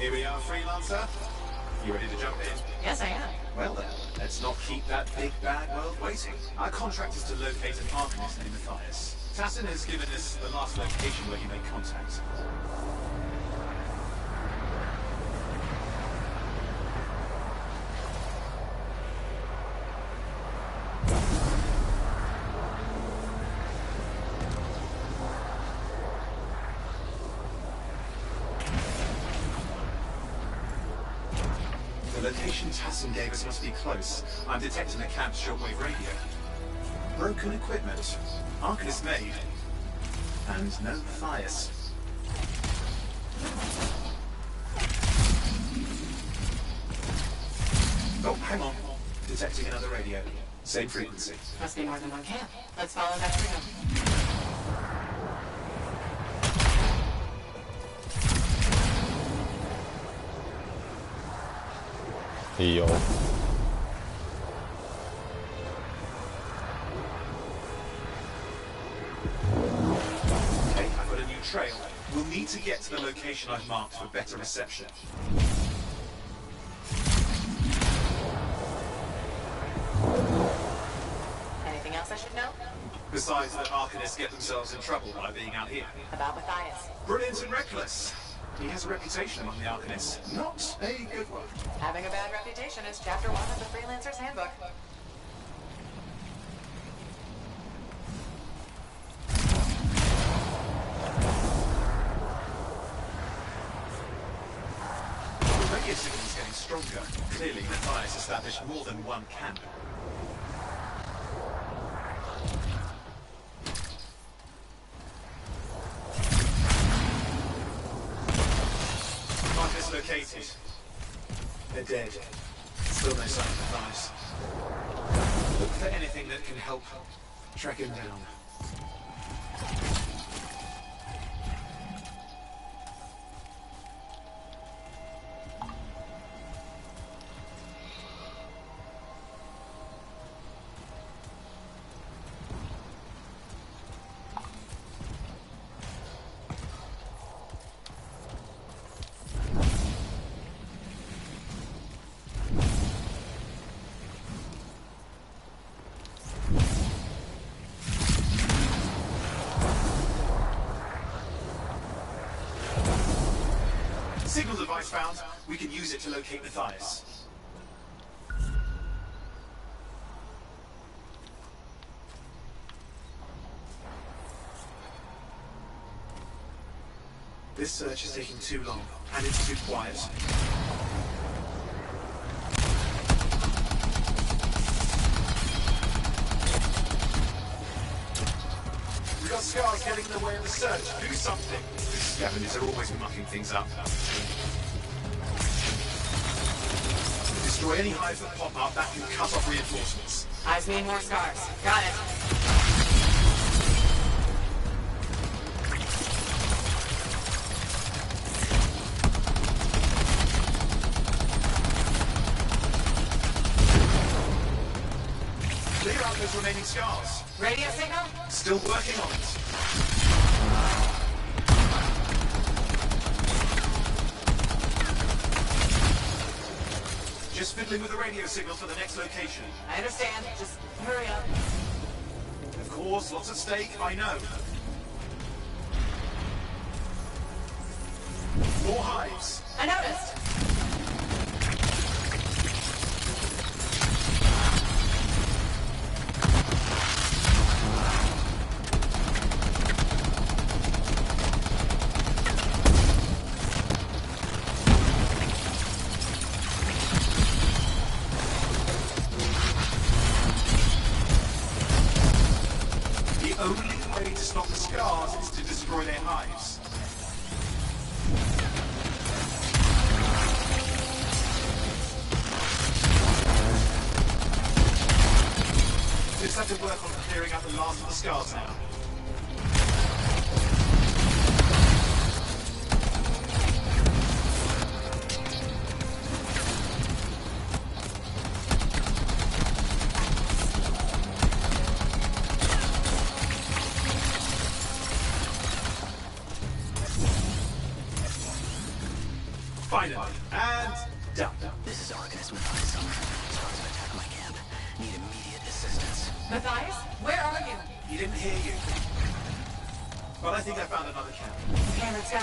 Here we are, Freelancer. You ready to jump in? Yes, I am. Well then, let's not keep that big bad world waiting. Our contract is to locate an Arcanist named Matthias. Tassin has given us the last location where he made contact. The location Tassin gave us must be close. I'm detecting a camp's shortwave radio. Broken equipment. Arcanist made. And no Matthias. Oh, hang on. Detecting another radio. Same frequency. Must be more than one camp. Let's follow that signal. Yo. Okay, I've got a new trail. We'll need to get to the location I've marked for better reception. Anything else I should know? Besides that Arcanists get themselves in trouble by being out here. About Matthias. Brilliant and reckless. He has a reputation among the Arcanists. Not a good one. Having a bad reputation is chapter 1 of the Freelancer's Handbook. The radio signal is getting stronger. Clearly, Matthias established more than one camp. Located. They're dead. Still no sign of Matthias. Look for anything that can help track him down. Signal device found. We can use it to locate Matthias. This search is taking too long, and it's too quiet. We've got scars getting in the way of the search. Do something. Scavengers are always mucking things up. Destroy any hives that pop up, that can cut off reinforcements. Eyes mean more scars. Got it. Clear out those remaining scars. Radio signal? Still working on it. Just fiddling with the radio signal for the next location. I understand. Just hurry up. Of course, lots at stake, I know. More hives. I noticed. lives. Just have to work on clearing out the last of the scars now. Finally, and done. This is Arcanist Matthias Summer. Stars have attacked my camp. Need immediate assistance. Matthias, where are you? He didn't hear you. But I think I found another camp. Okay, let's go.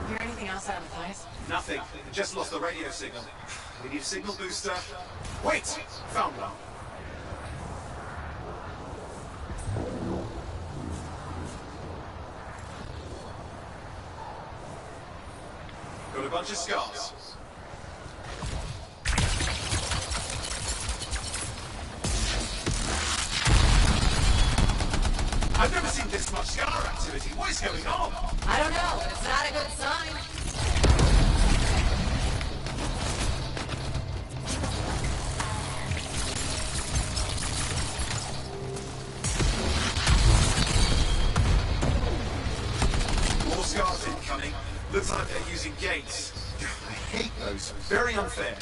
Hear anything else out of Matthias? Nothing. Just lost the radio signal. We need a signal booster. Wait! Found one. Got a bunch of scars. I've never seen this much scar activity. What is going on? I don't know, but it's not a good sign. More scars incoming. Looks like they're using gates. I hate those. Very unfair.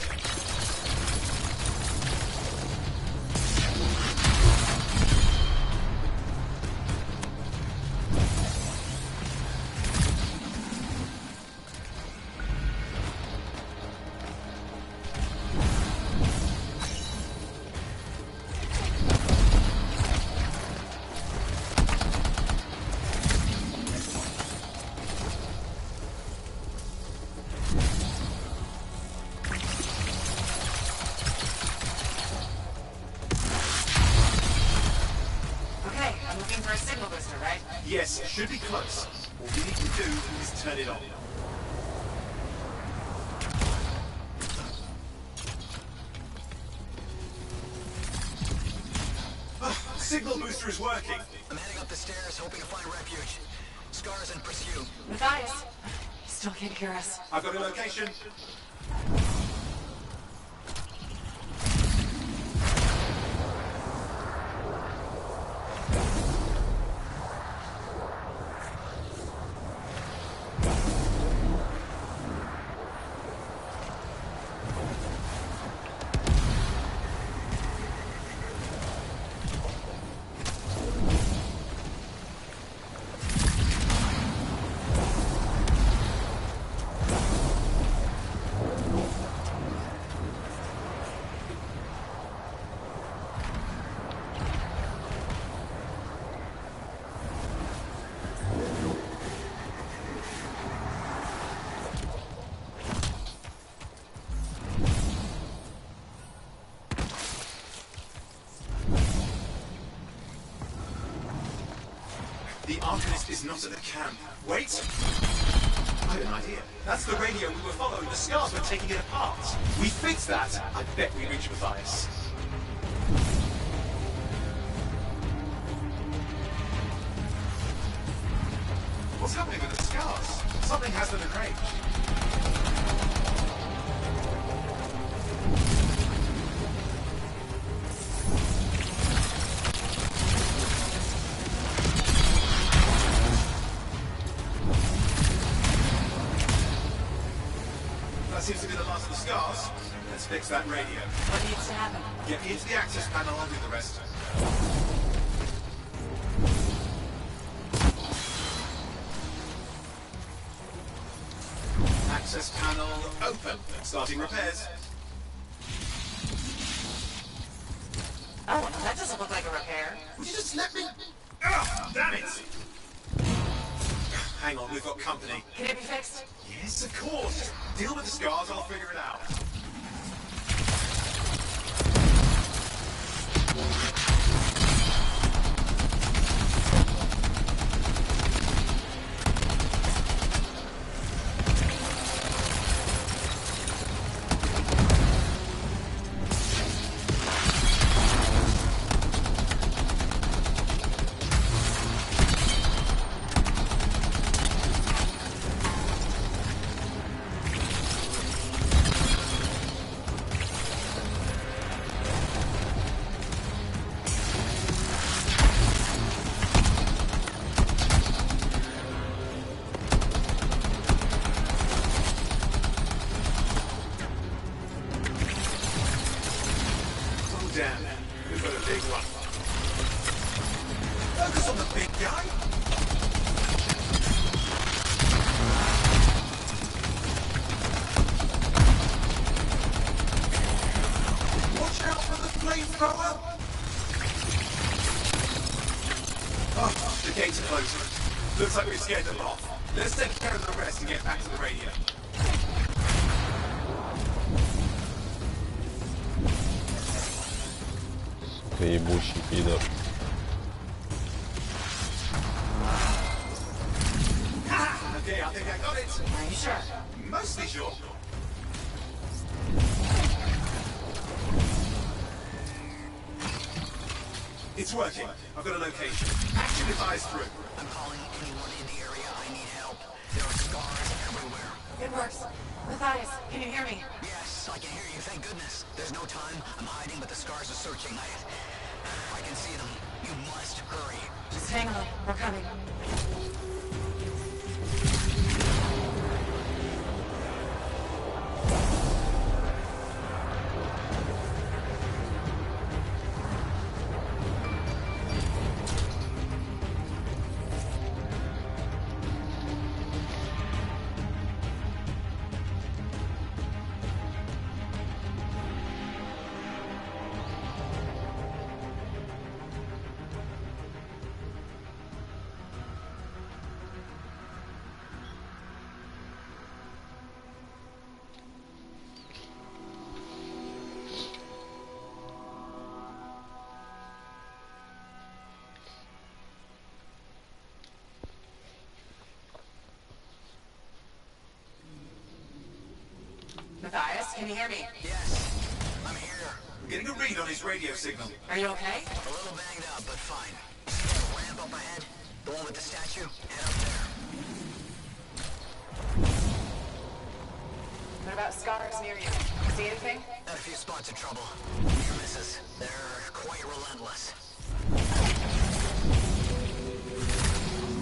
Yes, it should be close. All we need to do is turn it on. Signal booster is working. I'm heading up the stairs, hoping to find refuge. Scars in pursuit. Matthias, still can't hear us. I've got a location. The Arcanist is not at the camp. Wait! I have an idea. That's the radio we were following. The scars were taking it apart. We fixed that. I bet we reach Matthias. What's happening with the scars? Something has them in range. That seems to be the last of the scars. Let's fix that radio. What needs to happen? Get me into the access panel, I'll do the rest. Access panel open. Starting repairs. Oh, that doesn't look like a repair. Would you just let me... Ugh, damn it! Hang on, we've got company. Can it be fixed? Yes, of course. Just deal with the scars, I'll figure it out. for the big one. Focus on the big guy. Watch out for the flamethrower. Oh, the gates are closing. Looks like we've scared them off. Let's take care of the rest and get back to the radio. Ебучий пидор. Okay, I think I got it. Are you sure? Mostly sure. It's working. I've got a location. Action if eyes through. I'm calling anyone in the area. I need help. There are scars everywhere. It works. Matthias, can you hear me? Yes, I can hear you. Thank goodness. There's no time. I'm hiding, but the scars are searching. I can see them. You must hurry. Just hang on. We're coming. Matthias, can you hear me? Yes, I'm here. I'm getting a read on his radio signal. Are you okay? A little banged up, but fine. See that ramp up ahead? The one with the statue? Head up there. What about scars near you? See anything? Got a few spots of trouble. Near misses. They're quite relentless.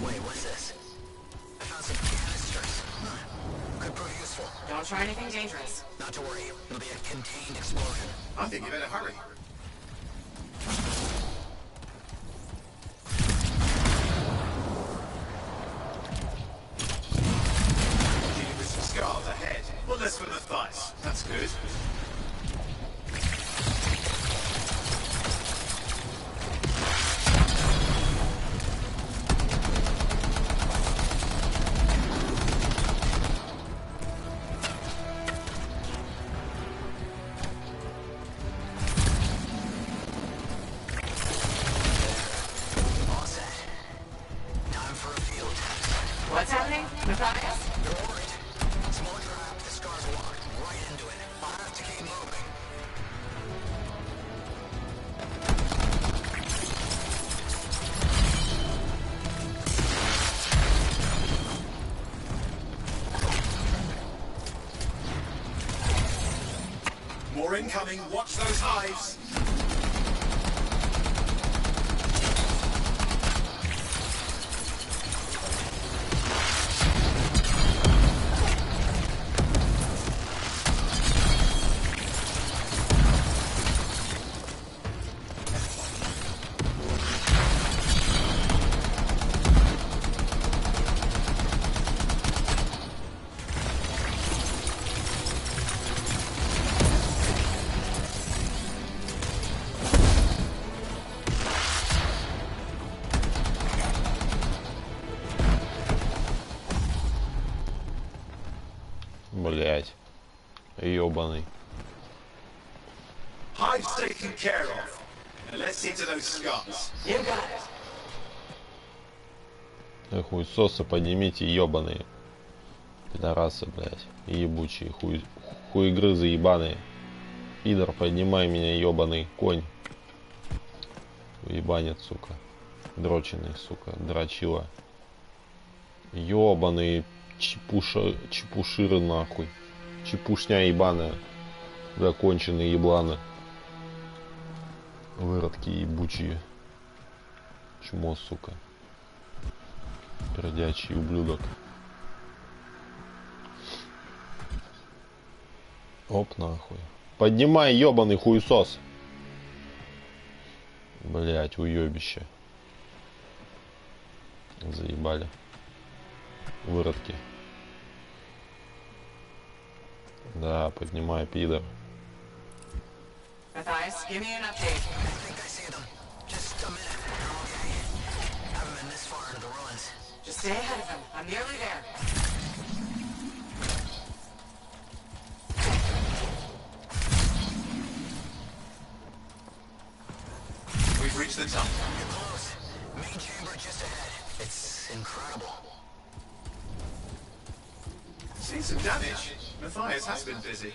Wait, what's this? I found some canisters. Could prove useful. Don't try anything dangerous. Not to worry. It'll be a contained explosion. I think you better hurry. Dealing with some scars ahead. Well, less for Matthias. That's good. All set. Time for a field test. What's happening? Matthias? You're worried. Small trap. The scars walked right into it. I'll have to keep moving. More incoming. Watch those hives. Блять. Ёбаный. Hives taken care of. And let's see to those scars. You got it. Хуесосы поднимите, ёбаные. Пидорасы, блять. Ебучие. Хуегрызы ебаные. Пидор, поднимай меня, ёбаный конь. Уебанец, сука. Дроченый, сука. Дрочила. Ёбаные чепуширы нахуй. Чепушня ебаная. Законченные ебланы. Выродки ебучие. Чмо, сука. Пердячий ублюдок. Оп, нахуй. Поднимай, ёбаный хуесос. Блять, уебище. Заебали. Выродки. Да, поднимай, пидор. Matthias, give me an update. I think I see them. Just a minute. Okay. Haven't been this far into the ruins. Just stay ahead of him. I'm nearly there. We've reached the tunnel. You're close. Main chamber just ahead. It's incredible. Seen some damage. Matthias has been busy.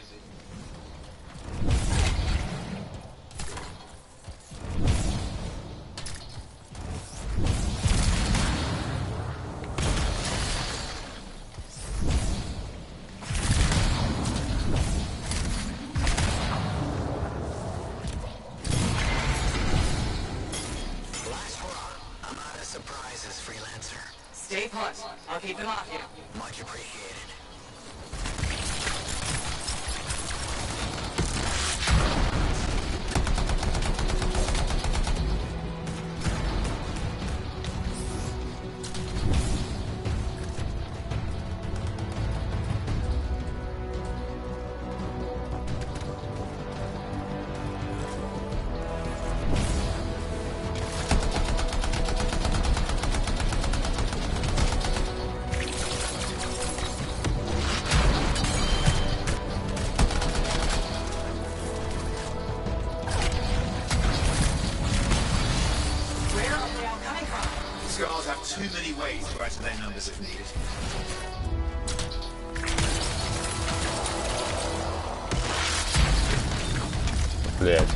Last hurrah. I'm out of surprises, freelancer. Stay put. I'll keep them off you. Much appreciated. Where are they all coming from? Scars have too many ways to add to their numbers if needed. Блять.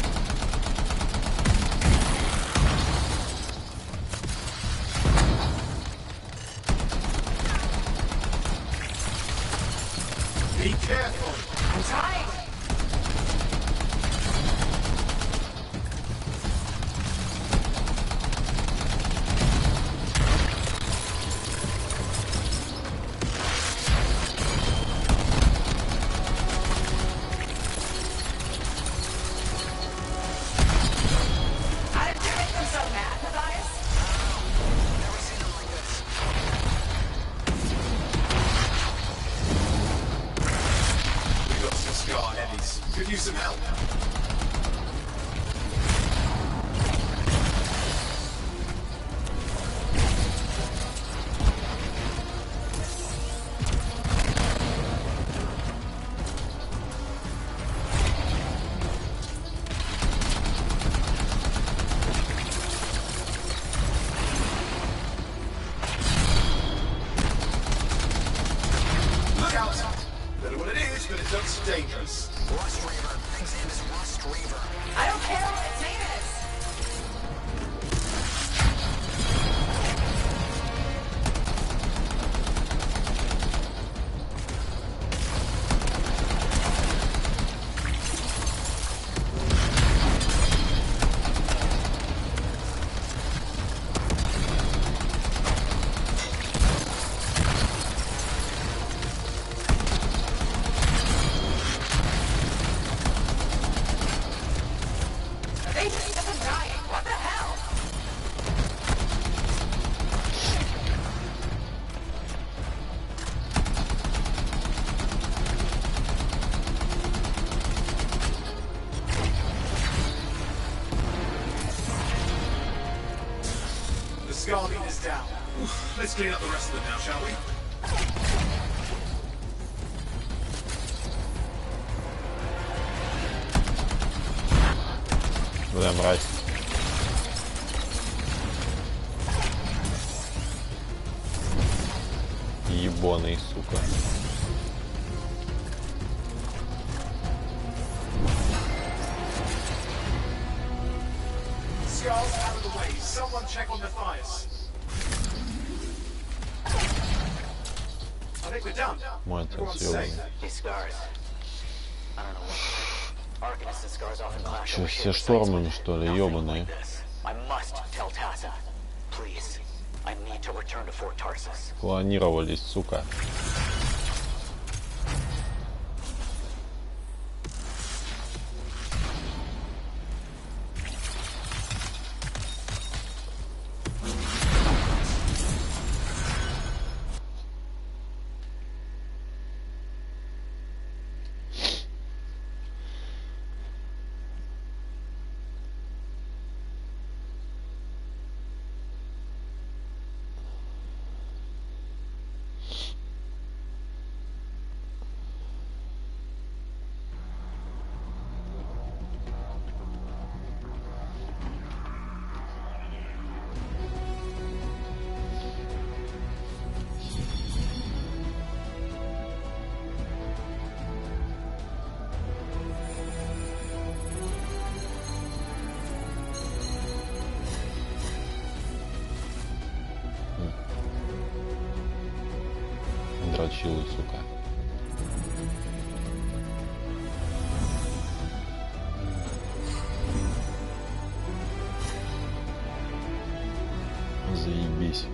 Be careful. I'm trying. How did you make them so mad, Matthias? Never seen them like this. We've got some scar heavies. Could use some help. Look out! Don't know what it is, but it looks dangerous. Rust Reaver. Thing's name is Rust Reaver. I don't care what its name is. They just kept on dying. What the hell? The scar leader's down. Oof, let's clean up the rest of them now, shall we? Бля, мразь. Ебаный, сука. Scar's out of the way. Someone check on Matthias. I think we're done. Мать Everyone's съёбана. safe. These scars. I don't know what to do. Arcanists and scars often clash Че, over все shared штормами, sites. что ли, Nothing ёбаные? like this. I must tell Tassa. Please. I need to return to Fort Tarsus. Клонировались, сука. дрочилы, сука. Заебись.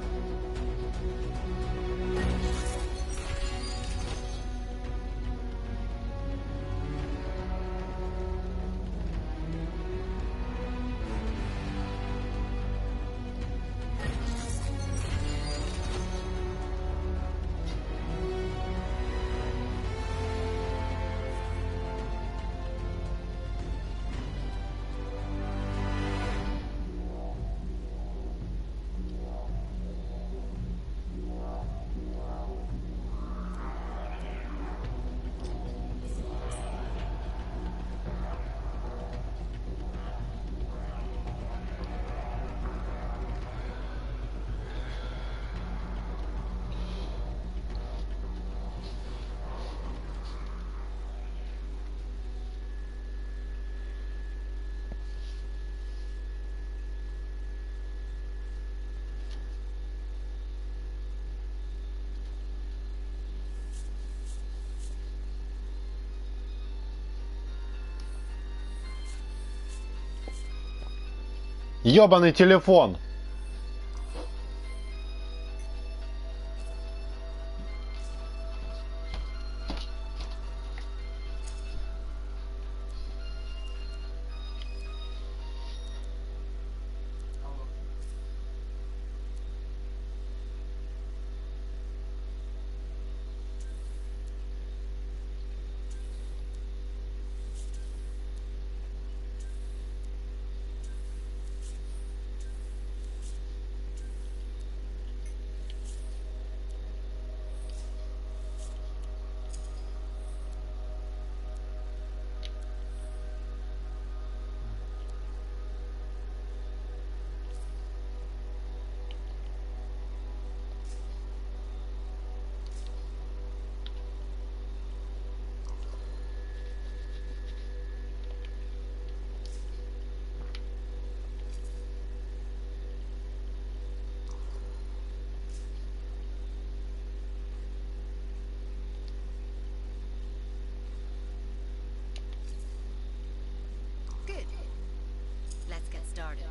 Ёбаный телефон! Good. Let's get started.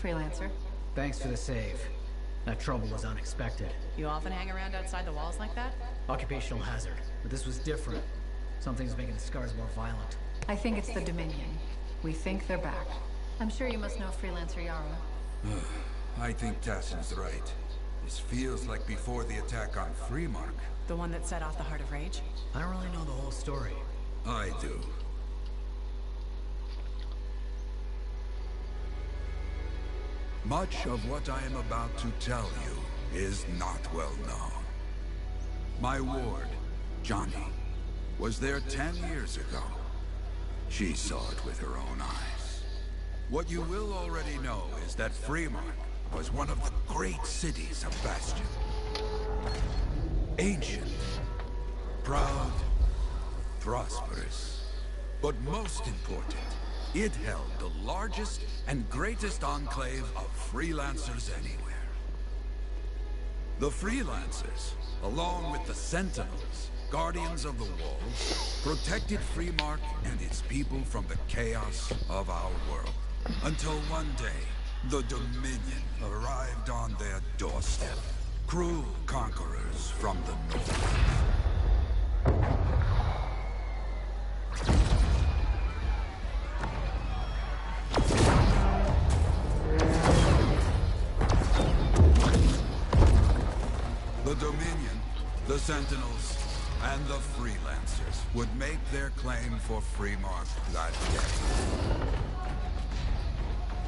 Freelancer. Thanks for the save. That trouble was unexpected. You often hang around outside the walls like that? Occupational hazard. But this was different. Something's making the scars more violent. I think it's the Dominion. We think they're back. I'm sure you must know Freelancer Yara. I think Tassin's right. This feels like before the attack on Freemark. The one that set off the Heart of Rage? I don't really know the whole story. I do. Much of what I am about to tell you is not well known. My ward, Johnny, was there 10 years ago. She saw it with her own eyes. What you will already know is that Freemark was one of the great cities of Bastion. Ancient, proud, prosperous, but most important, it held the largest and greatest enclave of freelancers anywhere. The Freelancers, along with the Sentinels, guardians of the walls, protected Freemark and its people from the chaos of our world. Until one day, the Dominion arrived on their doorstep. Cruel conquerors from the north. The Dominion, the Sentinels, and the Freelancers would make their claim for Freemark that day.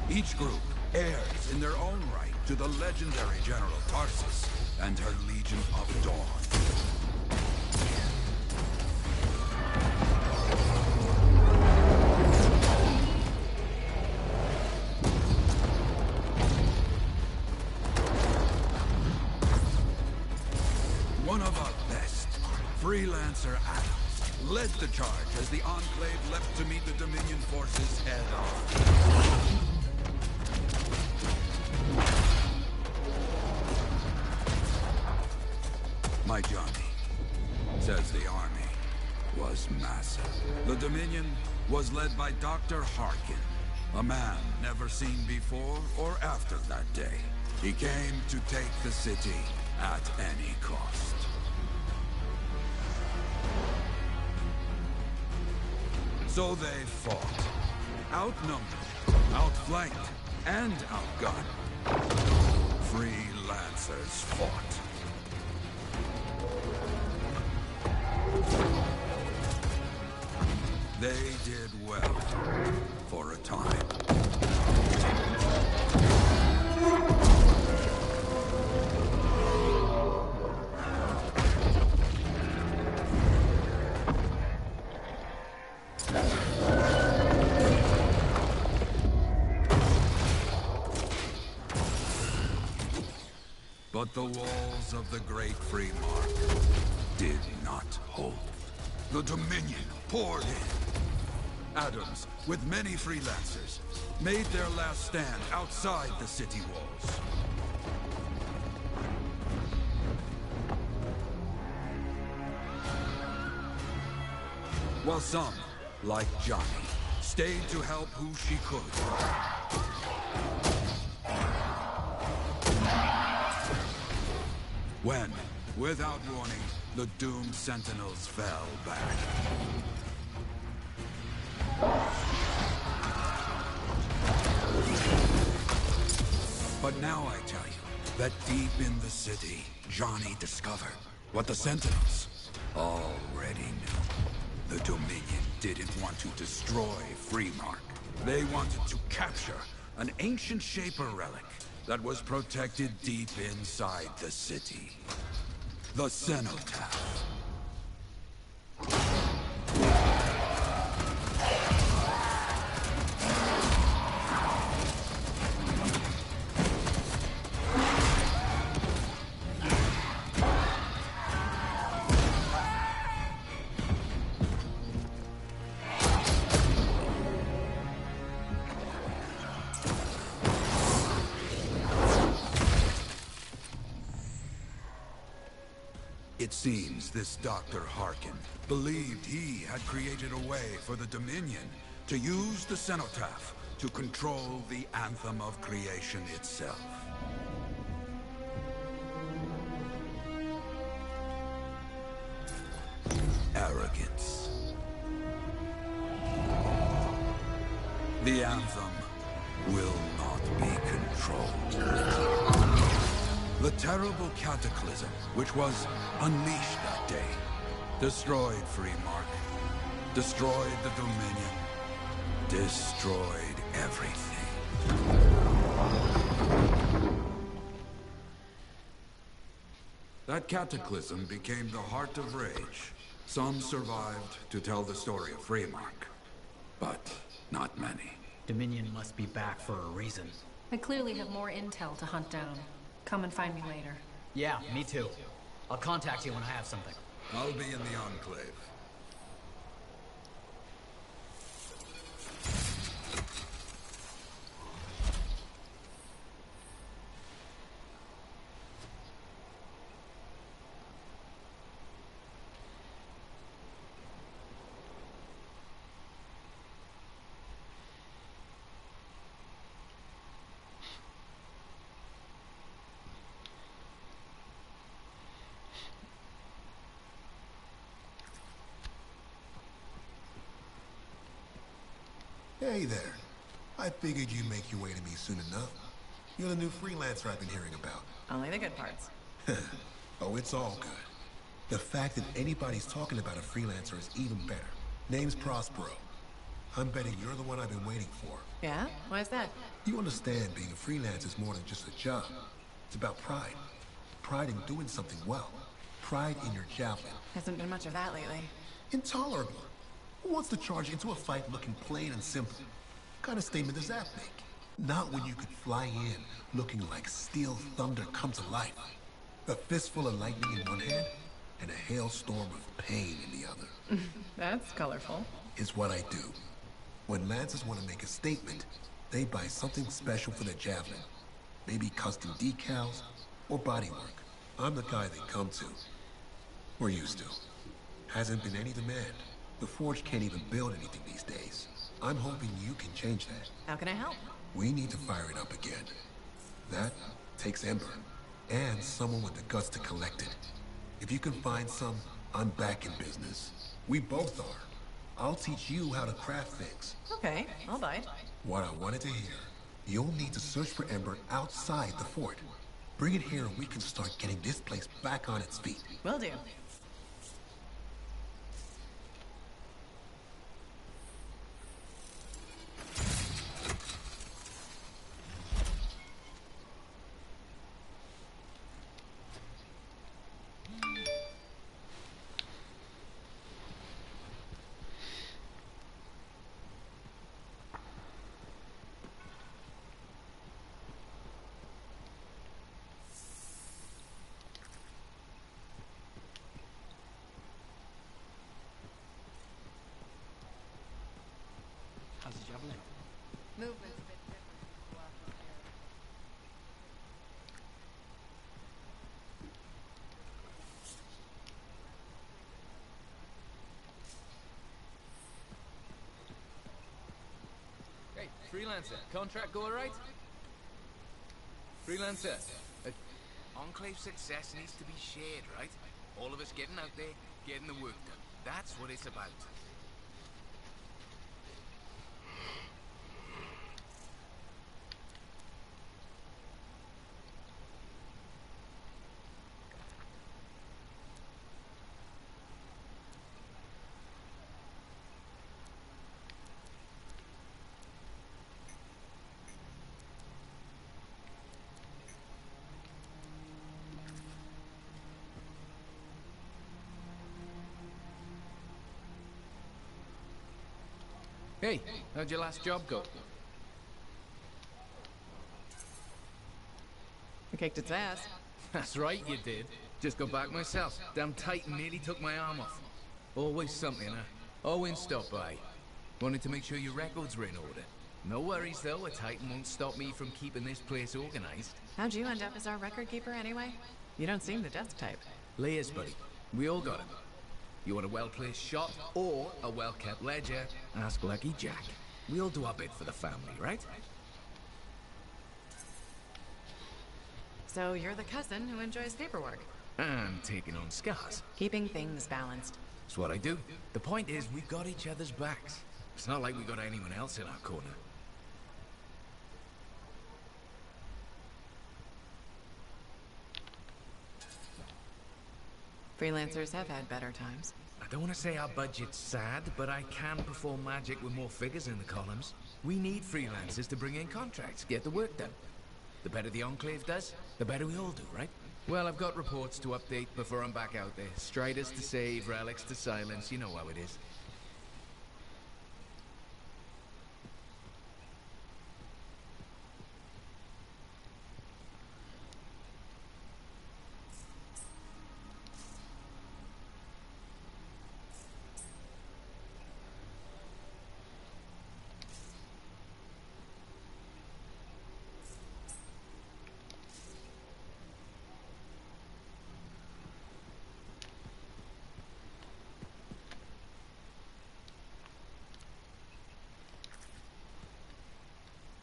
Each group heirs in their own right to the legendary General Tarsus and her Legion of Dawn. One of our best, Freelancer Adams, led the charge as the Enclave left to meet the Dominion forces head-on. My Johnny says the army was massive. The Dominion was led by Dr. Harkin, a man never seen before or after that day. He came to take the city at any cost. So they fought. Outnumbered, outflanked, and outgunned. Freelancers fought. They did well, for a time. But the walls of the Great Freemark did not hold. The Dominion poured in. Adams, with many Freelancers, made their last stand outside the city walls. While some, like Johnny, stayed to help who she could. When, without warning, the doomed Sentinels fell back. But now I tell you that deep in the city, Johnny discovered what the Sentinels already knew. The Dominion didn't want to destroy Freemark. They wanted to capture an ancient Shaper relic that was protected deep inside the city. The Cenotaph. It seems this Dr. Harkin believed he had created a way for the Dominion to use the Cenotaph to control the Anthem of creation itself. Arrogance. The Anthem will not be controlled. The terrible cataclysm, which was unleashed that day, destroyed Freemark, destroyed the Dominion, destroyed everything. That cataclysm became the Heart of Rage. Some survived to tell the story of Freemark, but not many. Dominion must be back for a reason. I clearly have more intel to hunt down. Come and find me later. Yeah, me too. I'll contact you when I have something. I'll be in the Enclave. Hey there. I figured you'd make your way to me soon enough. You're the new freelancer I've been hearing about. Only the good parts. Oh, it's all good. The fact that anybody's talking about a freelancer is even better. Name's Prospero. I'm betting you're the one I've been waiting for. Yeah? Why is that? You understand being a freelancer is more than just a job. It's about pride. Pride in doing something well. Pride in your javelin. Hasn't been much of that lately. Intolerable. Who wants to charge into a fight looking plain and simple? What kind of statement does that make? Not when you could fly in looking like steel thunder come to life. A fistful of lightning in one hand and a hailstorm of pain in the other. That's colorful. Is what I do. When Lancers want to make a statement, they buy something special for their javelin. Maybe custom decals or bodywork. I'm the guy they come to. We're used to. Hasn't been any demand. The Forge can't even build anything these days. I'm hoping you can change that. How can I help? We need to fire it up again. That takes Ember. And someone with the guts to collect it. If you can find some, I'm back in business. We both are. I'll teach you how to craft things. Okay, I'll bite. What I wanted to hear. You'll need to search for Ember outside the fort. Bring it here and we can start getting this place back on its feet. Will do. How's the javelin? Movement's a bit different. Hey, freelancer, contract go alright? Freelancer, Enclave success needs to be shared, right? All of us getting out there, getting the work done. That's what it's about. hey, how'd your last job go? I kicked its ass. That's right, you did. Just got back myself. Damn Titan nearly took my arm off. Always something, huh? Owen stopped by. Wanted to make sure your records were in order. No worries, though. A Titan won't stop me from keeping this place organized. How'd you end up as our record keeper anyway? You don't seem the desk type. Layers, buddy. We all got 'em. You want a well-placed shot or a well-kept ledger? Ask Lucky Jack. We all do our bit for the family, right? So you're the cousin who enjoys paperwork. And taking on scars. Keeping things balanced. That's what I do. The point is, we got each other's backs. It's not like we got anyone else in our corner. Freelancers have had better times. I don't want to say our budget's sad, but I can perform magic with more figures in the columns. We need freelancers to bring in contracts, get the work done. The better the Enclave does, the better we all do, right? Well, I've got reports to update before I'm back out there. Striders to save, relics to silence, you know how it is.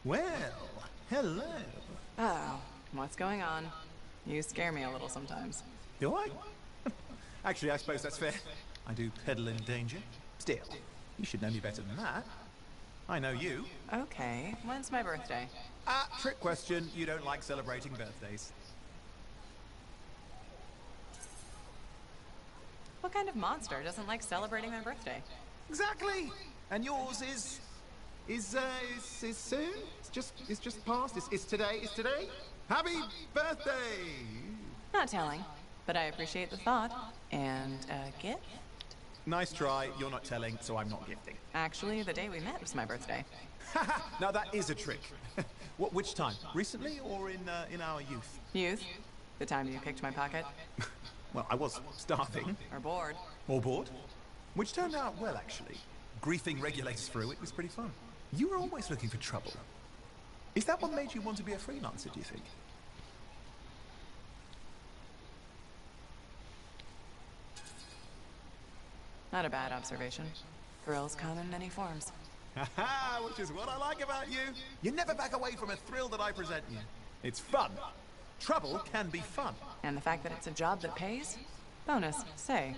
Well, hello. Oh, what's going on? You scare me a little sometimes. Do I? Actually, I suppose that's fair. I do peddle in danger. Still, you should know me better than that. I know you. Okay, when's my birthday? Trick question. You don't like celebrating birthdays. What kind of monster doesn't like celebrating their birthday? Exactly. And yours is soon. It's just past. It's today. It's today. Happy birthday. Not telling, but I appreciate the thought. And a gift? Nice try. You're not telling, so I'm not gifting. Actually, the day we met was my birthday. Now that is a trick. Which time? Recently or in our youth? Youth? The time you kicked my pocket? Well, I was starving. Or bored. Or bored. Which turned out well, actually. Griefing regulators through it was pretty fun. You were always looking for trouble. Is that what made you want to be a freelancer, do you think? Not a bad observation. Thrills come in many forms. Haha, which is what I like about you. You never back away from a thrill that I present you. It's fun. Trouble can be fun. And the fact that it's a job that pays? Bonus. Say,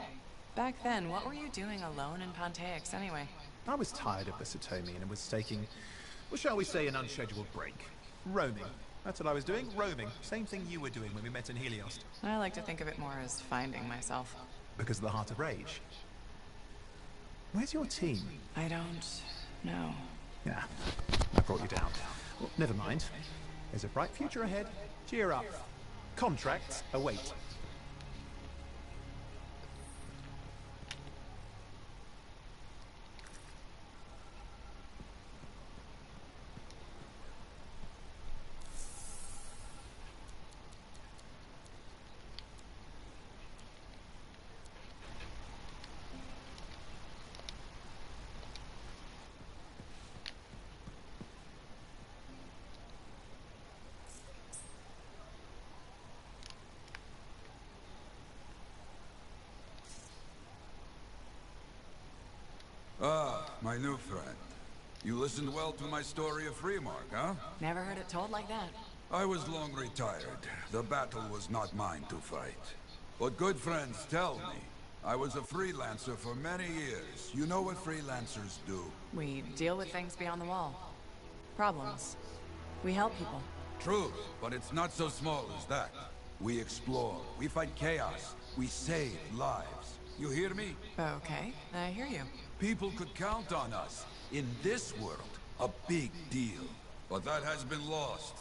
back then, what were you doing alone in Pontaix anyway? I was tired of the Satomi and was taking, well, shall we say, an unscheduled break. Roaming. That's what I was doing, roaming. Same thing you were doing when we met in Heliost. I like to think of it more as finding myself. Because of the Heart of Rage. Where's your team? I don't know. Yeah, I brought you down. Well, never mind. There's a bright future ahead. Cheer up. Contracts await. Ah, my new friend. You listened well to my story of Freemark, huh? Never heard it told like that. I was long retired. The battle was not mine to fight. But good friends tell me, I was a freelancer for many years. You know what freelancers do? We deal with things beyond the wall. Problems. We help people. True, but it's not so small as that. We explore, we fight chaos, we save lives. You hear me? Okay, I hear you. People could count on us. In this world, a big deal. But that has been lost.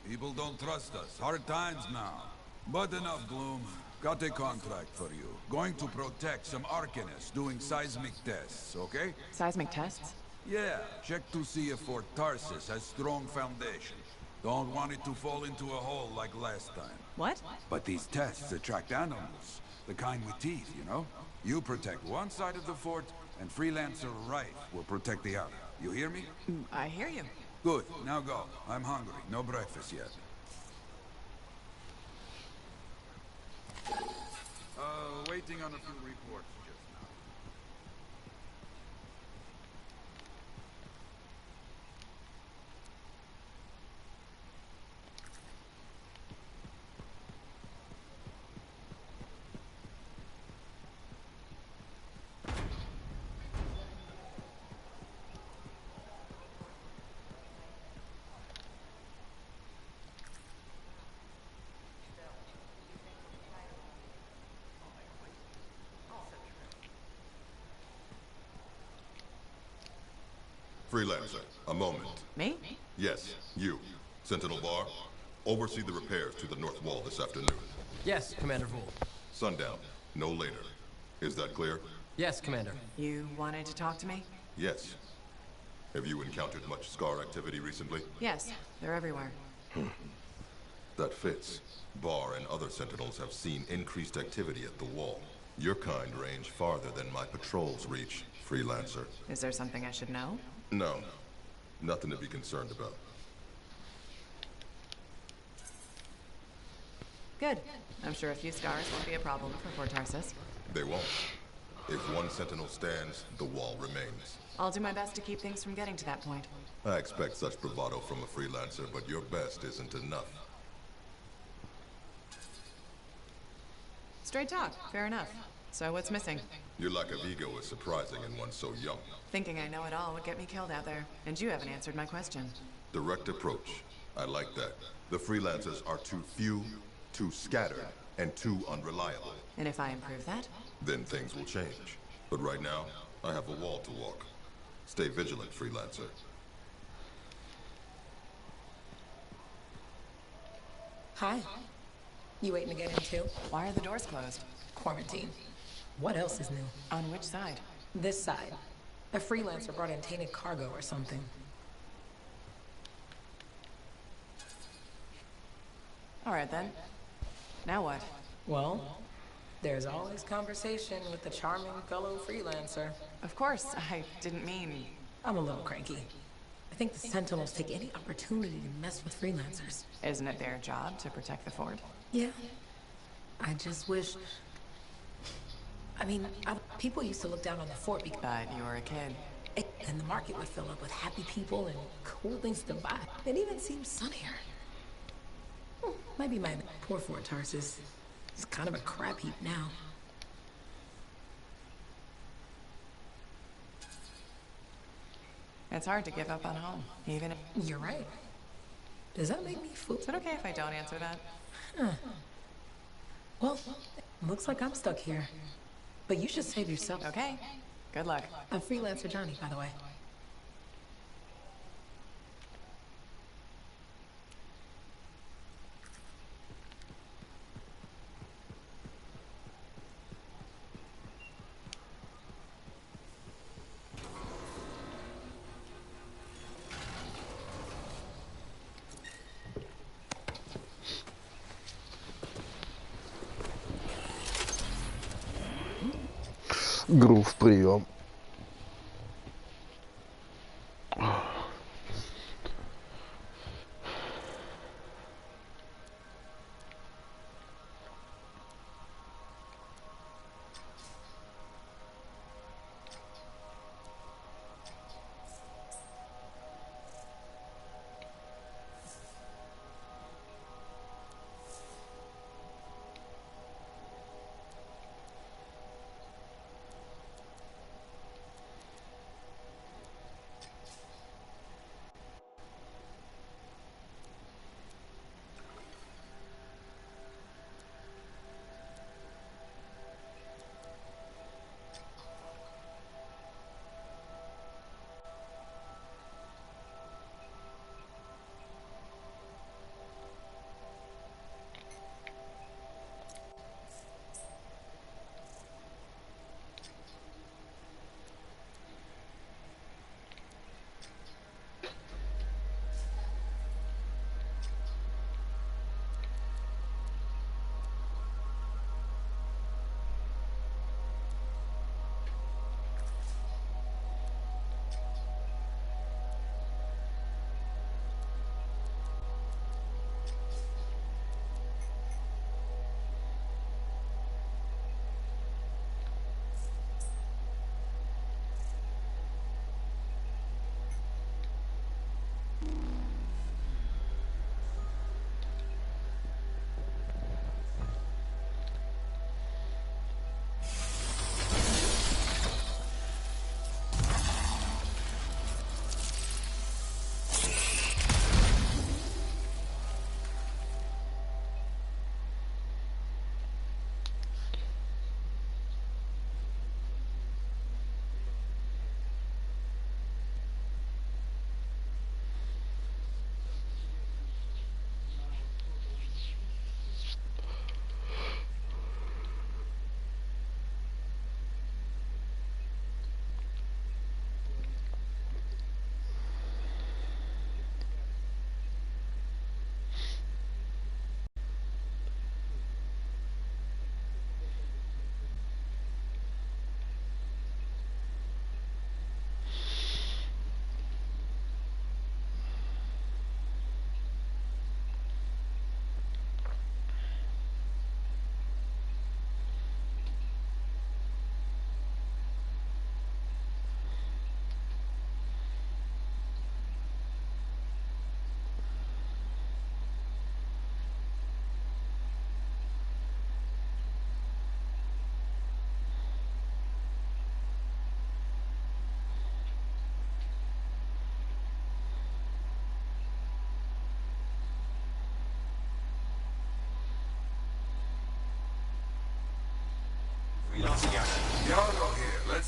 People don't trust us. Hard times now. But enough gloom. Got a contract for you. Going to protect some Arcanists doing seismic tests, okay? Seismic tests? Yeah, check to see if Fort Tarsus has strong foundation. Don't want it to fall into a hole like last time. What? But these tests attract animals. The kind with teeth, you know? You protect one side of the fort, and Freelancer Wright will protect the other. You hear me? I hear you. Good. Now go. I'm hungry. No breakfast yet. Waiting on a few reports just now. Freelancer, a moment. Me? Yes, you. Sentinel Bar, oversee the repairs to the north wall this afternoon. Yes, Commander Vool. Sundown, no later. Is that clear? Yes, Commander. You wanted to talk to me? Yes. Have you encountered much Scar activity recently? Yes, they're everywhere. That fits. Bar and other Sentinels have seen increased activity at the wall. Your kind range farther than my patrols reach, Freelancer. Is there something I should know? No. Nothing to be concerned about. Good. I'm sure a few scars won't be a problem for Fort Tarsus. They won't. If one Sentinel stands, the wall remains. I'll do my best to keep things from getting to that point. I expect such bravado from a Freelancer, but your best isn't enough. Straight talk. Fair enough. So what's missing? Your lack of ego is surprising in one so young. Thinking I know it all would get me killed out there. And you haven't answered my question. Direct approach. I like that. The freelancers are too few, too scattered, and too unreliable. And if I improve that? Then things will change. But right now, I have a wall to walk. Stay vigilant, freelancer. Hi. You waiting to get in too? Why are the doors closed? Quarantine. What else is new? On which side? This side. A freelancer brought in tainted cargo or something. All right then. Now what? Well, there's always conversation with the charming fellow freelancer. Of course, I didn't mean... I'm a little cranky. I think the Sentinels take any opportunity to mess with freelancers. Isn't it their job to protect the fort? Yeah. I just wish... I mean, people used to look down on the fort because... But you were a kid. And the market would fill up with happy people and cool things to buy. It even seems sunnier. Might be my poor Fort Tarsus. It's kind of a crap heap now. It's hard to give up on home, even if... You're right. Does that make me fool? Is it okay if I don't answer that? Huh. Well, looks like I'm stuck here. But you should save yourself. Okay. Good luck. I'm freelancer Johnny, by the way. Грув, прием.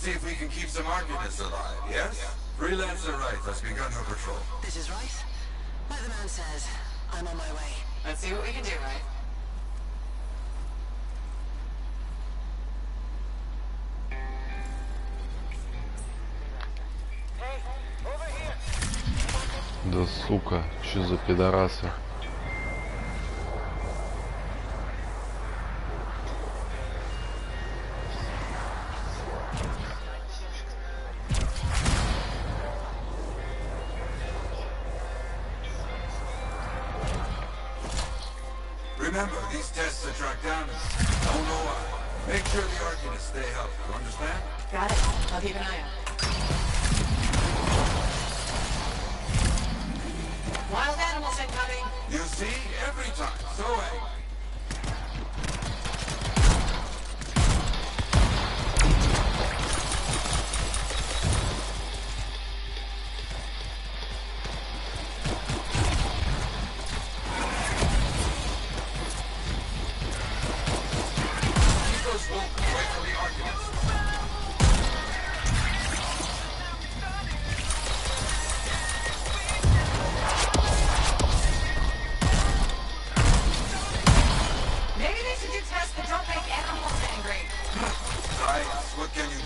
see if we can keep some Arcanists alive, yes? Freelancer Wright has begun her patrol. This is right. Like the man says, I'm on my way. Let's see what we can do, right? Да сука, что за пидорасы? Remember, these tests attract damage. Don't know why. Make sure the Arcanists stay healthy, you understand? Got it. I'll keep an eye out. Wild animals incoming! You see? Every time. So angry. What can you do?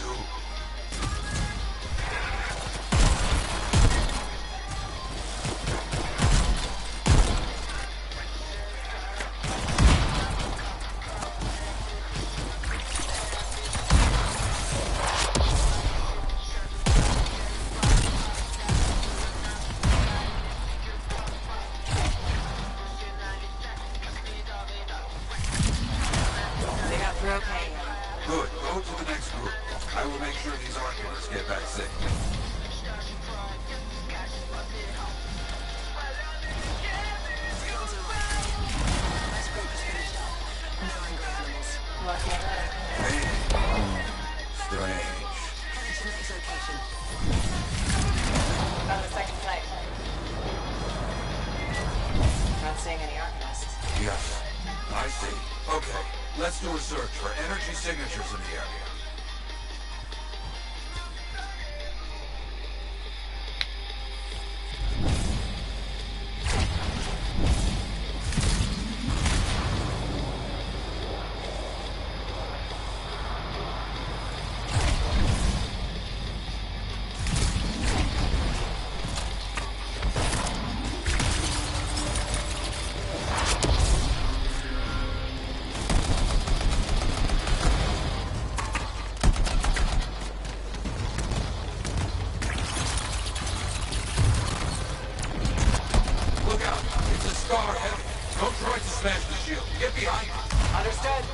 They got through okay. Good. Go to the next group. I will make sure these Arcanists get back safe. Lucky. Hey. Strange. Headed to the next location. Found the second site. Not seeing any Arcanists. Yes. I see. Okay. Let's do a search for energy signatures in the area. Look out! It's a scar heavy. Don't try to smash the shield. Get behind it. Understood.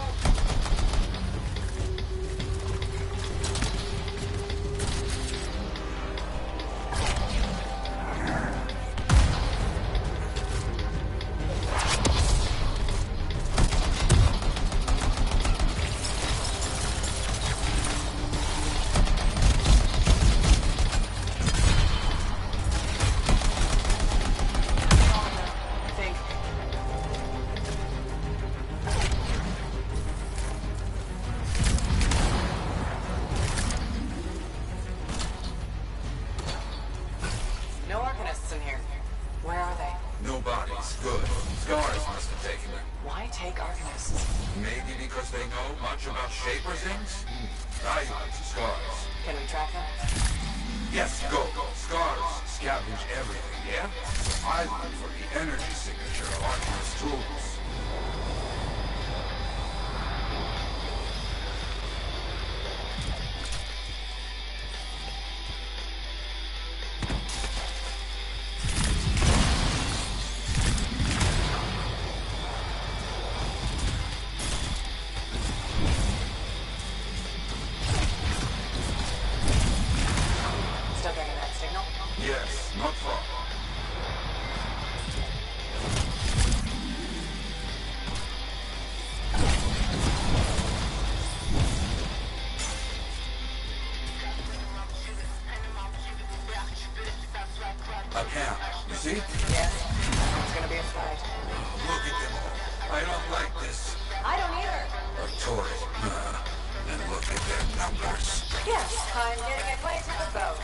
I think. No Arcanists in here. Where are they? No bodies. Good. Scars must have taken them. Why take Arcanists? Maybe because they know much about Shaper things? Valuable to Scars. Can we track them? Yes, go. Scars scavenge everything, yeah? I look for the energy signature of Arcanist tools. Still getting that signal? Yes, not far. A camp, you see? Yes. It's gonna be a fight. Look at them all. I don't like this. I don't either. A turret. And look at their numbers. Yes, I'm getting acquainted with both.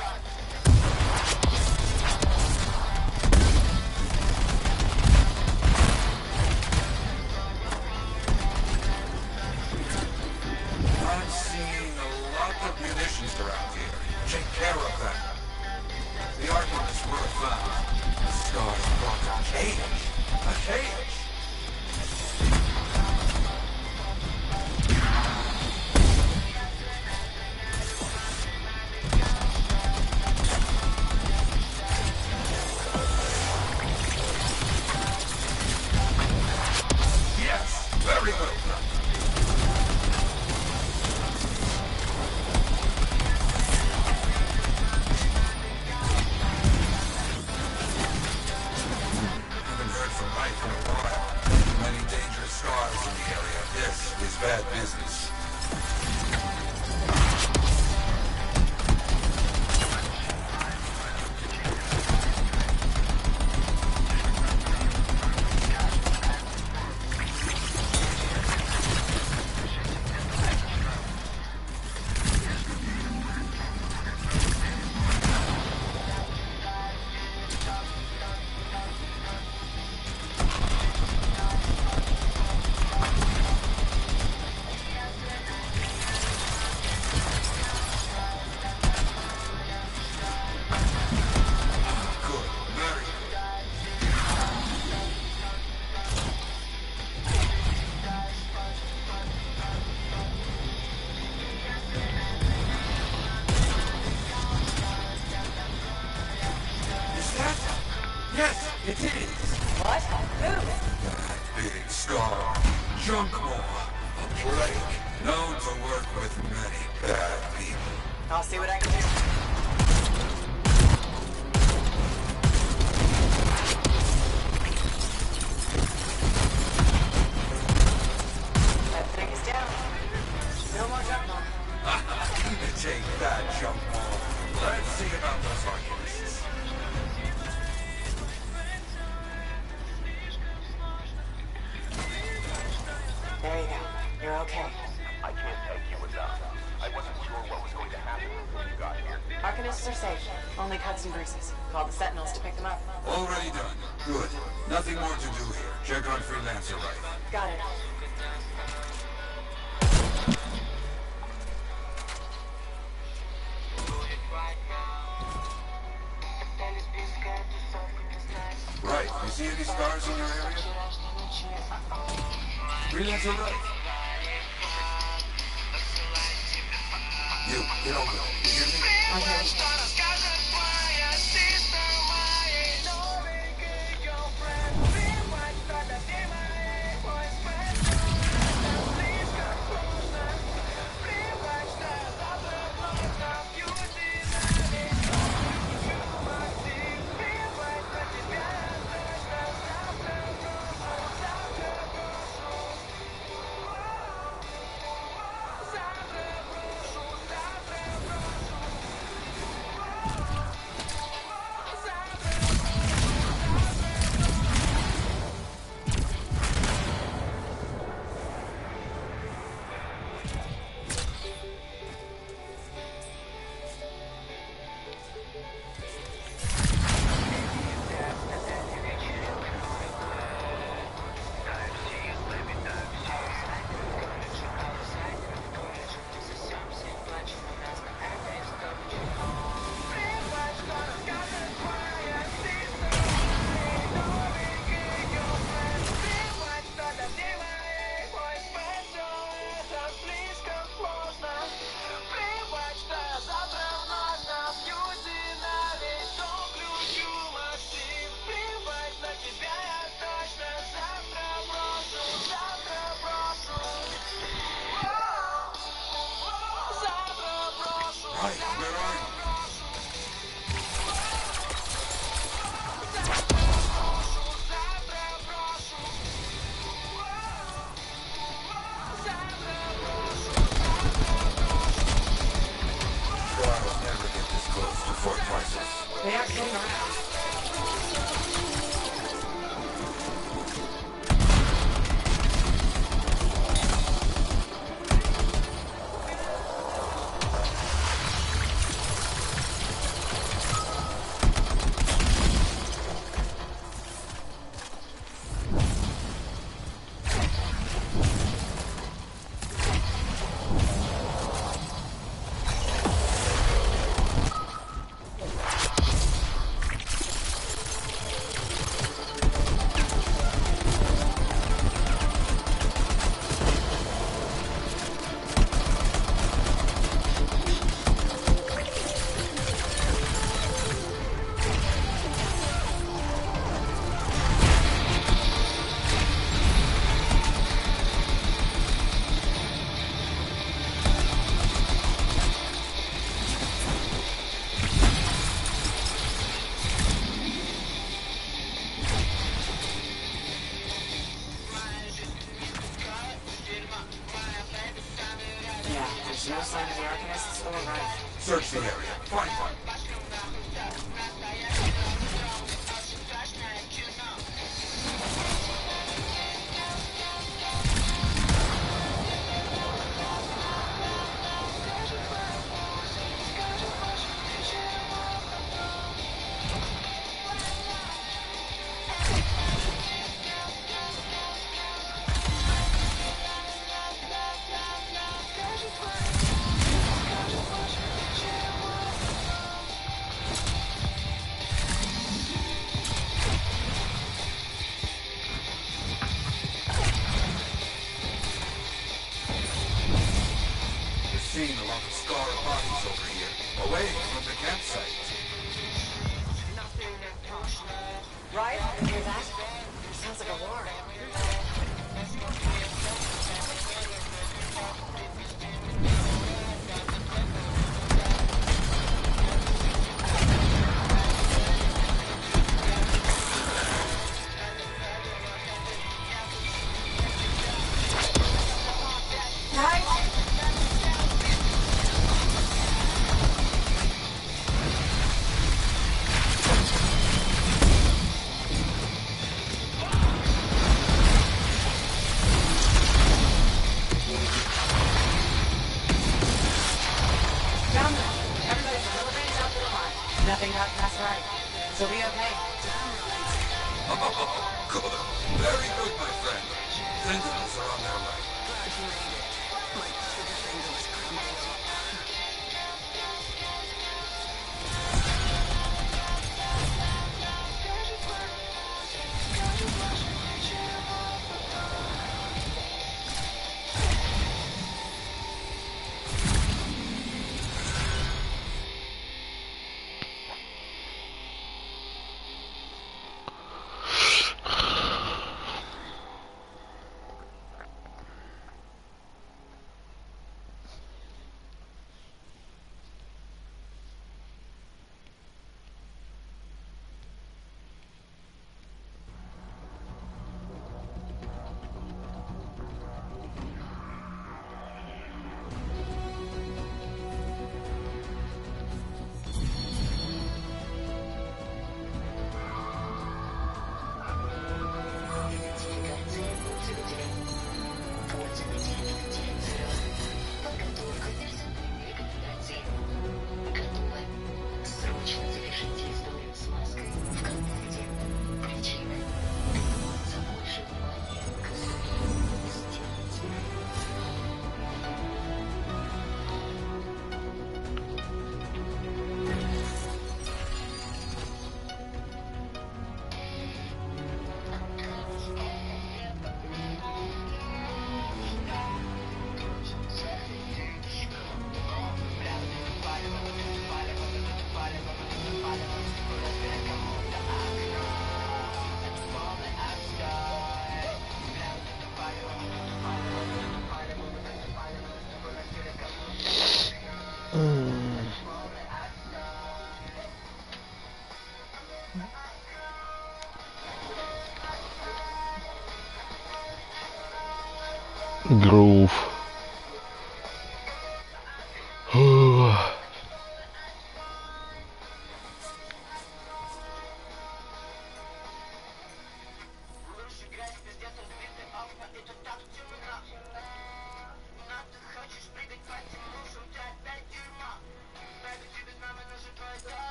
I'm seeing a lot of munitions around here. Take care of them. The arguments were found. The stars brought a cage. A cage! Yes, very well done. Haven't heard from Mike in a while. Many dangerous scars in the area. This is bad business. Good. Very good. Is that? Yes, it is. What? Who? That big scar. Junkmore. A plague. Known to work with many bad people. I'll see what I can do. That thing is down. No more jump on. Take that, Junkmore. Let's see about those arcanists. There you go. You're okay. I can't thank you enough. I wasn't sure what was going to happen before you got here. Arcanists are safe. Only cuts and bruises. Call the Sentinels to pick them up. Already done. Good. Nothing more to do here. Check on Freelancer right. Got it. Right. You see any scars in your area? Freelancer right. You, get over there. You hear me? I hear you. No sign of the Arcanists still alive. Search the area. Find one. Seeing a lot of scarred bodies over here, away from the campsite. Right? You hear that? Sounds like a war. Nothing got past right. So be okay. Oh, good. Very good, my friend. Sentinels are on their way. Glad you made it. My trigger finger was crumbling. Groove.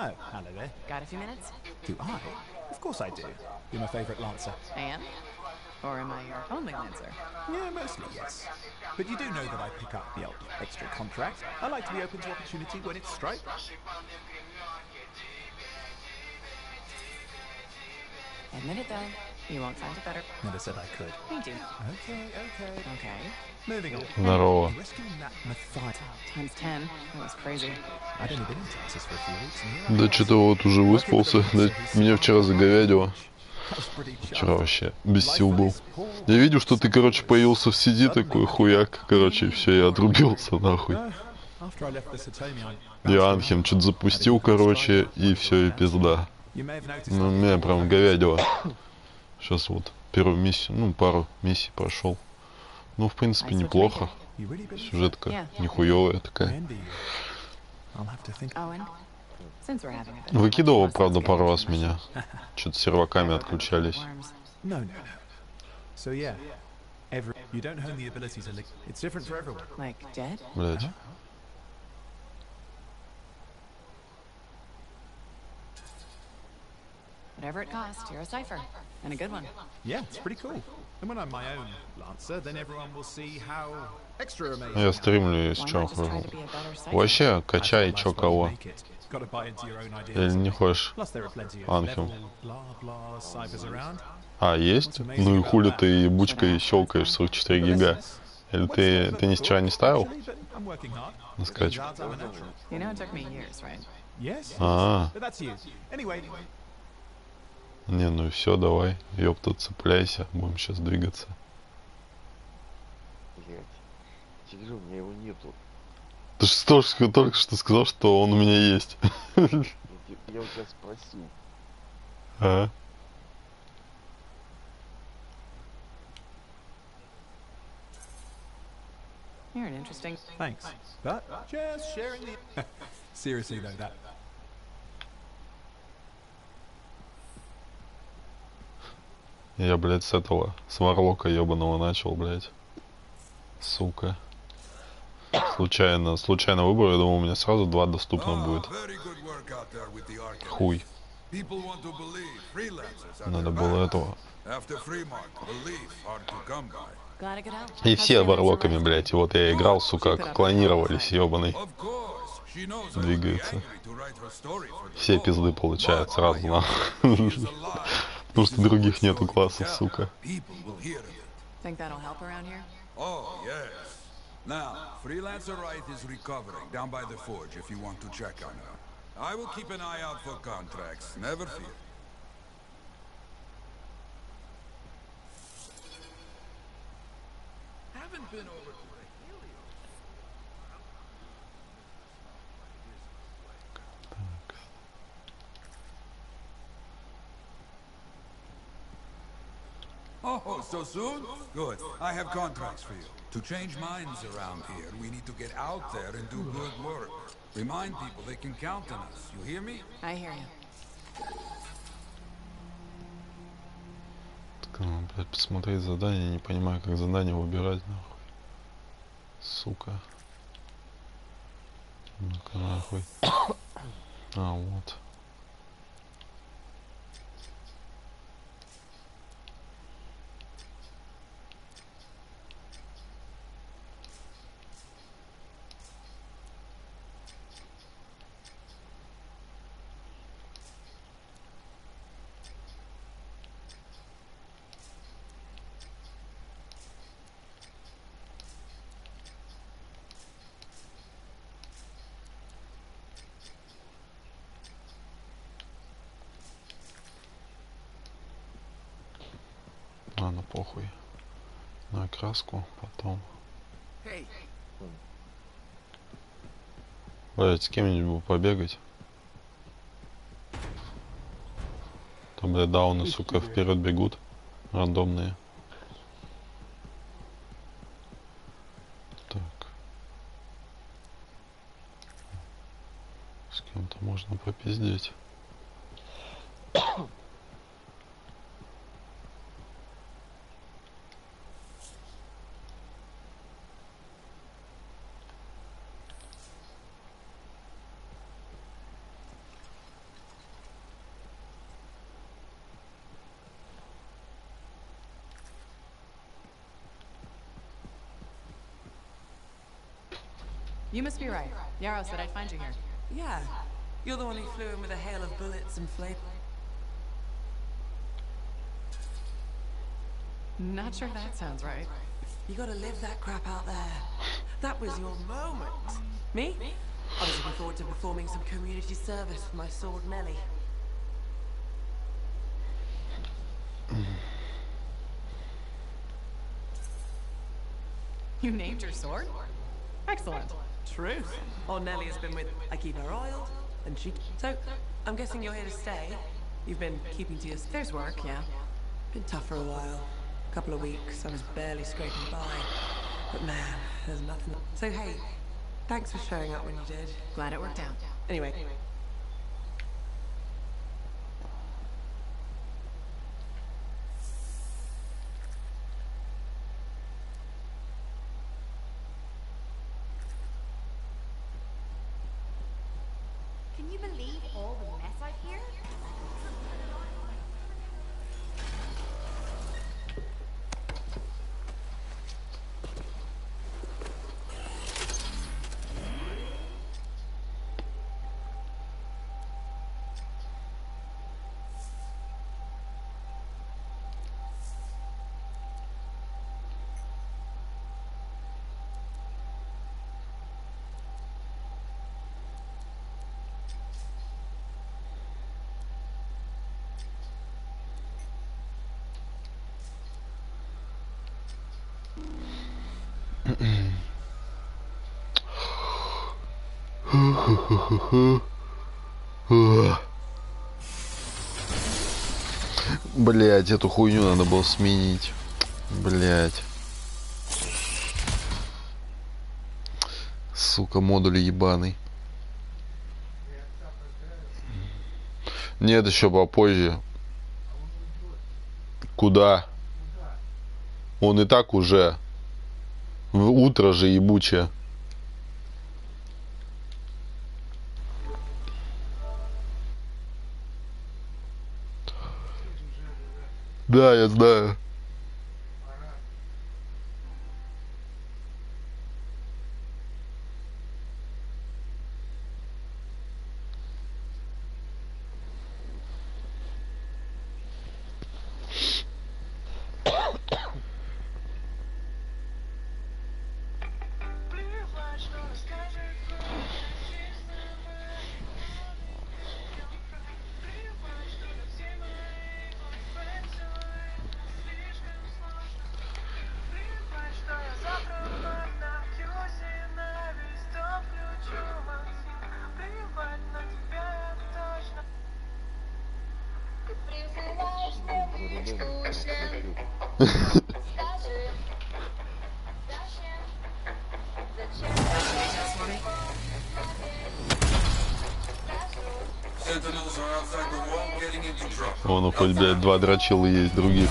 Oh, hello there. Got a few minutes? Do I? Of course I do. You're my favorite Lancer. And? Or am I your only Lancer? Yeah, mostly yes. But you do know that I pick up the old extra contract. I like to be open to opportunity when it's strike. Admit it though, you won't find it better. Never said I could. Me too. Okay. Moving on. Здорово. Rescuing that Matthias. Times 10. That was crazy. I'd only been in Texas for a few weeks, and here I Да am. что-то вот уже выспался. Да, меня вчера заговядило. Вчера вообще без сил был. Я видел, что ты, короче, появился в сети, такой хуяк. Короче, и все, я отрубился нахуй. Я Anthem что-то запустил, короче, и все, и пизда. Ну, меня прям говядило. Сейчас вот первую миссию, ну, пару миссий прошел. Ну, в принципе, неплохо. Сюжетка нихуевая такая. Выкидывал, правда, пару раз меня. Что-то с серваками отключались. Блять. Whatever it costs, you're a cipher. And a good one. Yeah, it's pretty cool. And when I'm my own Lancer, then everyone will see how extra amazing. Я стримлю, если что. Вообще, качай, чё кого. Или не хочешь Anthem? А, есть? Ну и хули ты ебучкой щелкаешь 44 гига? Или ты не вчера не ставил? На скачку. А. Не, ну и все, давай. Ёпта, цепляйся. Будем сейчас двигаться. Блять. Тигр, у меня его нету. Ты что, только что сказал, что он у меня есть. Я у тебя спросил. А? You're an interesting. Thanks. But just sharing the. Seriously though, that. Я, блядь, с этого, с Варлока ебаного начал, блядь. Сука. Случайно выбрал, я думал, у меня сразу 2 доступно будет. Хуй. Надо было этого. И все варлоками, блядь, и вот я играл, сука, клонировались, ебаный. Двигаются. Все пизды получают сразу, нахуй. Потому что других нету классов, сука. Oh, yes. Now, Freelancer Wright is recovering down by the forge if you want to check on her. I will keep an eye out for contracts, never fear. Haven't been over to the Helio. Oh, so soon? Good. I have contracts for you. To change minds around here, we need to get out there and do good work. Remind people they can count on us. You hear me? I hear you. Так, ну, блядь, посмотреть задание, не понимаю, как задание выбирать, нахуй. Сука. Ну-ка, нахуй. А, вот. Ладно, похуй. На окраску потом. Блять, с кем-нибудь бы побегать. Там, блядь, дауны, сука, вперед бегут. Рандомные. Так. С кем-то можно попиздеть. You must be right. Yarrow said I'd find you here. Yeah. You're the one who flew in with a hail of bullets and flame. Not sure that sounds right. You gotta live that crap out there. That was your moment. Me? I was looking forward to performing some community service for my sword Nelly. You named your sword? Excellent. Truth. Old Nelly has been with... I keep her oiled, and she... So, I'm guessing you're here to stay. You've been keeping to your... There's work, yeah. Been tough for a while. Couple of weeks, I was barely scraping by. But man, there's nothing... So hey, thanks for showing up when you did. Glad it worked out. Anyway. Can you believe all the mess I've here? Блять, эту хуйню надо было сменить. Блять. Сука, модуль ебаный. Нет, еще попозже. Куда? Он и так уже. В утро же ебучее. Да, я знаю. Вон, хоть, блядь, два дрочила есть других.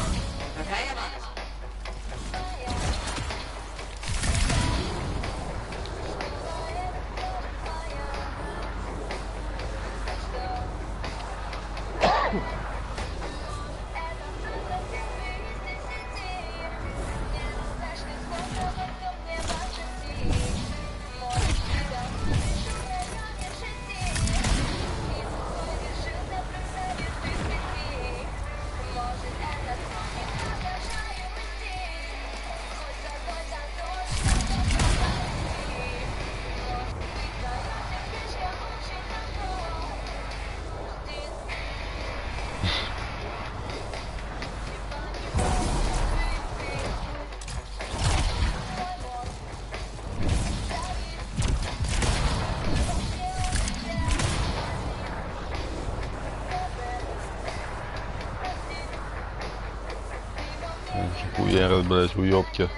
Хуярят, блядь, уёбки.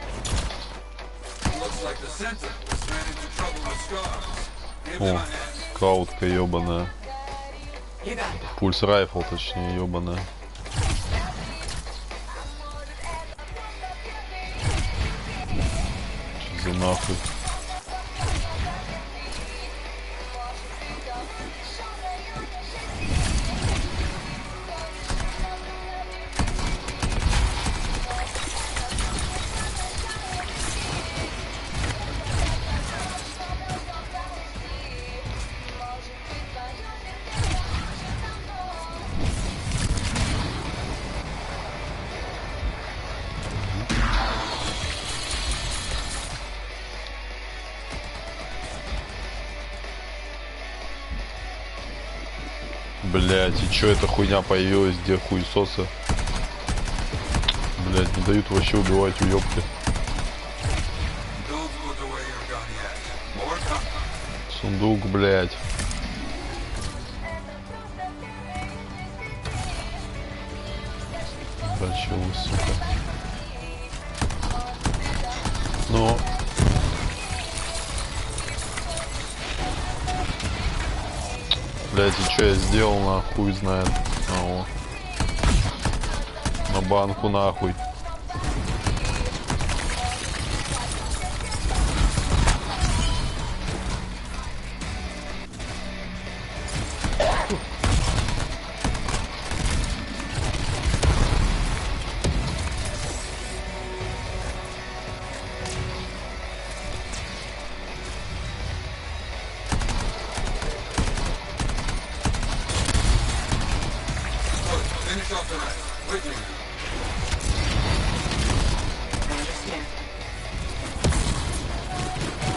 О, скаутка ёбаная. Пульс райфл, точнее, ёбаная. Что за нахуй? Блять, и чё эта хуйня появилась, где хуесосы? Блять, не дают вообще убивать, уёбки. Сундук, блять. Дрочилы, сука. Ну. Блять, и что я сделал, нахуй знает. А, на банку, нахуй.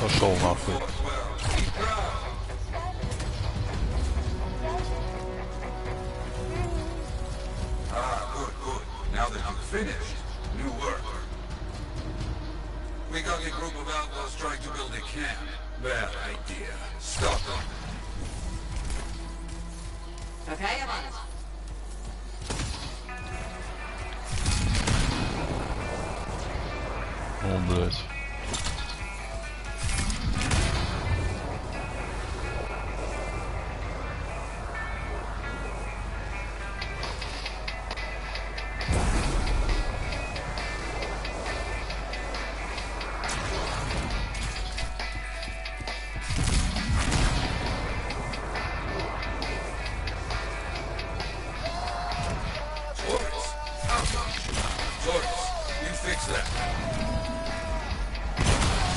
Пошел нахуй. Now that you've finished, new work. We got a group of outlaws trying to build a camp. Bad idea. Stop them. Okay, I'm on it. О, блядь.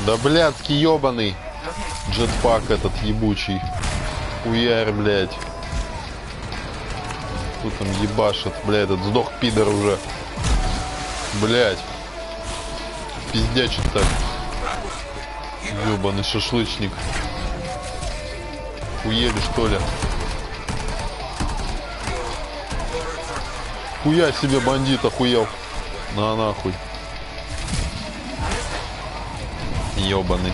Да блядский ёбаный джетпак этот ебучий. Хуярь, блядь. Кто там ебашит? Блядь, этот сдох пидор уже. Блядь. Пиздячит так. Ёбаный шашлычник. Хуели, что ли? Хуя себе бандит охуел. На нахуй. Ёбаный.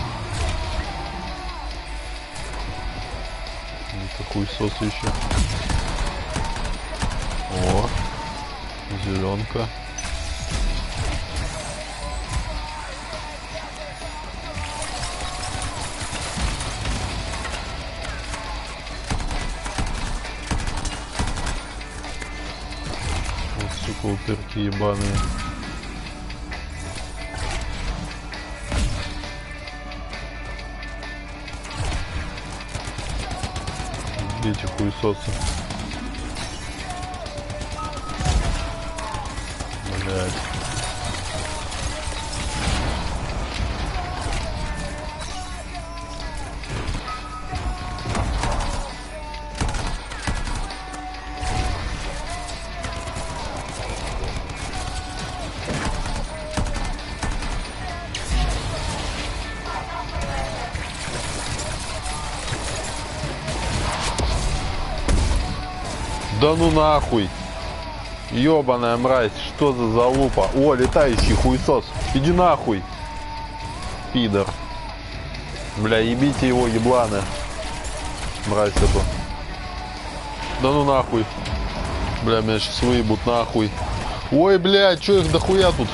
Это хуесос еще. О, зеленка. Вот, сука, упырки ебаные. Эти хуесосы. Блядь. Да ну нахуй. Ёбаная мразь, что за залупа? О, летающий хуесос. Иди нахуй. Пидор. Бля, ебите его, ебланы. Мразь эту. Да ну нахуй. Бля, меня сейчас выебут нахуй. Ой, бля, чё их дохуя тут?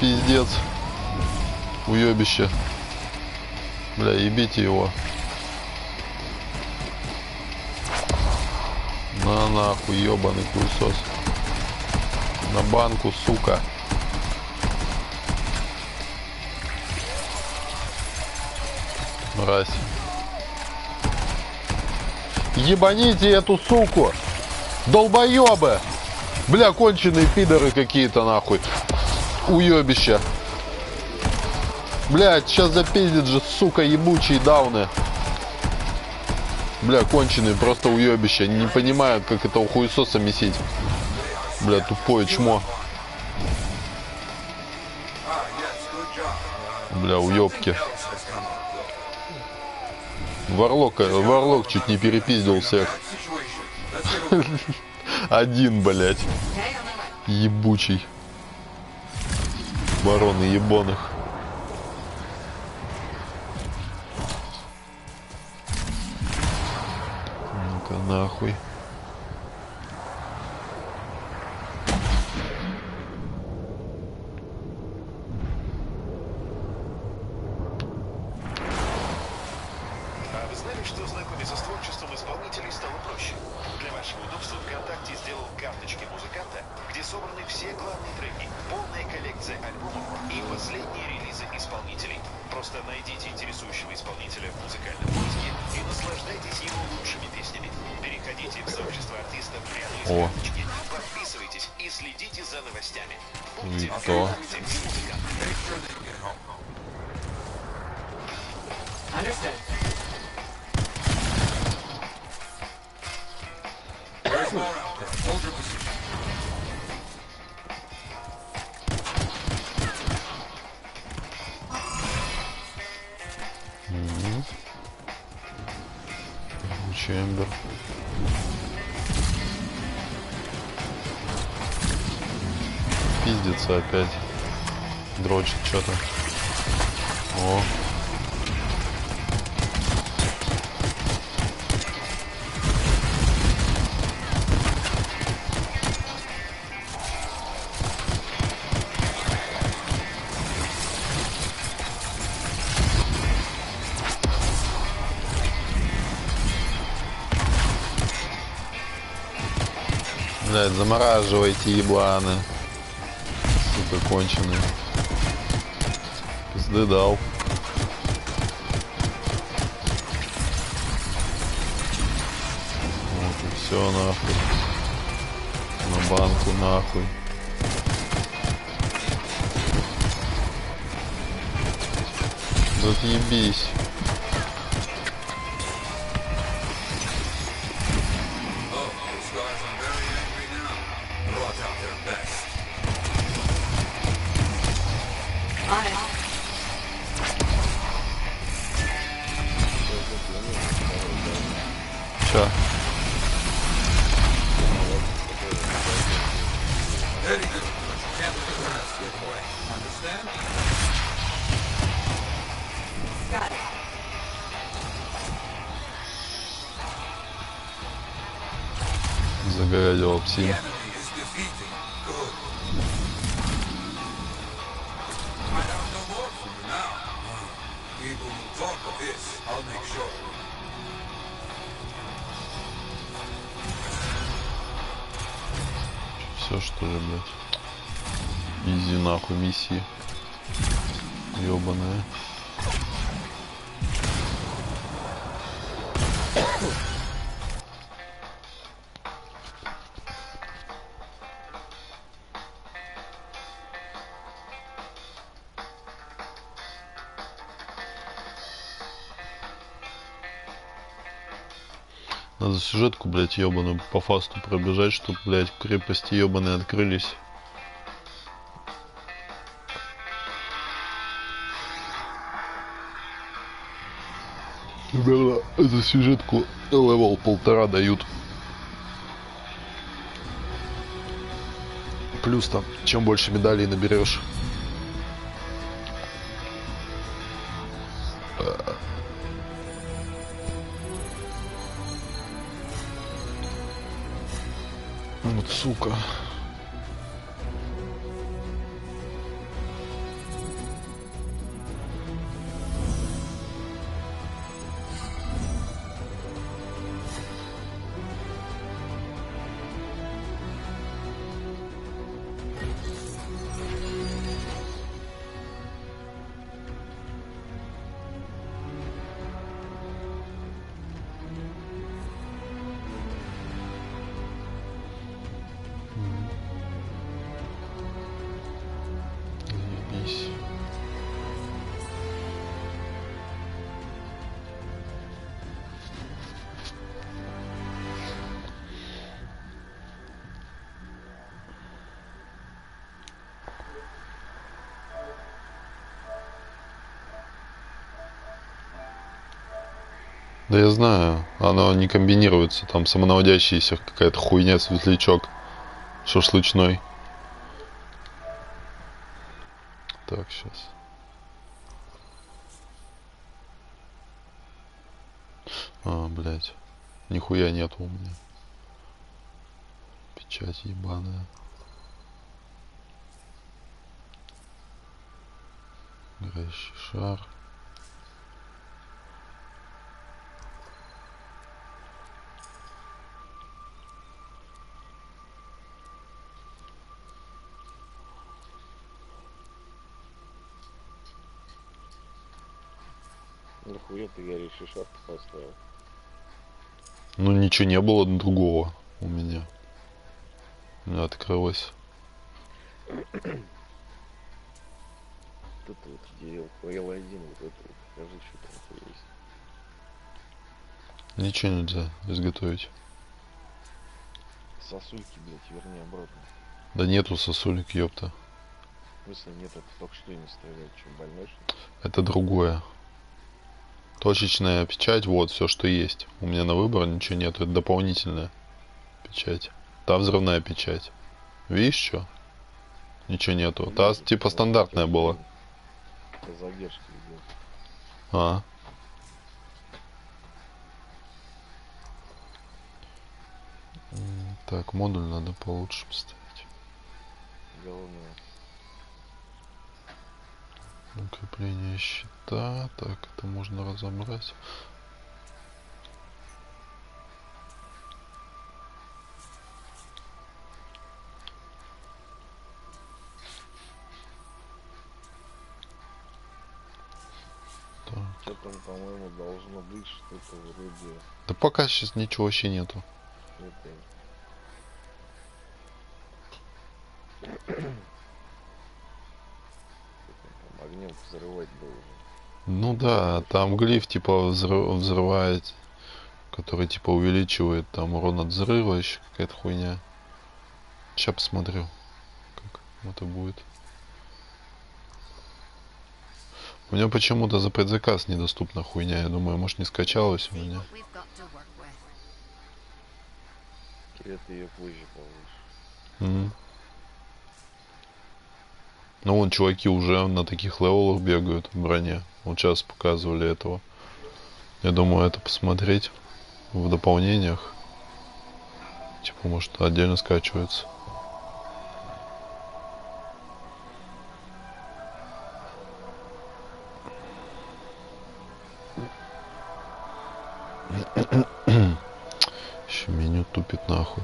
Пиздец. Уёбище. Бля, ебите его. На нахуй, ёбаный хуесос. На банку, сука. Мразь. Ебаните эту суку. Долбоёбы. Бля, конченые пидоры какие-то нахуй. Уёбище. Блядь, сейчас запиздит же, сука, ебучие дауны. Бля, конченые, просто уёбище. Они не понимают, как этого хуесоса месить. Бля, тупое чмо. Бля, уёбки. Варлок чуть не перепиздил всех. Один, блядь. Ебучий. Барон ебаных. Ну-ка нахуй. А вы знали, что знакомиться с творчеством исполнителей стало проще? Для вашего удобства ВКонтакте сделал карточки музыканта, где собраны все главные треки, полная коллекция альбомов и последние релизы исполнителей. Просто найдите интересующего исполнителя в музыкальном поиске и наслаждайтесь его лучшими песнями. Переходите в сообщество артистов прямо из карточки, подписывайтесь и следите за новостями. Помните, ВКонтакте с музыкантом. Understood. There's more out there. Hold your position. Чембер. Пиздится опять. Дрочит что-то. О. Блядь, замораживайте, ебланы. Сука, конченые. Пизды дал. Вот и все нахуй. На банку нахуй. Да отъебись. Чё? Загородил псин. Все что ли, блядь? Изи нахуй миссии. Ёбаная. Надо сюжетку, блядь, ёбаную по фасту пробежать, чтобы, блядь, крепости ёбаные открылись. Примерно за сюжетку левел 1,5 дают. Плюс там, чем больше медалей наберешь. Вот сука. Да я знаю, оно не комбинируется, там самонаводящаяся какая-то хуйня, светлячок шашлычной. Так, сейчас. А, блядь. Нихуя нету у меня. Печать ебаная. Горящий шар. Нахуя ты горящий шар поставил? Ну ничего не было другого у меня. У меня открылось. Вот это вот DL, L1, вот это вот. Покажи, что там есть. Ничего нельзя изготовить. Сосульки, блядь, верни обратно. Да нету сосулек, ёпта. В смысле нет, это только что не стреляет, что, больной, что ли? Это другое. Точечная печать, вот все, что есть. У меня на выбор ничего нету. Это дополнительная печать. Та взрывная печать. Видишь, что? Ничего нету. Та типа стандартная была. Это задержка идет. А. Так, модуль надо получше поставить. Головное. Укрепление щита. Так, это можно разобрать. Что там, по-моему, должно быть что-то вроде... Да пока сейчас ничего вообще нету. Огнем взрывать должен. Ну да, там глиф типа взрывает, который типа увеличивает там урон от взрыва, еще какая-то хуйня. Сейчас посмотрю, как это будет. У меня почему-то за предзаказ недоступна хуйня. Я думаю, может, не скачалась у меня. Это ее позже получишь. Ну вон чуваки уже на таких левелах бегают в броне. Вот сейчас показывали этого. Я думаю, это посмотреть в дополнениях. Типа, может, отдельно скачивается. Еще меню тупит нахуй.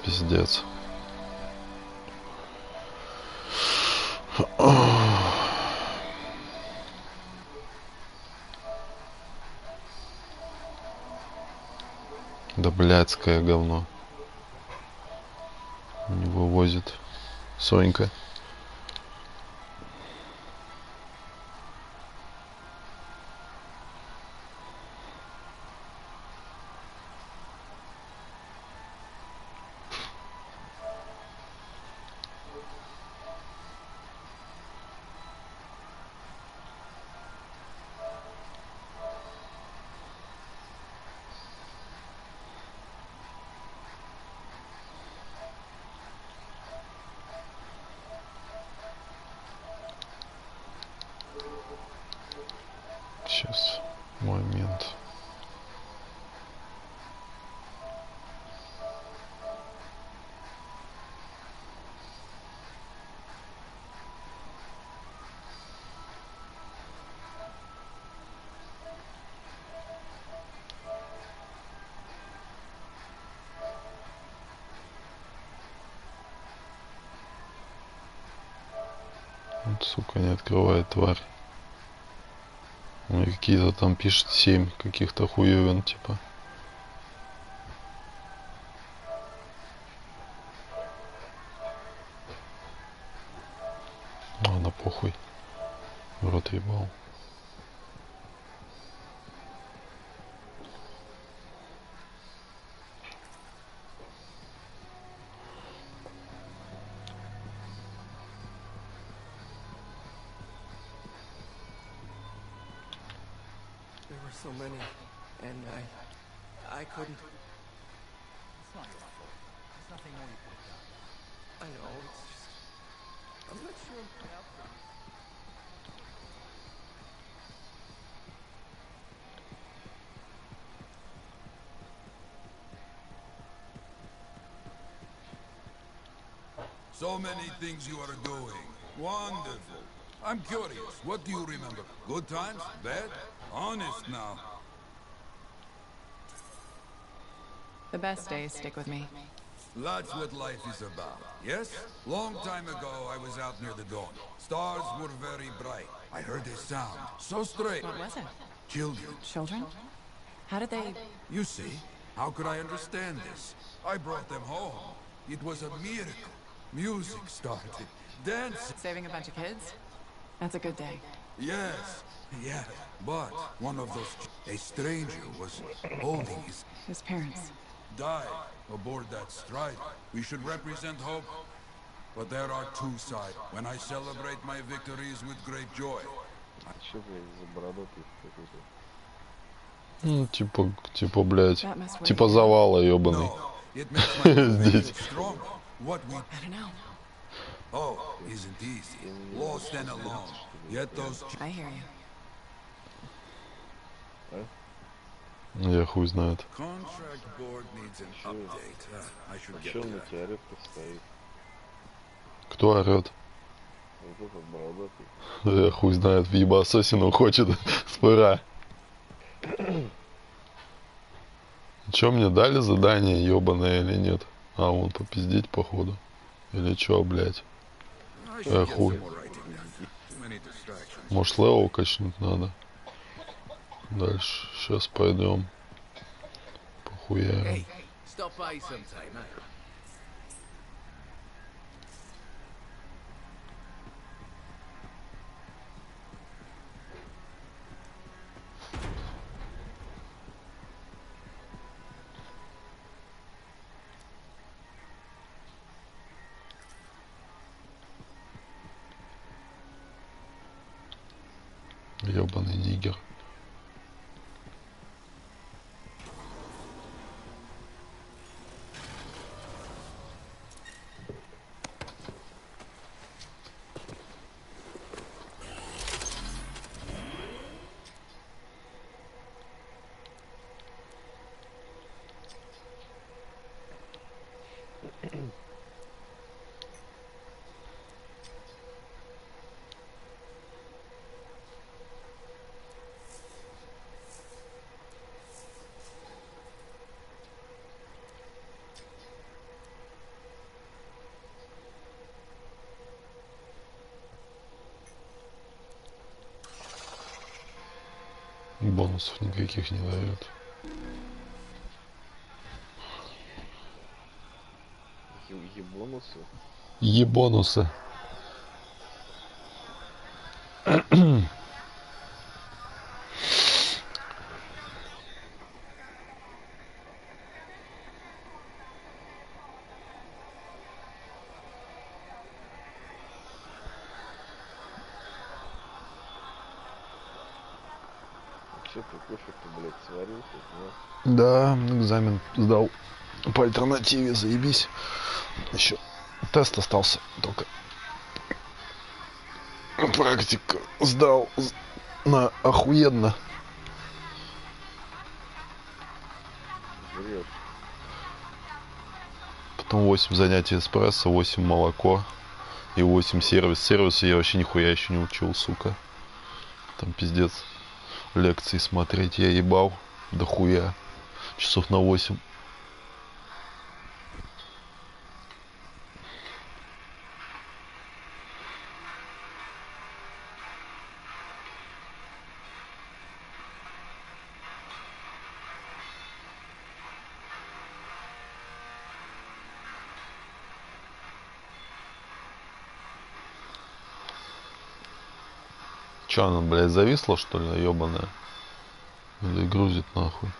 Пиздец. Да блядское говно. Не вывозит. Сонька. Сейчас. Момент. Вот, сука, не открывает тварь. У меня какие-то там пишет 7 каких-то хуевин, типа. Ладно, похуй. В рот ебал. There were so many, and I couldn't. It's not your fault. There's nothing more you could have done. I know, it's just... I'm not sure I'm cut out for this. So many things you are doing. Wonderful. I'm curious, what do you remember? Good times? Bad? Honest now. The best days stick with me. That's what life is about, yes? Long time ago, I was out near the dawn. Stars were very bright. I heard a sound, so strange. What was it? Children. Children? How did they... You see, how could I understand this? I brought them home. It was a miracle. Music started. Dancing. Saving a bunch of kids? That's a good day. Yes, yeah. But one of those... A stranger was holding his parents. Died aboard that Strider. We should represent hope. But there are two sides. When I celebrate my victories with great joy. Че, блядь, за бородатый какой-то? Ну, типа, блядь. Типа завала, ёбаный. Здесь. What we... I don't know. Oh, isn't easy. Lost and alone. Yet those... I hear you. Я хуй знает. Contract board needs an update. I should get Чё на тебя орёт-то стоит? Кто орёт? Вот этот бородатый. Я хуй знает, въеба ассасину хочет. Спора. Чё, мне дали задание ёбаное или нет? А, вон попиздеть походу. Или чё, блядь? Хуй. Может, левел качнуть надо? Дальше. Сейчас пойдем. Похуя. Ёбаный нигер. Бонусов никаких не дает. Ебонусы? Ебонусы. Че ты кофе-то, блядь, сварился? Да, экзамен сдал по альтернативе, заебись. Еще тест остался только. Практика сдал на охуенно. Врешь. Потом 8 занятий эспрессо, 8 молоко и 8 сервис. Сервисы я вообще нихуя еще не учил, сука. Там пиздец. Лекции смотреть я ебал до хуя. Часов на 8. Че она, блядь, зависла, что ли, ебаная? Или грузит нахуй?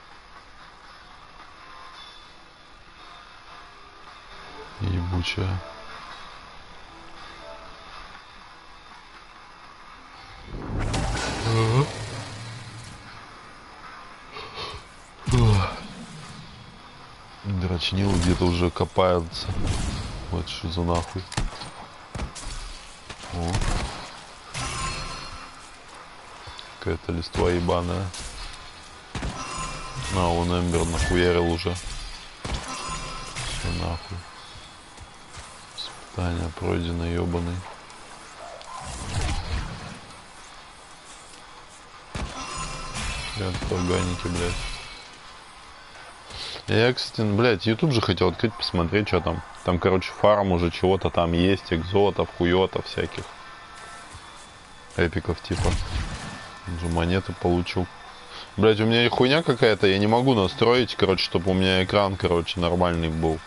Ебучая. Починил, где-то уже копаются. Вот что за нахуй. О. Какая-то листва ебаная. А, он Эмбер нахуярил уже. Все нахуй. Испытание пройдено, ебаный. Органики, блядь. Я, кстати, блядь, YouTube же хотел открыть, посмотреть, что там. Там, короче, фарм уже чего-то там есть, экзотов, хуётов всяких. Эпиков типа. Уже монеты получил. Блядь, у меня и хуйня какая-то, я не могу настроить, короче, чтобы у меня экран, короче, нормальный был.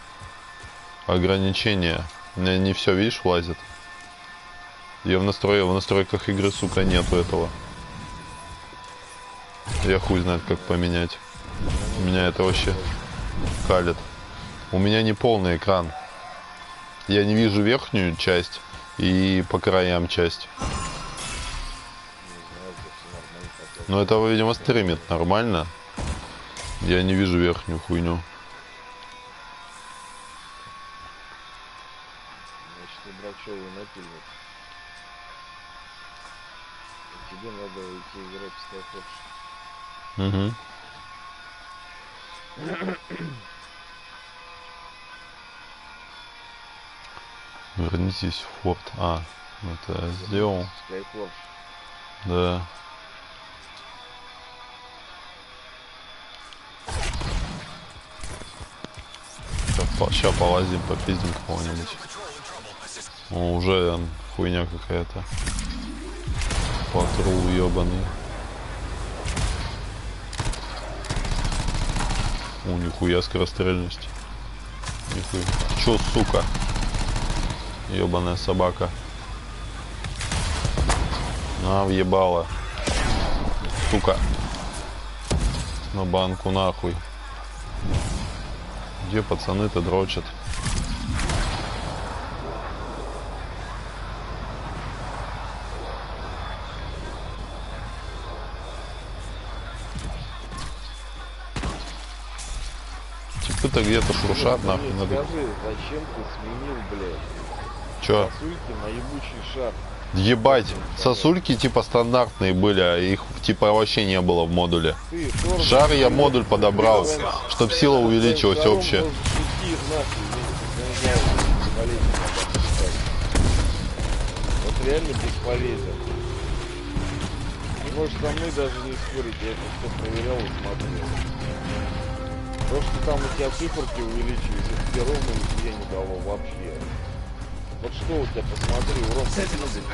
Ограничения. У меня не все, видишь, влазит. Я в настройках игры, сука, нету этого. Я хуй знает, как поменять. Меня это вообще калит. У меня не полный экран. Я не вижу верхнюю часть и по краям часть. Но это, видимо, стримит нормально. Я не вижу верхнюю хуйню. Значит, ты брачевый напильник. Тебе надо идти играть в Skyforge. Угу. Вернитесь в форт. А, это я сделал. Skyforge. Да. Сейчас полазим, попиздим кого-нибудь. О, уже хуйня какая-то. Патрул ебаный. О, нихуя скорострельность. Нихуя. Чё, сука? Ебаная собака. На, въебала. Сука. На банку нахуй. Где пацаны-то дрочат? Типы-то где-то шуршат, нахуй надо. Скажи, зачем ты сменил, блядь? Чё? Сосульки на ебучий шар. Ебать, сосульки типа стандартные были, а их типа вообще не было в модуле. Шар я модуль подобрал, чтоб сила увеличилась общая. Вот реально бесполезен. Ты можешь со мной даже не спорить, я это все проверял и смотрел. То, что там у тебя циферки увеличились, это тебе ровно нихуя не дало вообще. Вот что у тебя, посмотри, урон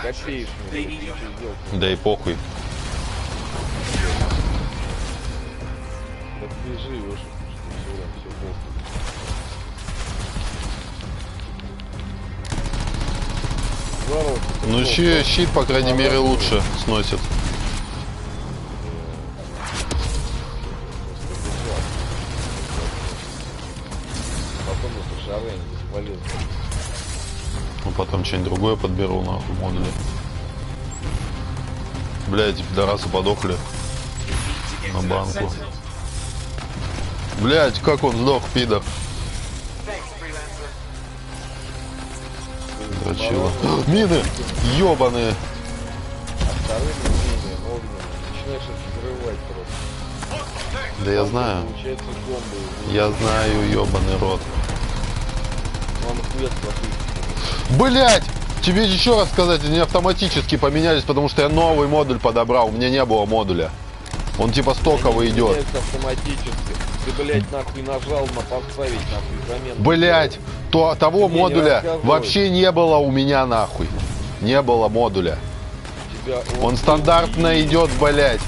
копеечный. Да и похуй. Так ты живешь, что все похуй. Ну щит, по крайней мере, лучше сносит. Потом это шары бесполезно. Ну потом что-нибудь другое подберу, нахуй, модули. Блять, пидорасы подохли. На банку. Блять, как он сдох, пидор. Дрочила. Мины! Ёбаные! Да я знаю. Я знаю, ёбаный рот. Блять! Тебе еще раз сказать, они автоматически поменялись, потому что я новый модуль подобрал. У меня не было модуля. Он типа стоковый идет. Автоматически. Ты, блять, нахуй нажал на подставить, нахуй, замену. Блять! Того модуля вообще не было у меня, нахуй. Не было модуля. Он стандартно идет, блять.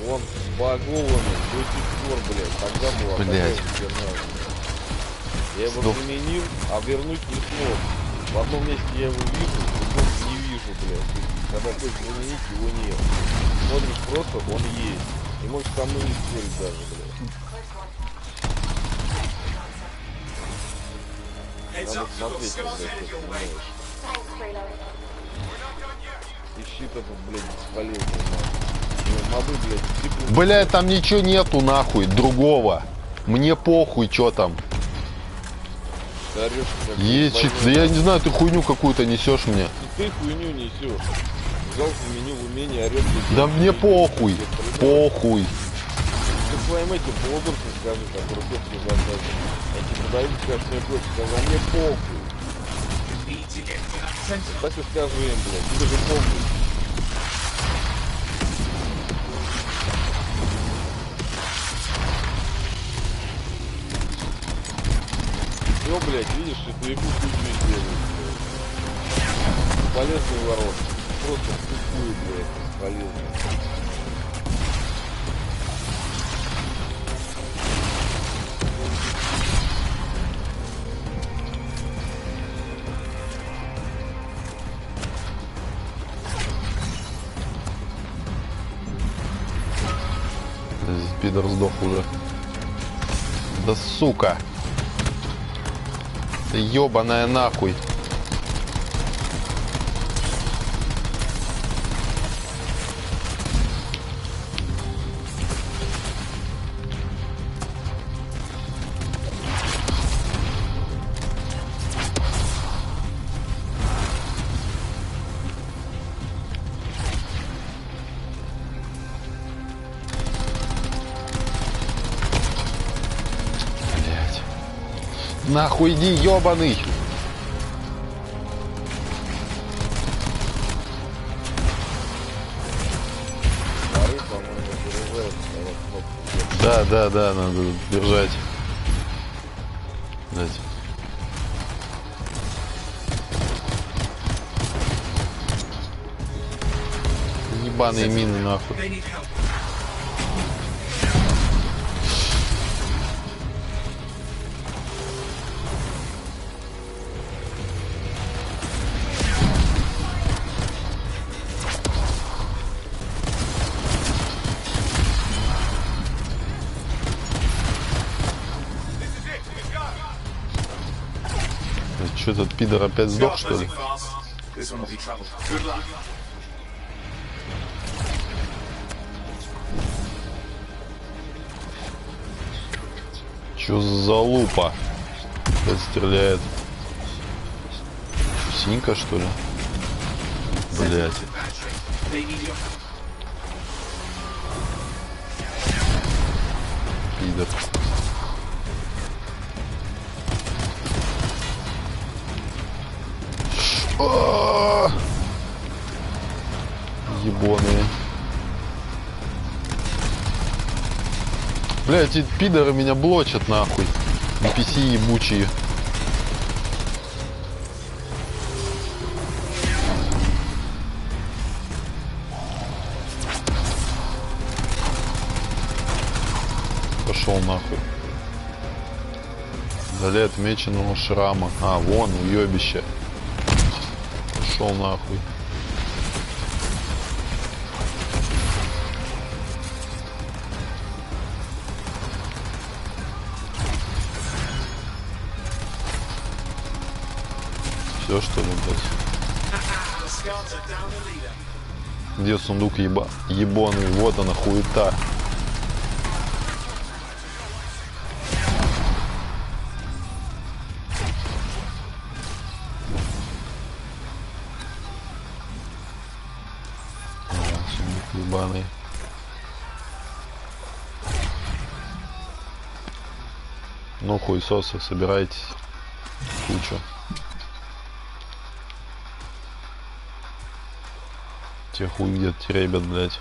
Он багованный до сих пор, блять. Тогда была. Блять. Я его заменил, а вернуть не смог. В одном месте я его вижу, в другом не вижу, блядь. Когда хочешь заменить, его нет. Смотришь просто, он есть. И можешь со мной не спорить даже, блядь. Надо смотреть, когда ты понимаешь. И щит этот, блядь, бесполезный, нахуй. Моды, блядь, Блять, там ничего нету, нахуй, другого. Мне похуй, что там. Ты орешь, как Есть, да я не знаю, ты хуйню какую-то несешь мне. И ты хуйню несешь. Взял заменил умение, орёт. Да мне похуй. Похуй. Ты своим этим полудуркам скажи, который кофе заказывает. Я тебе подаю, скажешь, мне кофе, сказал, мне похуй. Так и скажи им, блядь, тебе же похуй. Все, блядь, видишь, это ему хуйню сделают. Полезный ворот. Просто тупую, блядь, полезный. Пидор сдох уже. Да сука. Ты ёбаная нахуй. Нахуй иди, ёбаный! Да, надо держать. Блять. Ебаные мины, нахуй. Что этот пидор опять сдох, что ли? Чё за залупа? Опять стреляет. Синька, что ли? Блять. Пидор. Ебаные. Бля, эти пидоры меня блочат нахуй. NPC ебучие. Пошел нахуй. Вдали отмеченного шрама. А, вон, уебище. Пошел нахуй. Все, что ли, блядь? Где сундук ебаный? Вот она, хуета. Сундук ебаный. Ну, хуесосы, собирайтесь. Кучу. Те хуй где-то теребят, блядь.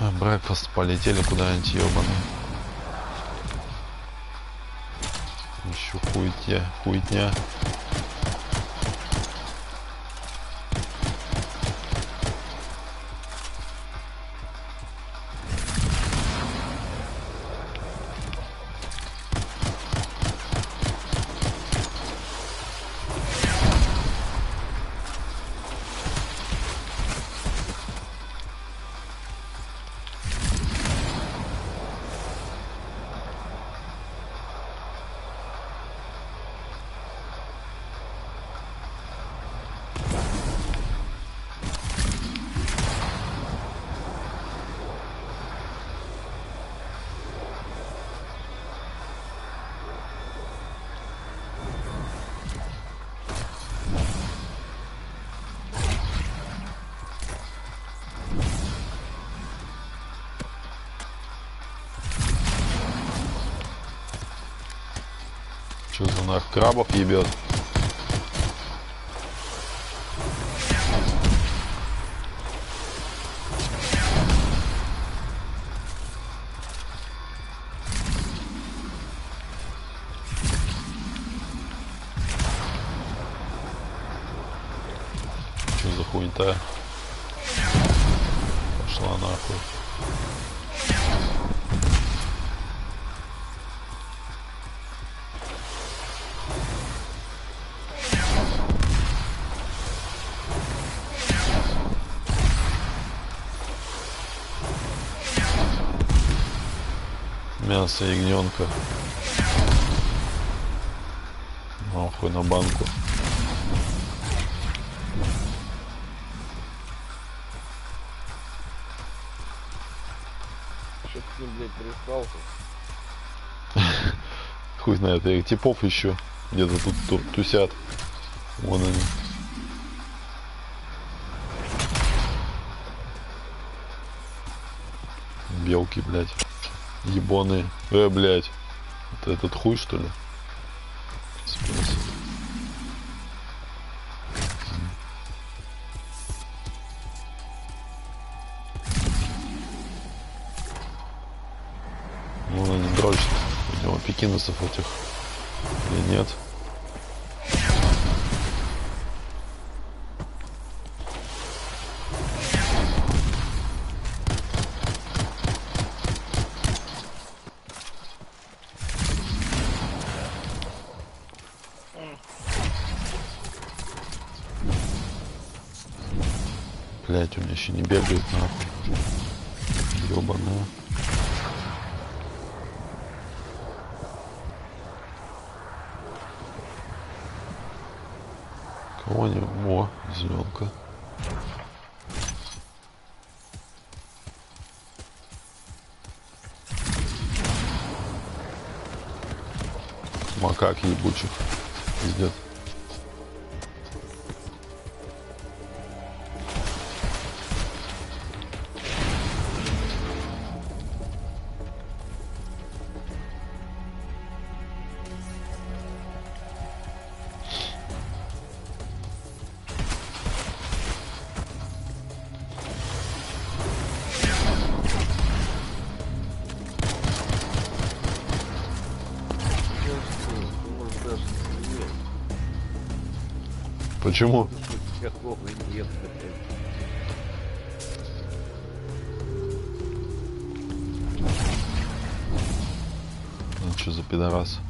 Брекфаст полетели куда-нибудь, ебаные. Еще хуйтня. Что за нах крабов ебет? Что за хуйта? Пошла нахуй. Мясо ягненка. Нахуй на банку. Что ты с ним, блядь, пристался? Хуй знает, я типов еще где-то тут тусят. Вон они. Белки, блядь. Ебаные. Блядь. Это этот хуй, что ли? Вон они дрочат. Видимо, пекинесов этих. Или нет? Блять, у меня еще не бегает нахуй. Ёбаная. Кого не... О, зеленка. Макак ебучих. Пиздец. Почему? Ну что за пидорас?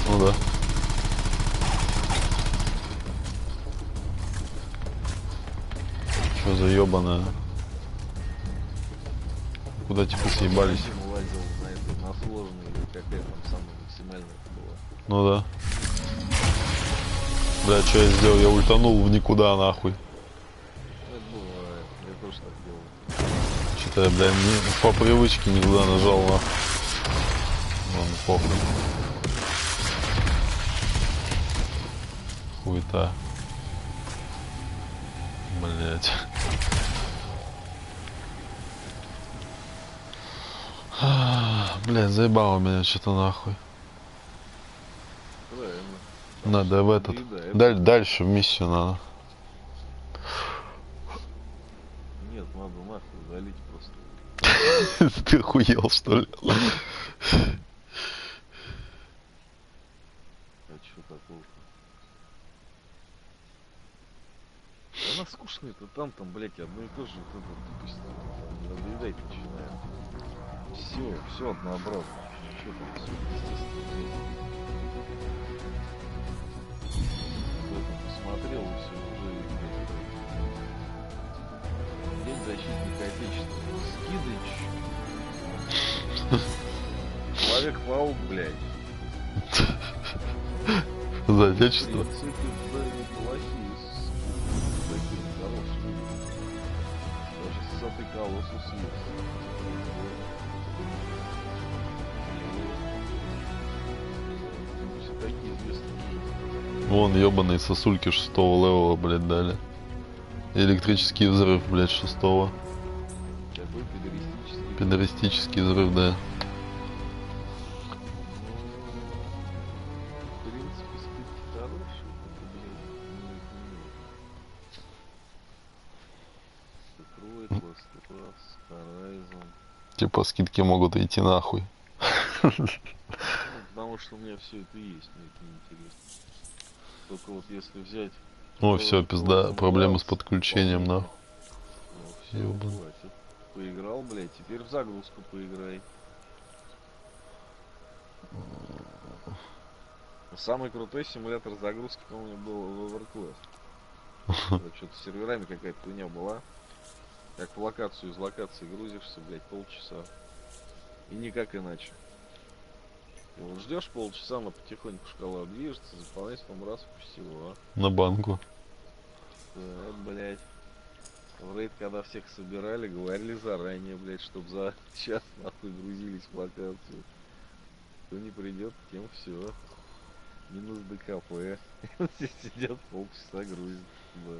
Ну да. Что за ебаная? Куда типа съебались? Ну да. Бля, что я сделал? Я ультанул в никуда нахуй. Что-то я, бля, по привычке никуда нажал нахуй. Ладно, похуй. Хуета. Блять. Блять, заебало меня что-то нахуй. Надо в этот. Дальше в миссию надо. Нет, надо нахуй залить просто. Ты охуел, что ли? А что такого? Она скучная-то там, блядь, одно и то же, вот это, допустим, надоедать начинает. Все однообразно. Что там, все естественно. Посмотрел и все уже. День защитника Отечества. Скидыч. Человек-паук, блядь. За Отечество? Даже сатый колоссус есть. Все такие известные. Вон ебаные сосульки 6-го левела, блядь, дали. Электрический взрыв, блядь, 6-го. Какой педористический Педористический взрыв, да. В принципе, скидки хорошие, блядь, Detroit, Last of Us, Horizon. Типа скидки могут идти нахуй. Ну, потому что у меня все это есть, мне это неинтересно. Только вот если взять... О, все, пизда, проблемы с подключением, да. Ну, все, хватит. Поиграл, блядь, теперь в загрузку поиграй. Самый крутой симулятор загрузки, по-моему, был в Overclass. Что-то с серверами какая-то хуйня была. Как в локацию из локации грузишься, блядь, полчаса. И никак иначе. И вот ждешь полчаса, она потихоньку шкала движется, заполняется, потом раз впустила. На банку. Да, блядь. В рейд, когда всех собирали, говорили заранее, блядь, чтоб за час нахуй грузились в локацию. Кто не придет, тем все. Минус ДКП. Все сидят полчаса грузят. Да.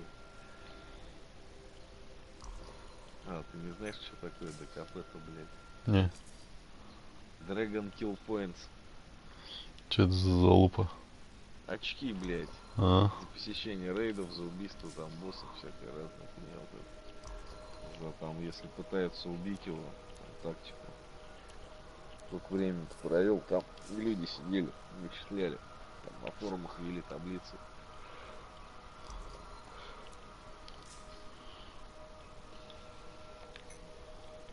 А, ты не знаешь, что такое ДКП-то, блядь? Не. Dragon Kill Points. Че это за залупа? Очки, блядь. А. За посещение рейдов, за убийство там боссов, всякой разной хуйня вот это. За там, если пытаются убить его, там, тактику. Сколько времени ты провел, там люди сидели, вычисляли. Там на форумах вели таблицы.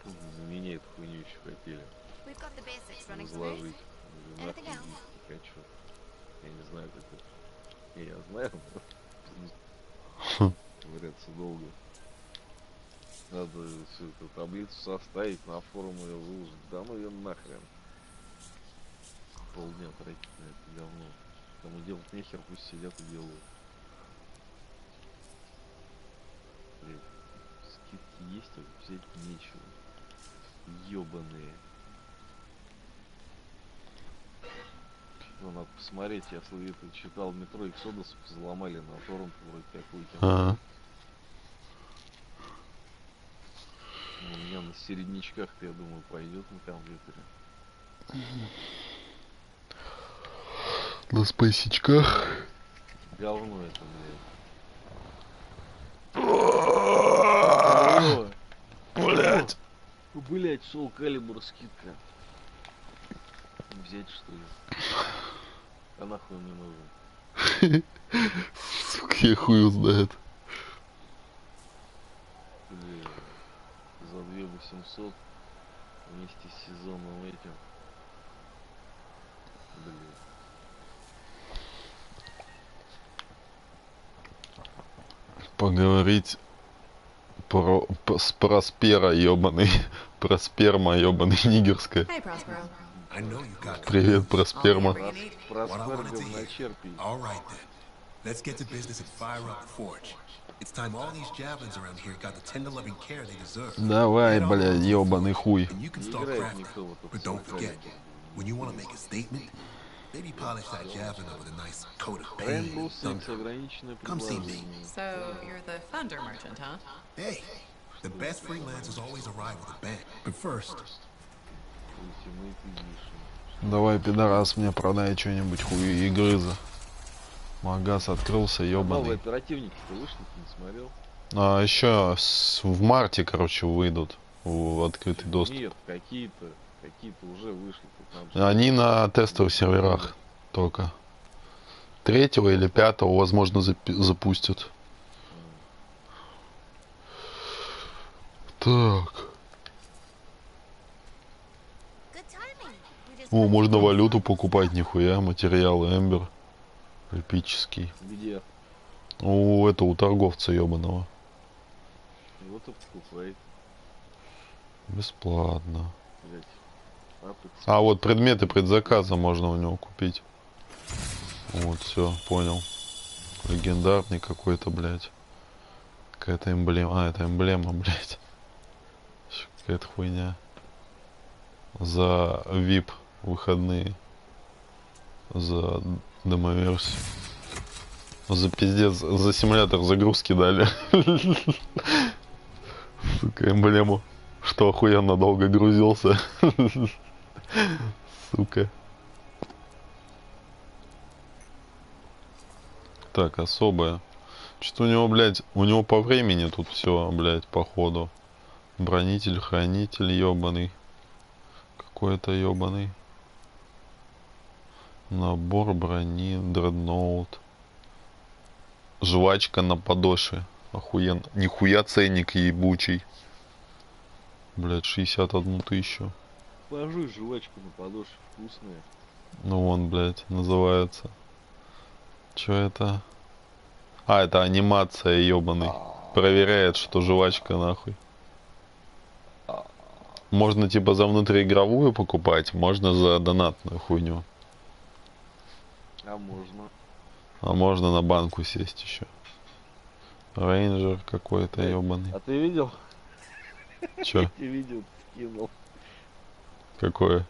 За меня эту хуйню еще хотели заложить. Нахуй не хочу. Я не знаю, как это. Я знаю, но ковыряться долго. Надо всю эту таблицу составить, на форум ее выложить. Да ну ее нахрен. Полдня тратить на это говно. Кому делать нехер, пусть сидят и делают. Блин, скидки есть, а взять нечего. Ёбаные. Ну, надо посмотреть, я это читал, метро Exodus взломали на торрент вроде как выкинул. У меня на середнячках-то, я думаю, пойдет на компьютере. На спейсичках. Говно это, блядь. Блядь. Блядь, Soul Calibur скидка. Взять что ли? А нахуй мне нужен? Сука, я хуй узнает. Блин, за 2800 вместе с сезоном этим. Блин. Поговорить про Проспера ёбаный. Просперма ёбаный нигерская. Привет, Просперма. Проспер говночерпий. Let's get to business and fire up the forge. It's time all these javelins around here got the tender loving care they deserve. Давай, блядь, ёбаный хуй. And you can start crafting. But don't forget, when you want to make a statement, maybe polish that javelin up with a nice coat of paint and thunder. Come see me. So, you're the thunder merchant, huh? Hey, the best freelancers always arrive with a bang. But first... Давай, пидорас, мне продай что-нибудь хуй и грыза. Магаз открылся, ёбаный. Новые оперативники-то вышли, ты не смотрел? А еще в марте, короче, выйдут в открытый доступ. Нет, какие-то уже вышли. Они на тестовых серверах только. 3-го или 5-го, возможно, запустят. Так. О, можно валюту покупать, нихуя, материалы Эмбер. Эпический. Где? У этого, у торговца ебаного. Вот и покупай. Бесплатно. А вот предметы предзаказа можно у него купить. Вот, все, понял. Легендарный какой-то, блядь. Какая-то эмблема. А, это эмблема, блядь. Какая-то хуйня. За VIP выходные. За демоверсию. За пиздец, за симулятор загрузки дали. Сука, эмблему. Что охуенно долго грузился. Сука. Так, особое. Что у него, блядь, у него по времени тут все, блядь, походу. Бронитель, хранитель, ёбаный. Какой-то ёбаный. Набор брони, дредноут. Жвачка на подошве. Охуенно. Нихуя ценник ебучий. Блядь, 61 тысячу. Пожуй жвачку на подошве, вкусная. Ну вон, блядь, называется. Чё это? А, это анимация, ёбаный. Проверяет, что жвачка нахуй. Можно типа за внутриигровую покупать, можно за донатную хуйню. А можно. А можно на банку сесть еще. Рейнджер какой-то ёбаный. А ты видел? Чё? Я тебе видео скинул. Какое?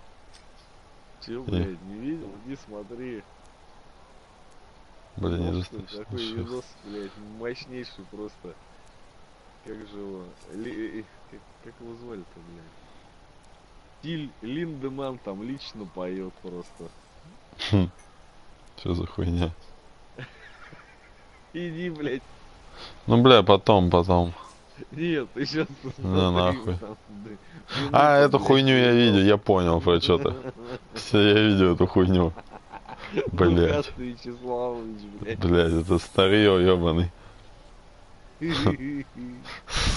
Чё, блядь, не видел? Иди смотри. Блин, не достаточно. Такой видос, блядь, мощнейший просто. Как же его? Как его звали-то, блядь? Тиль Линдеман там лично поет просто. Хм. Что за хуйня? Иди, блядь. Ну, бля, потом. Нет, ты сейчас Ну, нахуй. там, а, эту хуйню я видел, я понял про что-то. Все, я видел эту хуйню. Блядь. Блядь, это старье ебаный.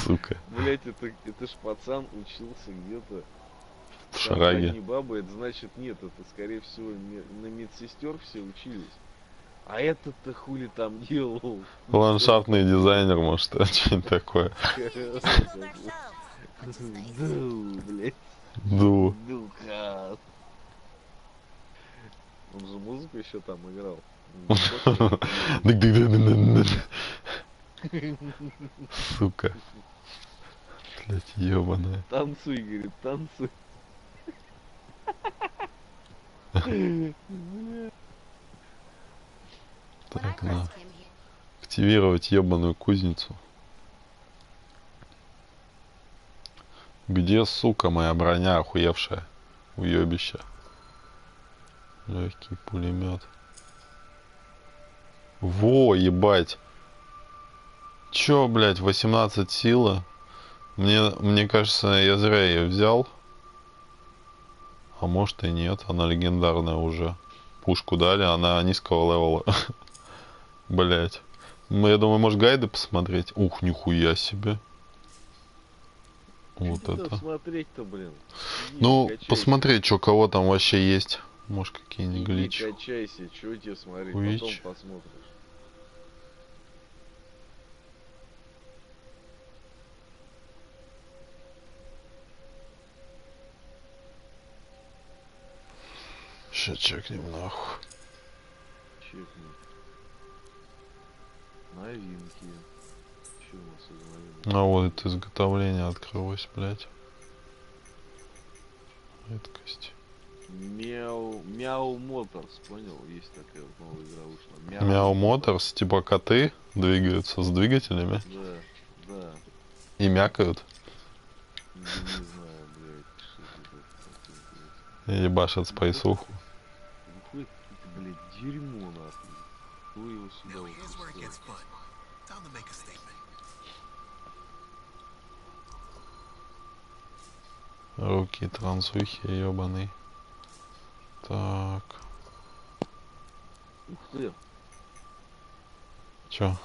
Сука. Блядь, это ж пацан учился где-то в Шараге. Не баба, это значит нет, это скорее всего на медсестер все учились. А этот-то хули там делал? Ландшафтный дизайнер, может, что-нибудь такое. Ду, блядь. Ду. Духа. Он же музыку еще там играл. Сука. Блядь, ебаная. Танцуй, говорит, танцуй. Так, на. Активировать ебаную кузницу. Где, сука, моя броня охуевшая? Уебища. Легкий пулемет. Во, ебать. Чё, блядь, 18 сила? Мне кажется, я зря ее взял. А может и нет, она легендарная уже. Пушку дали, она низкого левела. Блять. Я думаю, может гайды посмотреть. Ух, нихуя себе. Вот это. Смотреть-то, блин. Ну, посмотреть, что кого там вообще есть. Может, какие-нибудь гличи. Не качайся, что тебе смотреть, Уич. потом посмотришь. Сейчас чекнем нахуй. Чекнем. Новинки. Что у нас из новинок? А вот это изготовление открылось, блядь. Редкость. Мяу Моторс, понял? Есть такая вот новая игра вышла. Мяу Моторс, типа коты двигаются с двигателями. Да, да. И мякают. Не знаю, блядь, что это. И ебашат спайсуху. Какое-то, блядь, дерьмо нахуй. Кто его сюда вот. Руки трансухи ебаный. Так. Ух ты. Чё?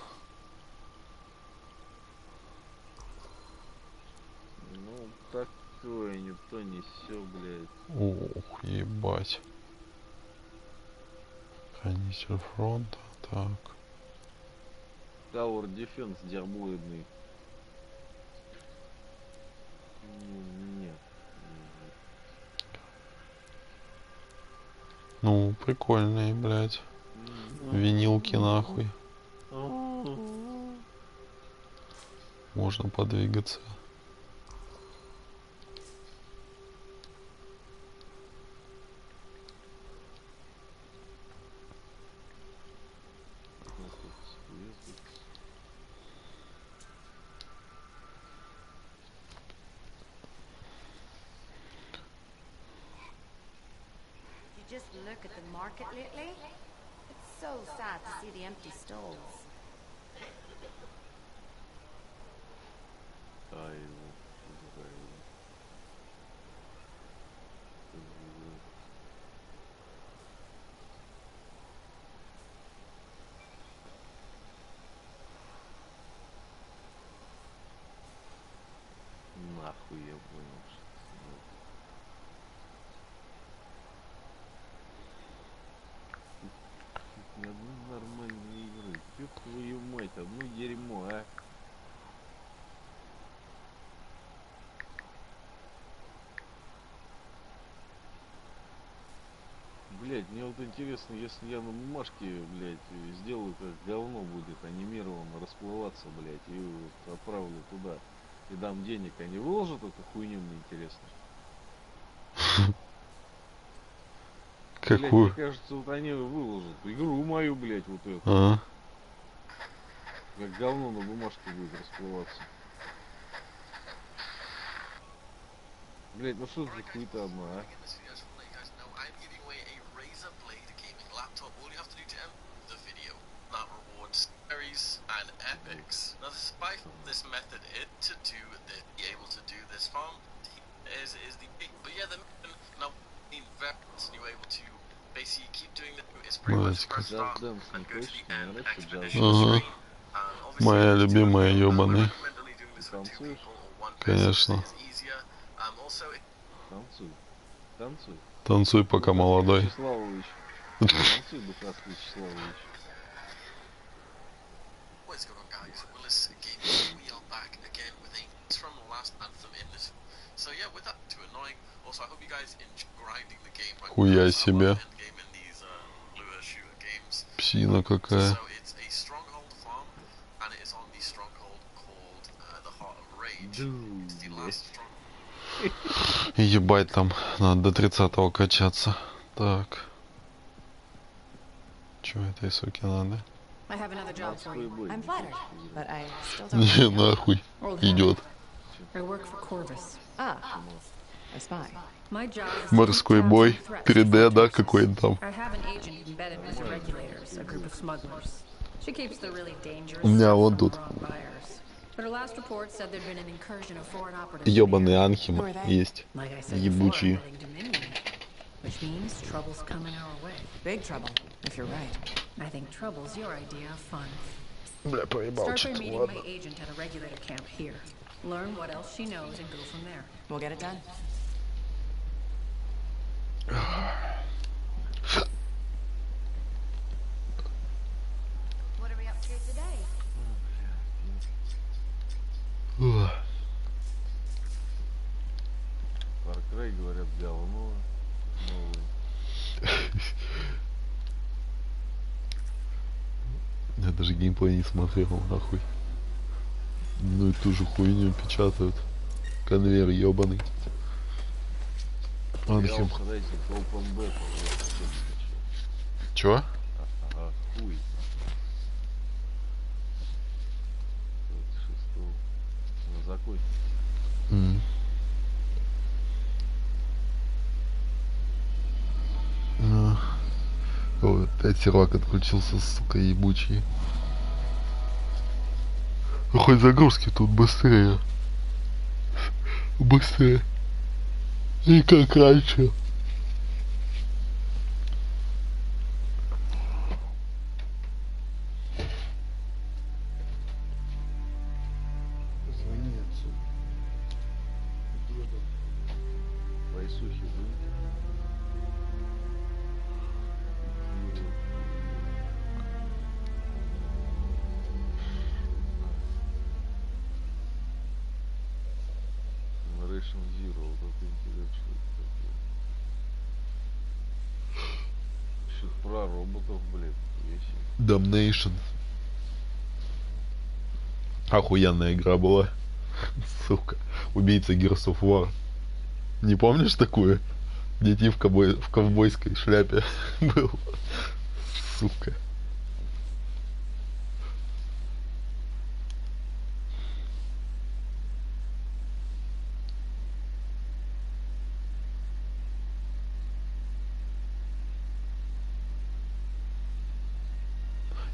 Ну, такое не то, не сё, блядь. Ух, ебать. Хранитель фронта. Так. Tower Defense диаблоидный. Нет. Ну, прикольные, блядь. Винилки нахуй. Можно подвигаться. just look at the market lately? It's so sad to see the empty stalls. Нахуй я понял, что ни одной нормальной игры. Ёб твою мать, одно дерьмо, а. Блять, мне вот интересно, если я на бумажке, блять, сделаю как говно будет анимировано расплываться, блять, и вот отправлю туда и дам денег, они выложат эту хуйню, мне интересно. Какую? Блять, мне кажется, вот они выложат игру мою, блять, вот эту. Как говно на бумажке будет расплываться. Блять, ну что за хуйта одна, а? And epics. Now, despite this method, to do this, be able to do this farm is the big. But yeah, the now in vets, you're able to basically keep doing that. It's pretty much press start and go to the end expedition screen. Моя любимая, ёбаный. Конечно. Танцуй. Танцуй. Танцуй, пока молодой. Вячеславович. Танцуй, Бухарский Вячеславович. What is going on, guys? Willis again. We are back again with a from the last Anthem in this. So yeah, with that too annoying. Also, I hope you guys enjoy grinding the game. Right? Хуя себе. Псина какая. So it's a stronghold farm, and it is on the stronghold called the Heart of Rage. It's the last stronghold. Ебать, там надо до 30-го качаться. Так. Чё этой суки надо? I have another job for you. I'm flattered, but I still don't. Не, нахуй. Идет. I work for Corvus. Ah, a spy. My job is Морской бой. 3D, да, какой-то там. I have an agent embedded with the regulators, a group of smugglers. She keeps the really dangerous У меня stuff вот from тут. wrong buyers. But her last report said there'd been an incursion of foreign operatives. Ёбаный Anthem есть. Like I said before, Ебучие. I'm building Dominion, which means trouble's coming our way. Big trouble, if you're right. I think trouble's your idea of fun. Бля, проебал Start by что-то, meeting ладно. my agent at a regulator camp here. Learn what else she knows and go from there. We'll get it done. What are we up to today? Far Cry, говорят, говно. Я даже геймплей не смотрел, нахуй. Ну и ту же хуйню печатают. Конвейер ебаный. Anthem. Чё? Ага, хуй. На закой. О, опять сервак отключился, сука, ебучий. Ну, хоть загрузки тут быстрее. Быстрее. И как раньше. Позвони отцу. Войсухи будет. Generation Zero, вот это интересно, что это такое. Что-то про роботов, блядь, вещи. Damnation. Охуенная игра была. Сука. Убийца Gears of War. Не помнишь такую? Где тип в ковбойской шляпе был. Сука.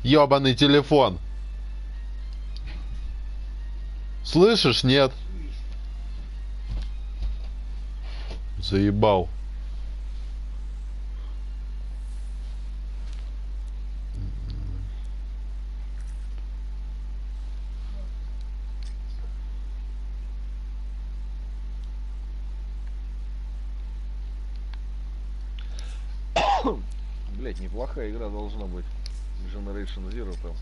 Ёбаный телефон. Слышишь, нет? Заебал. Блять, неплохая игра должна быть. Generation Zero там.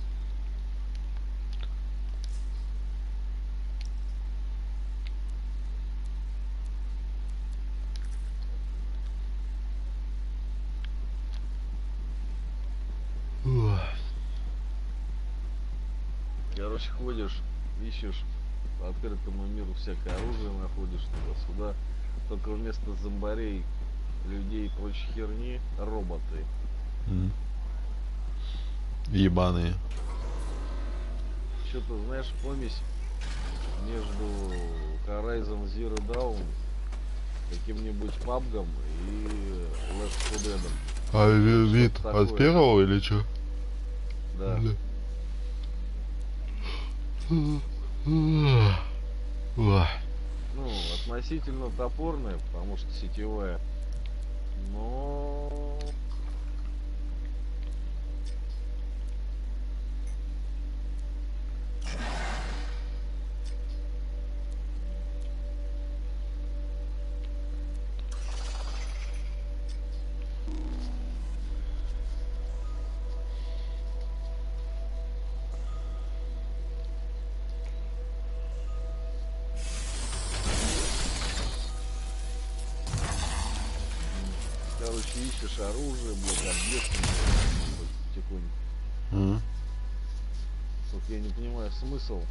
Короче, ходишь, ищешь по открытому миру всякое оружие, находишь туда-сюда. Только вместо зомбарей, людей и прочей херни роботы. Ебаные. Что-то, знаешь, помесь между Horizon Zero Dawn, каким-нибудь пабгом и Left 4 Dead. А вид от первого или что? Да. Ну, относительно топорная, потому что сетевая. Но... Короче, ищешь оружие, блядь, объекты, потихоньку. Вот я не понимаю смысл.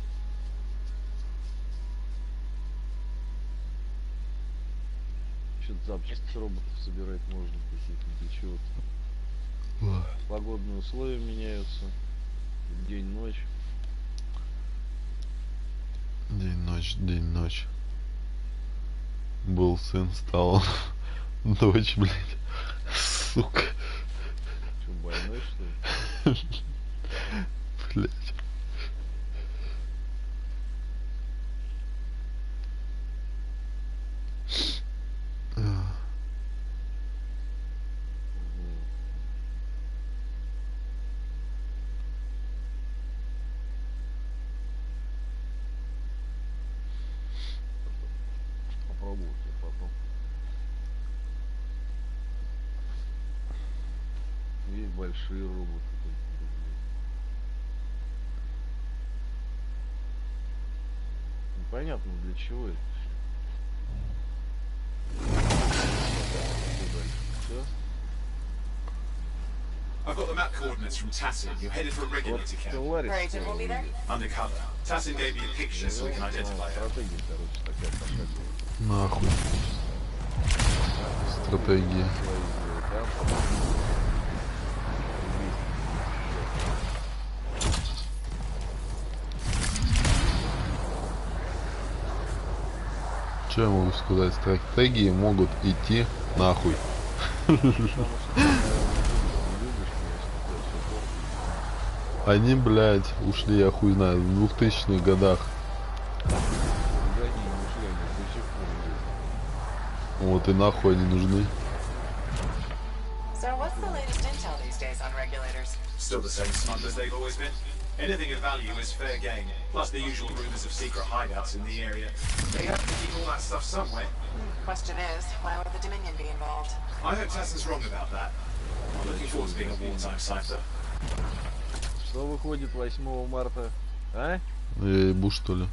Что-то запчасти с роботов собирать можно какие-то для чего-то. Погодные условия меняются. День-ночь. День-ночь, день-ночь. Был сын, стал дочь, блядь. Сука. Че, больной, что ли? Блядь. Попробую потом. Есть большие роботы. Непонятно для чего это. Все. I've got the map coordinates from Tassin. You're headed for a regulator camp. Right, and we'll be there? Undercover. Tassin gave me a picture so we can identify her. Нахуй. Стратегия. Что я могу сказать? Стратегии могут идти нахуй. Они, блядь, ушли, я хуй знаю, в 2000-х годах. Вот и нахуй они нужны. So what's the latest intel these days on regulators? Still the same smug as they've always been. Anything of value is fair game, plus the usual rumors of secret hideouts in the area. They have to keep all that stuff somewhere. Question is, why would the Dominion be involved? I hope Tassin's wrong about that. I'm looking forward to being a wartime cipher. Что выходит 8 марта? А? Я ебу, что ли?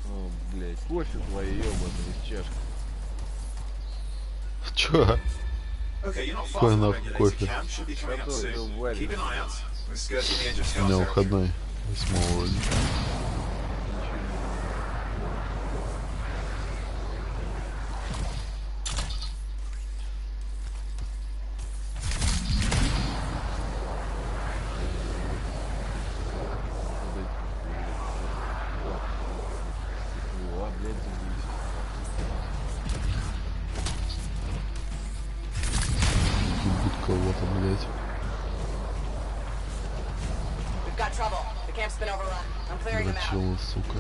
О, блядь, кофе твои ебаные из чашки. Чё? Какой нахуй кофе? У меня выходной 8 вроде. Кого-то, блядь. camp's been overrun. I'm clearing them out. Дрочила, сука.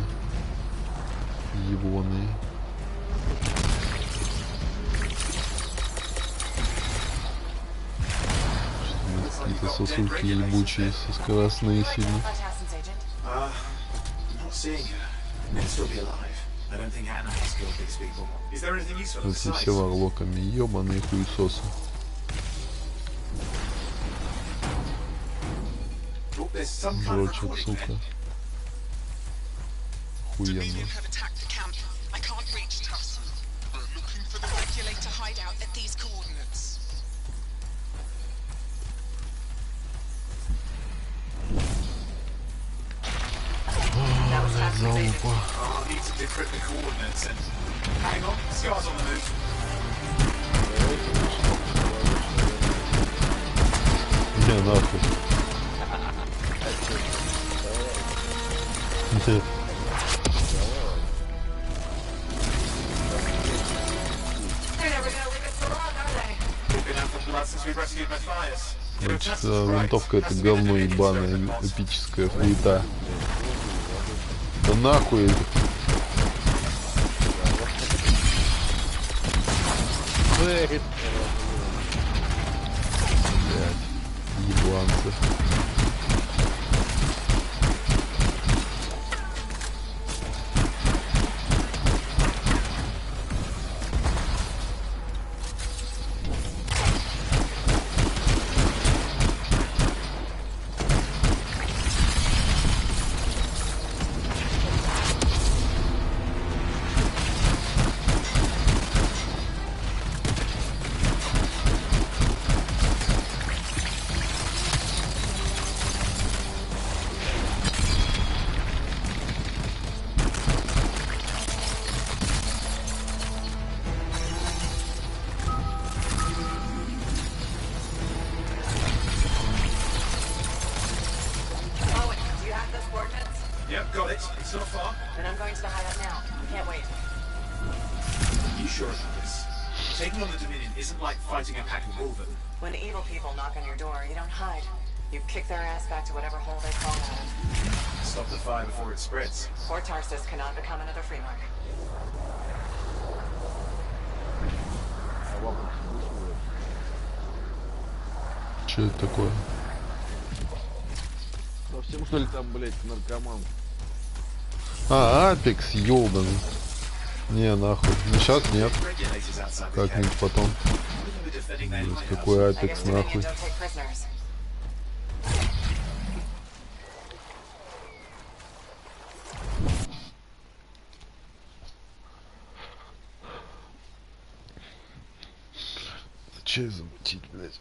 Ебаные. Какие-то сосульки ебучие, скоростные сильно. Эти все варлоками, ебаные хуесосы. Дрочат, сука. Охуенно. Залупа. Не, нахуй. Значит, винтовка это говно ебаное, эпическая хуета. Да нахуй. Блять, ебланцы. Yep, got it. It's not far. Then I'm going to the hideout now. Can't wait. You sure about this? Taking on the Dominion isn't like fighting a pack of wolven. When evil people knock on your door, you don't hide. You kick their ass back to whatever hole they crawl out of. Stop the fire before it spreads. Or Tarsus cannot become another Freemark. Что это такое? Совсем что ли там, блять, наркоман? А, Апекс, ёбаный. Не, нахуй. Ну сейчас нет. Как-нибудь потом. Блять, какой Апекс, нахуй. Чай замутить, блять.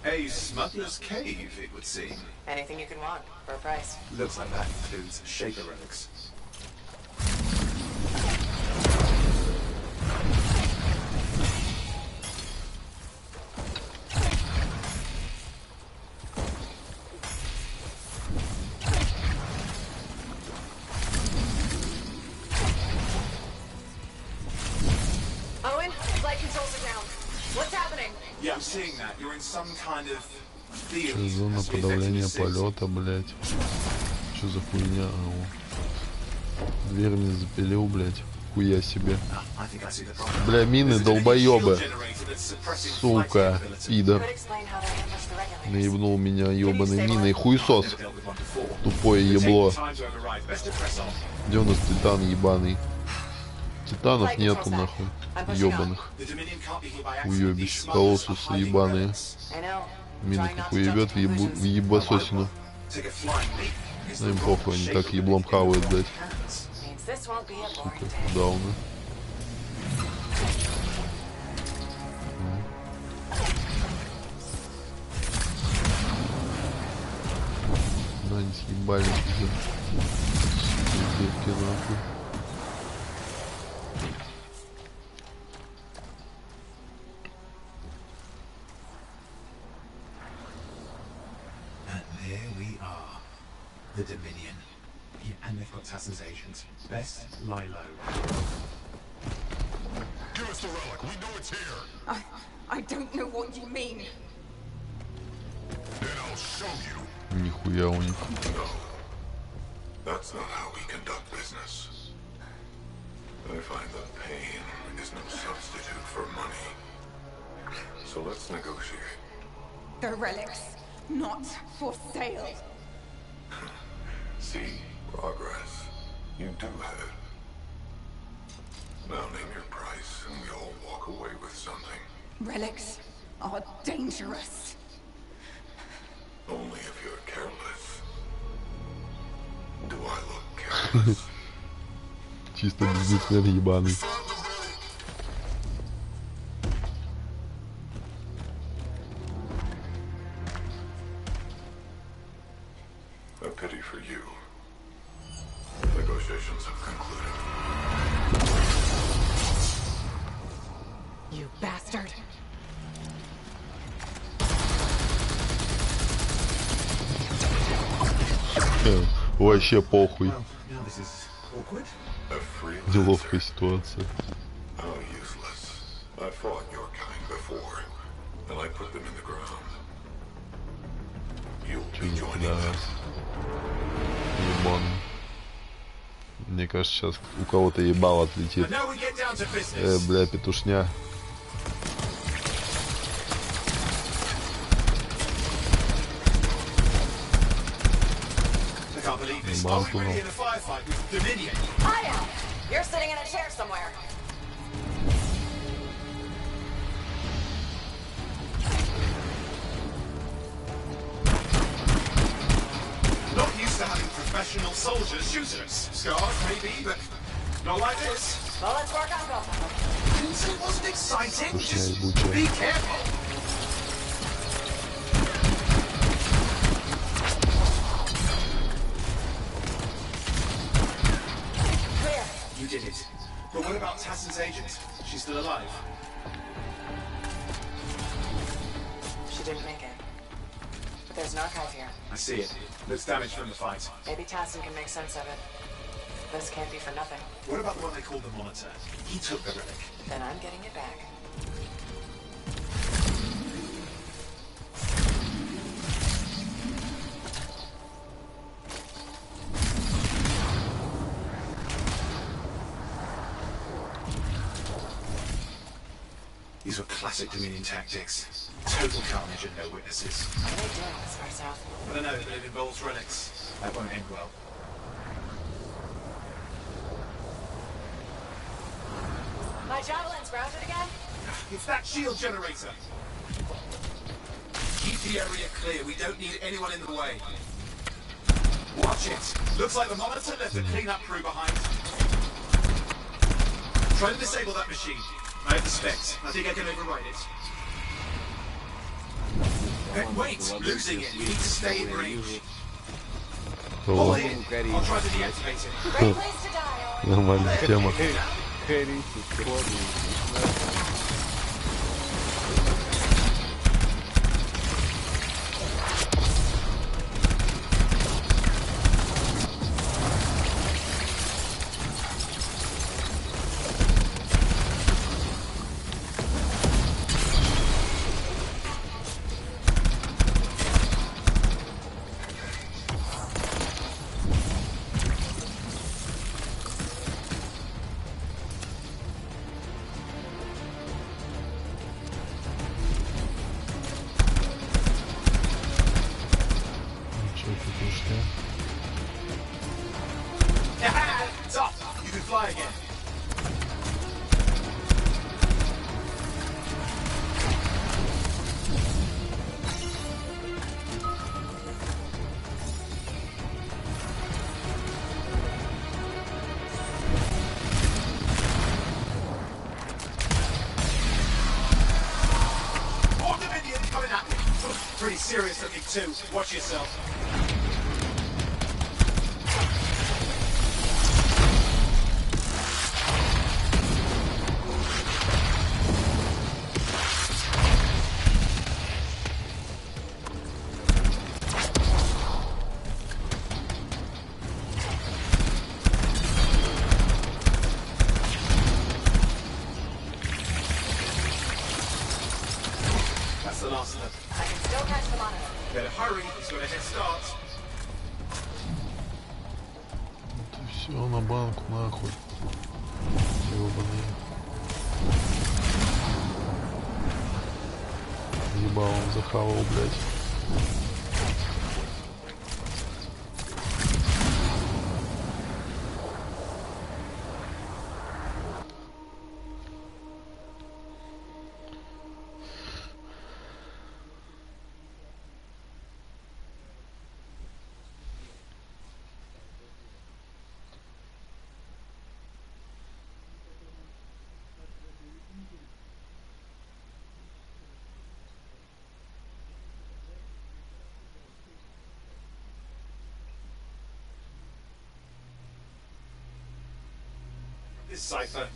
A smuggler's cave, it would seem. Anything you can want, for a price. Looks like that includes shaper relics. Owen, flight controls are down. What's happening? Yeah, I'm seeing that. You're in some kind of field. Что зона подавления полета, блять. Что за хуйня? Дверь мне запилил, блять. Хуя себе. Бля, мины долбоебы. Сука, пидор. Наебнул меня ебаной миной. Хуесос. Тупое ебло. Где у нас титан ебаный? Титанов нету нахуй. Ебаных. Уебищ. Колоссусы ебаные. Мина как уебет в ебасосину. Ну им похуй, они так еблом хавают, блять. Сука, дауны. Да, они съебались уже. Детки нахуй. And there we the Dominion. Yeah, and they've got Tassin's agent. Best lie low. Give us the relic. We know it's here. I don't know what you mean. Then I'll show you. Нихуя у них. No. That's not how we conduct business. I find that pain is no substitute for money. So let's negotiate. The relics, not for sale. See, progress. You do have. Now name your price, and we all walk away with something. Relics are dangerous. Only if you're careless. Do I look careless? Чисто бизнесмен ебаный. A pity for you. Negotiations have concluded. You bastard. Вообще похуй. Now this is awkward. Деловая ситуация. How useless. I fought your kind before, and I put them in the ground. You'll be joining us. Ебаный. Мне кажется, сейчас у кого-то ебало отлетит. Бля, петушня. Hiya! You're sitting in a chair somewhere. Not used to having professional soldiers shoot us. Scars, maybe, but not like this. Well, let's work on both of them. Didn't say it wasn't exciting. Just be careful. Clear. You did it. But what about Tassin's agent? She's still alive? She didn't make it. But there's an archive here. I see it. Looks damaged from the fight. Maybe Tassin can make sense of it. This can't be for nothing. What about the one they called the Monitor? He took the relic. Then I'm getting it back. These were classic Dominion tactics. Total carnage and no witnesses. What are they doing this far south? I don't know, but it involves relics. That won't end well. My javelin's grounded again? It's that shield generator. Keep the area clear. We don't need anyone in the way. Watch it. Looks like the Monitor left a cleanup crew behind. Try to disable that machine. I have the specs. I think I can override it. Hey, wait! Losing it. You need to stay in range. Hold it. I'll try to deactivate it. Great place to die. Нормальная тема. It's up. You can fly again. More Dominion coming at me. Pretty serious looking too. Watch yourself. Все на банку, нахуй. Ёбаный. Ебал, он захавал, блядь. This cipher.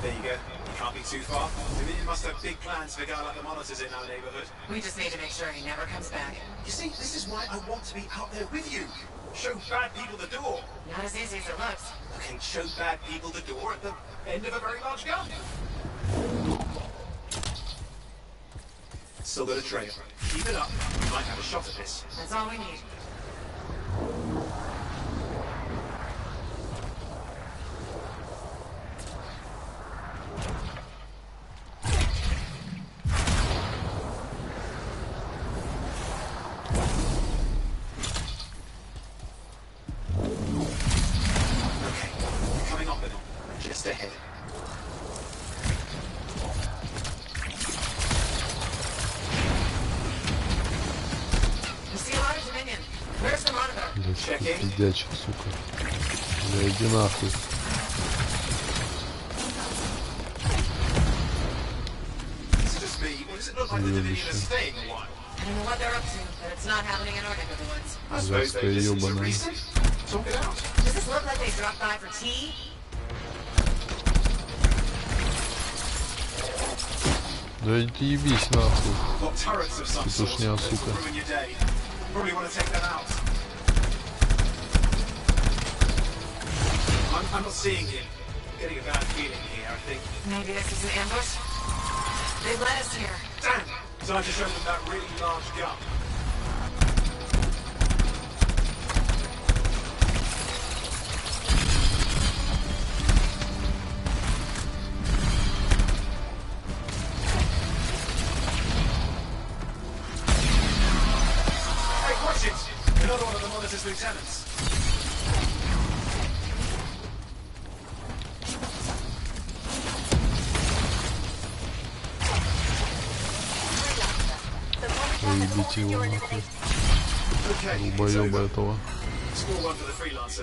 There you go. You can't be too far. Dominion must have big plans for a guy like the monitors in our neighborhood. We just need to make sure he never comes back. You see, this is why I want to be out there with you. Show bad people the door. Not as easy as it looks. Okay, show bad people the door at the end of a very large gun. Still got a trail. Keep it up. We might have a shot at this. That's all we need. Пиздячий, сука. Да иди нахуй. Съебище. Жесткая ебаная. Да иди ебись нахуй. Петушня, сука. I'm not seeing him. I'm getting a bad feeling here, I think. Maybe this is an ambush? They led us here. Damn! Time to show them that really large gun. Hey, watch it! Another one of the monitor's lieutenants. Ебите его нахуй. Долбоеба этого.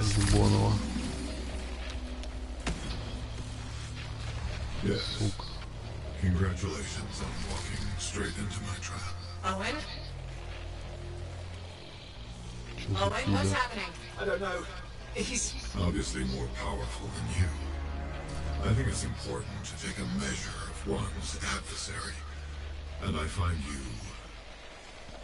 Зубонова. Сука. Congratulations on walking straight into my trap. Owen? Что за Owen, what's пида? happening? I don't know. He's Obviously more powerful than you. I think it's important to take a measure of one's adversary. And I find you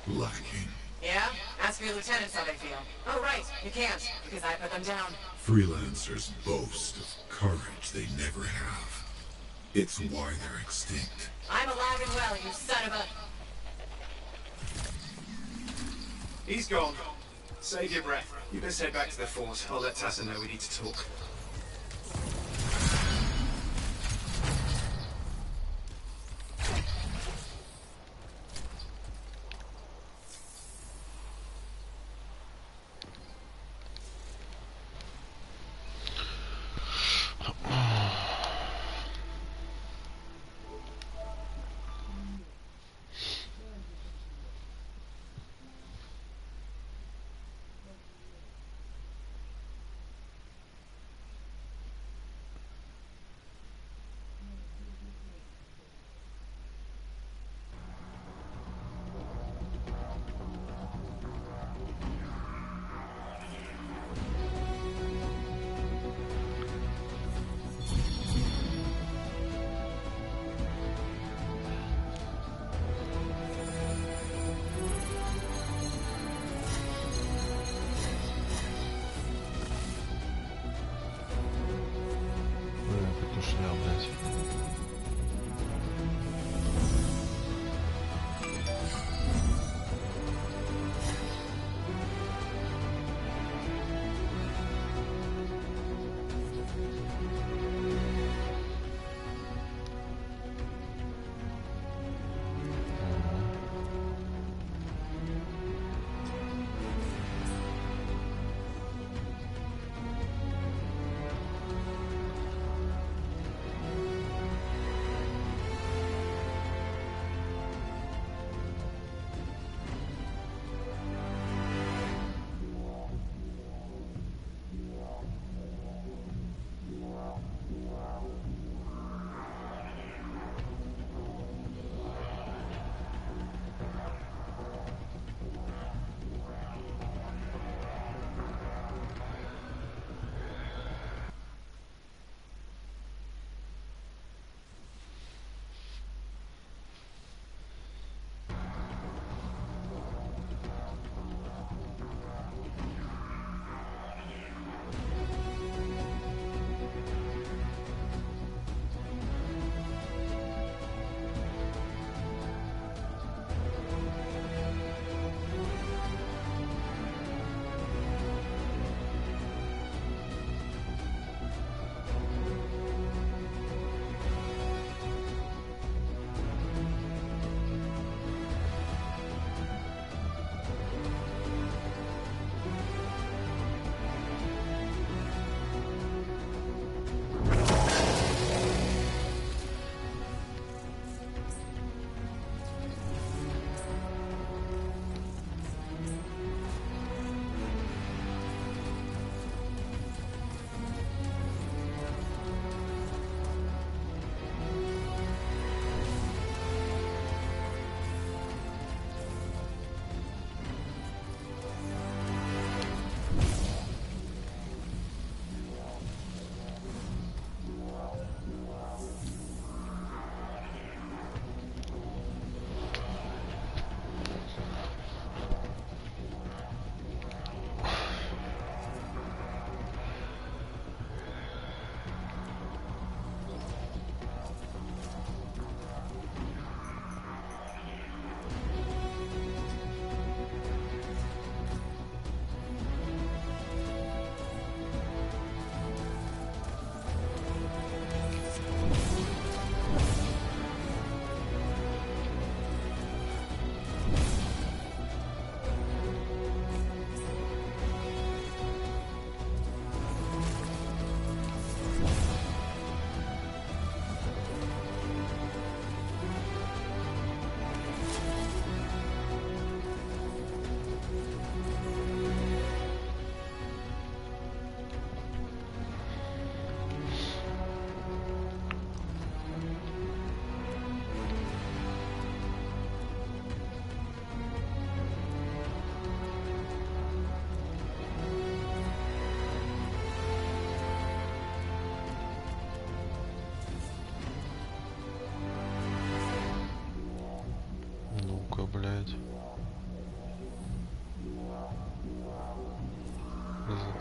lacking. Yeah? Ask your lieutenants how they feel. Oh, right. You can't, because I put them down. Freelancers boast of courage they never have. It's why they're extinct. I'm alive and well, you son of a... He's gone. Save your breath. You best head back to the fort. I'll let Tassa know we need to talk.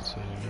Цель.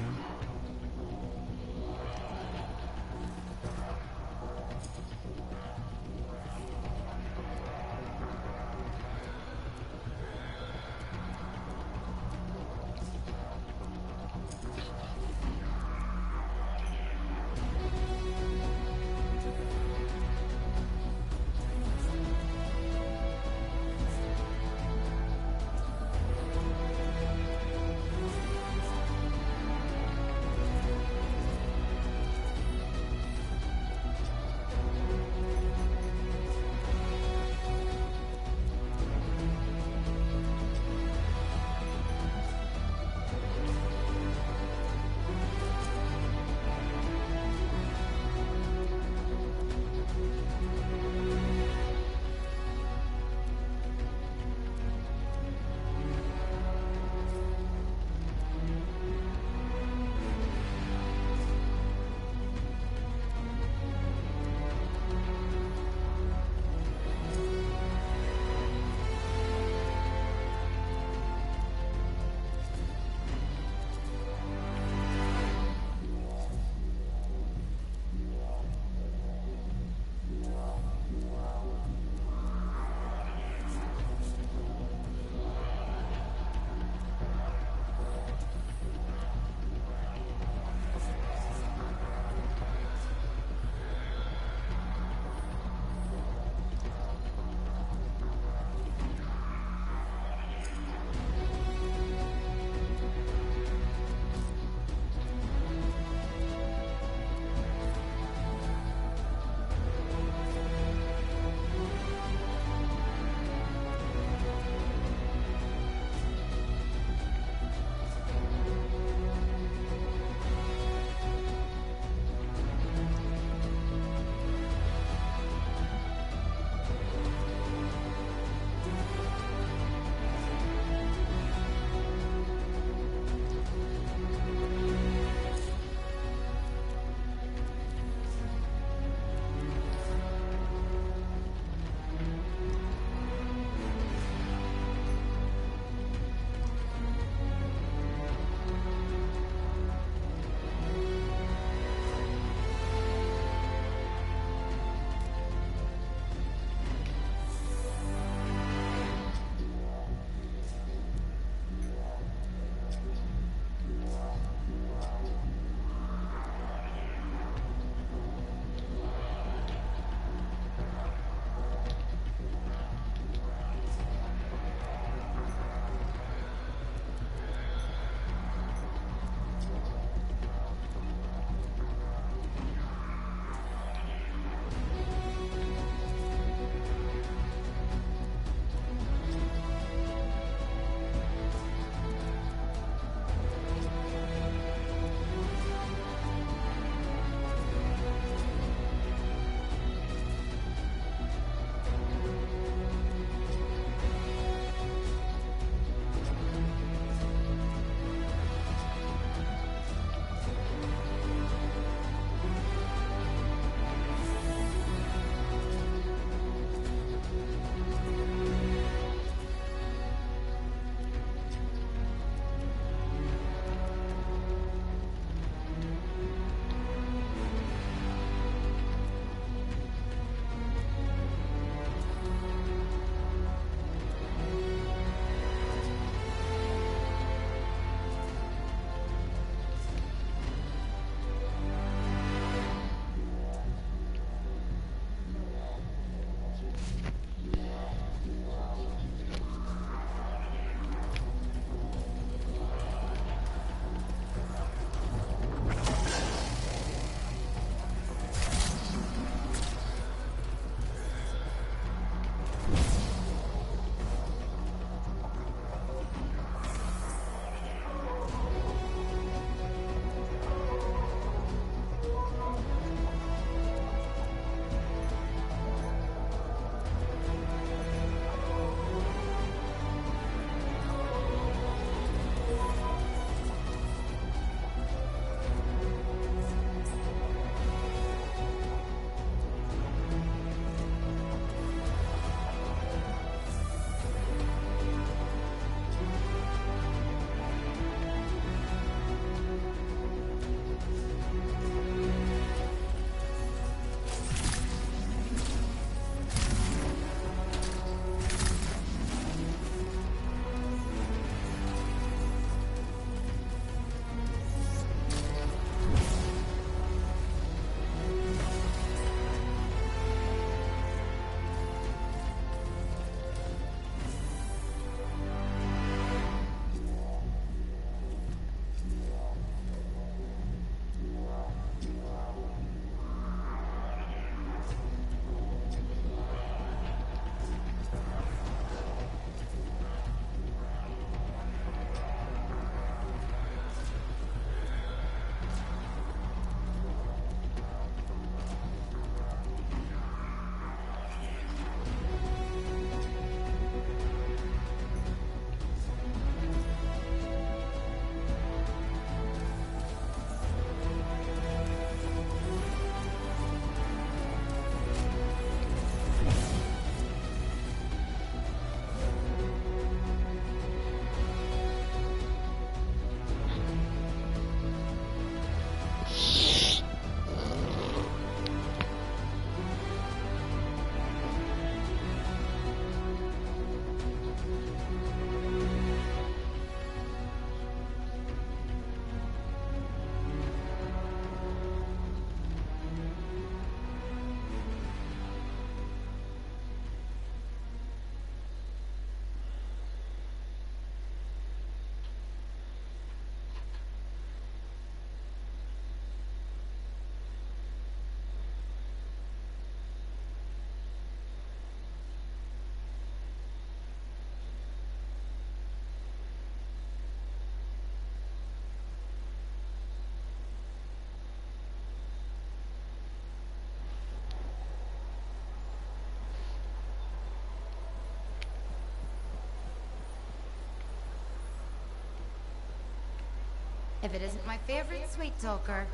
If it isn't my favorite sweet talker.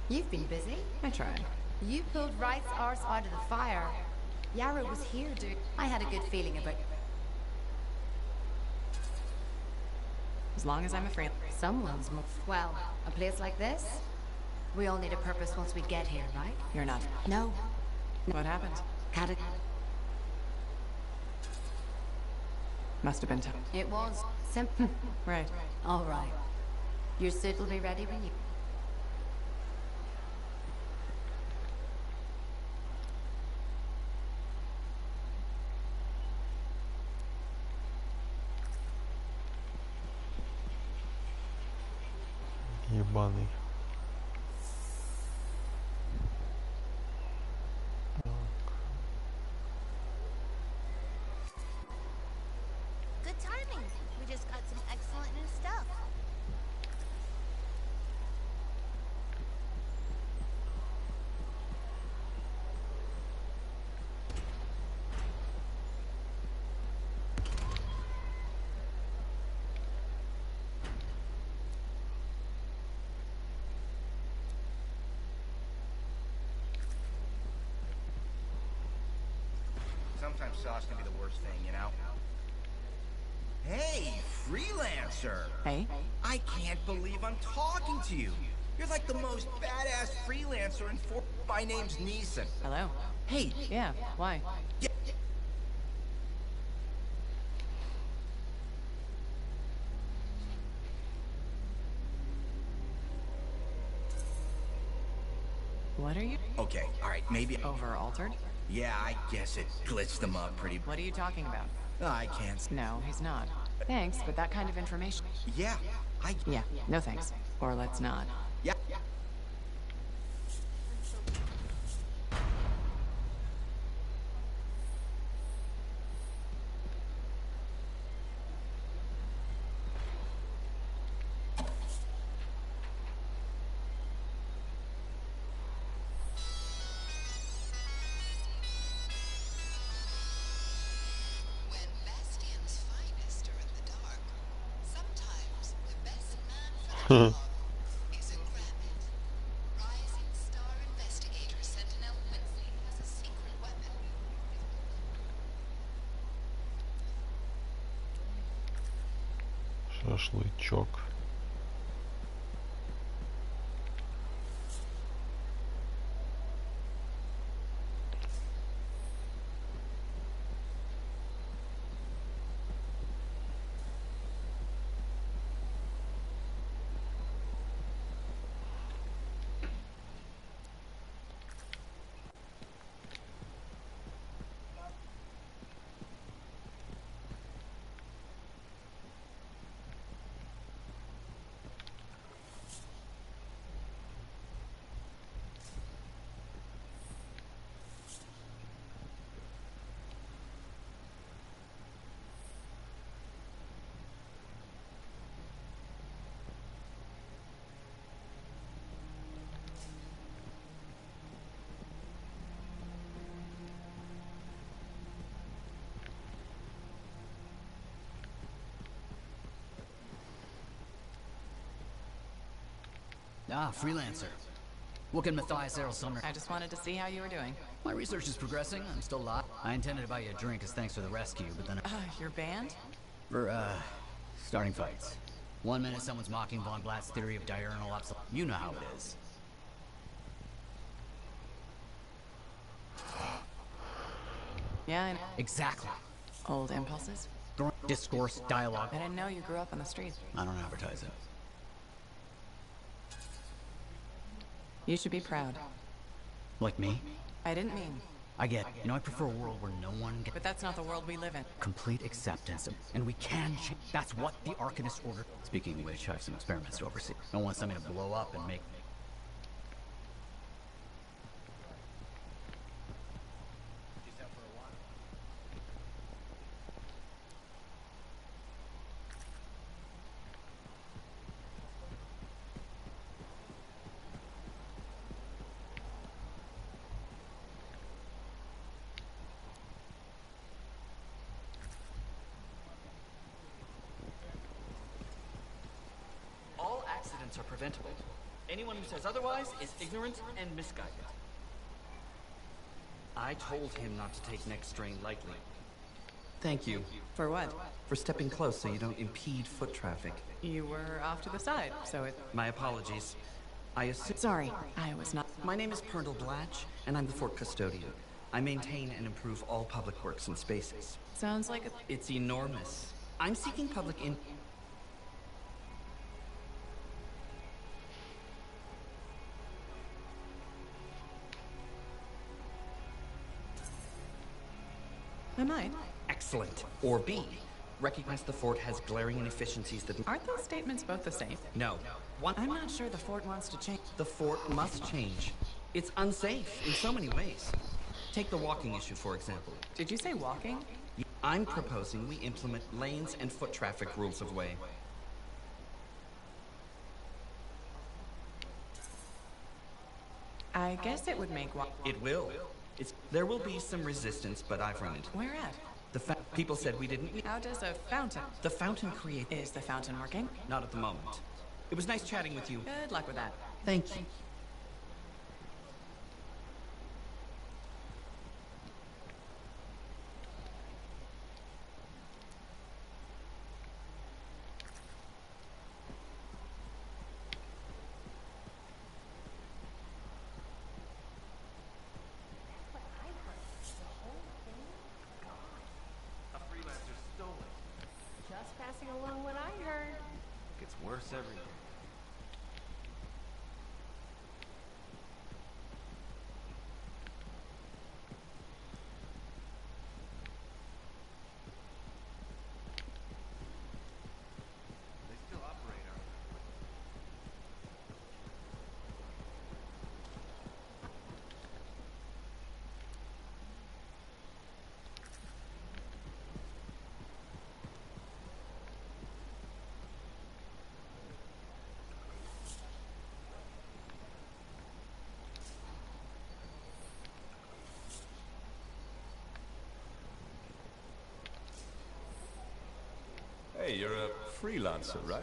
You've been busy. I tried. You pulled Wright's arse out of the fire. Yarrow was here, dude. I had a good feeling about... As long as I'm a free... Someone's more... Well, a place like this? We all need a purpose once we get here, right? You're not. No. What happened? Must have been tough. It was. Simple. Right. All right. Your suit will be ready when you... Ебаный. Good timing. We just got some excellent new stuff. Sometimes sauce can be the worst thing, you know? Hey, freelancer! Hey? I can't believe I'm talking to you. You're like the most badass freelancer in Fort. My name's Neeson. Hello. Hey. Yeah, why? Yeah. What are you? Okay, alright, maybe... Over-altered? Yeah, I guess it glitched them up pretty... What are you talking about? I can't... No, he's not. Thanks, but that kind of information... Yeah, Yeah, no thanks. Or let's not. Yeah. Шашлычок. Ah, freelancer. What can Matthias Errol Sumner? I just wanted to see how you were doing. My research is progressing. I'm still alive. I intended to buy you a drink as thanks for the rescue, but then... Your band? For, starting fights. 1 minute someone's mocking Von Blatt's theory of diurnal obsolescence. You know how it is. Yeah, I know. Exactly. Old impulses? Discourse, dialogue. I didn't know you grew up on the street. I don't advertise it. You should be proud. Like me? I didn't mean. I get it. You know, I prefer a world where no one gets... But that's not the world we live in. Complete acceptance. And we can change. That's what the Arcanist ordered. Speaking of which, I have some experiments to oversee. I don't want something to blow up and make... are preventable. Anyone who says otherwise is ignorant and misguided. I told him not to take next strain lightly. Thank you. For what? For stepping close so you don't impede foot traffic. You were off to the side, so it... My apologies. I assume... Sorry, I was not... My name is Colonel Blatch, and I'm the fort custodian. I maintain and improve all public works and spaces. Sounds like a... It's enormous. I'm seeking public in... I might. Excellent. Or B, recognize the fort has glaring inefficiencies that... Aren't those statements both the same? No. I'm not sure the fort wants to change. The fort must change. It's unsafe in so many ways. Take the walking issue, for example. Did you say walking? I'm proposing we implement lanes and foot traffic rules of way. I guess it would make It will. There will be some resistance, but I've run it. Where at? People said we didn't... How does a fountain... The fountain creates... Is the fountain working? Not at the moment. It was nice chatting with you. Good luck with that. Thank you. Just passing along what I heard. Gets worse every day. They still operate, aren't Hey, you're a freelancer, right?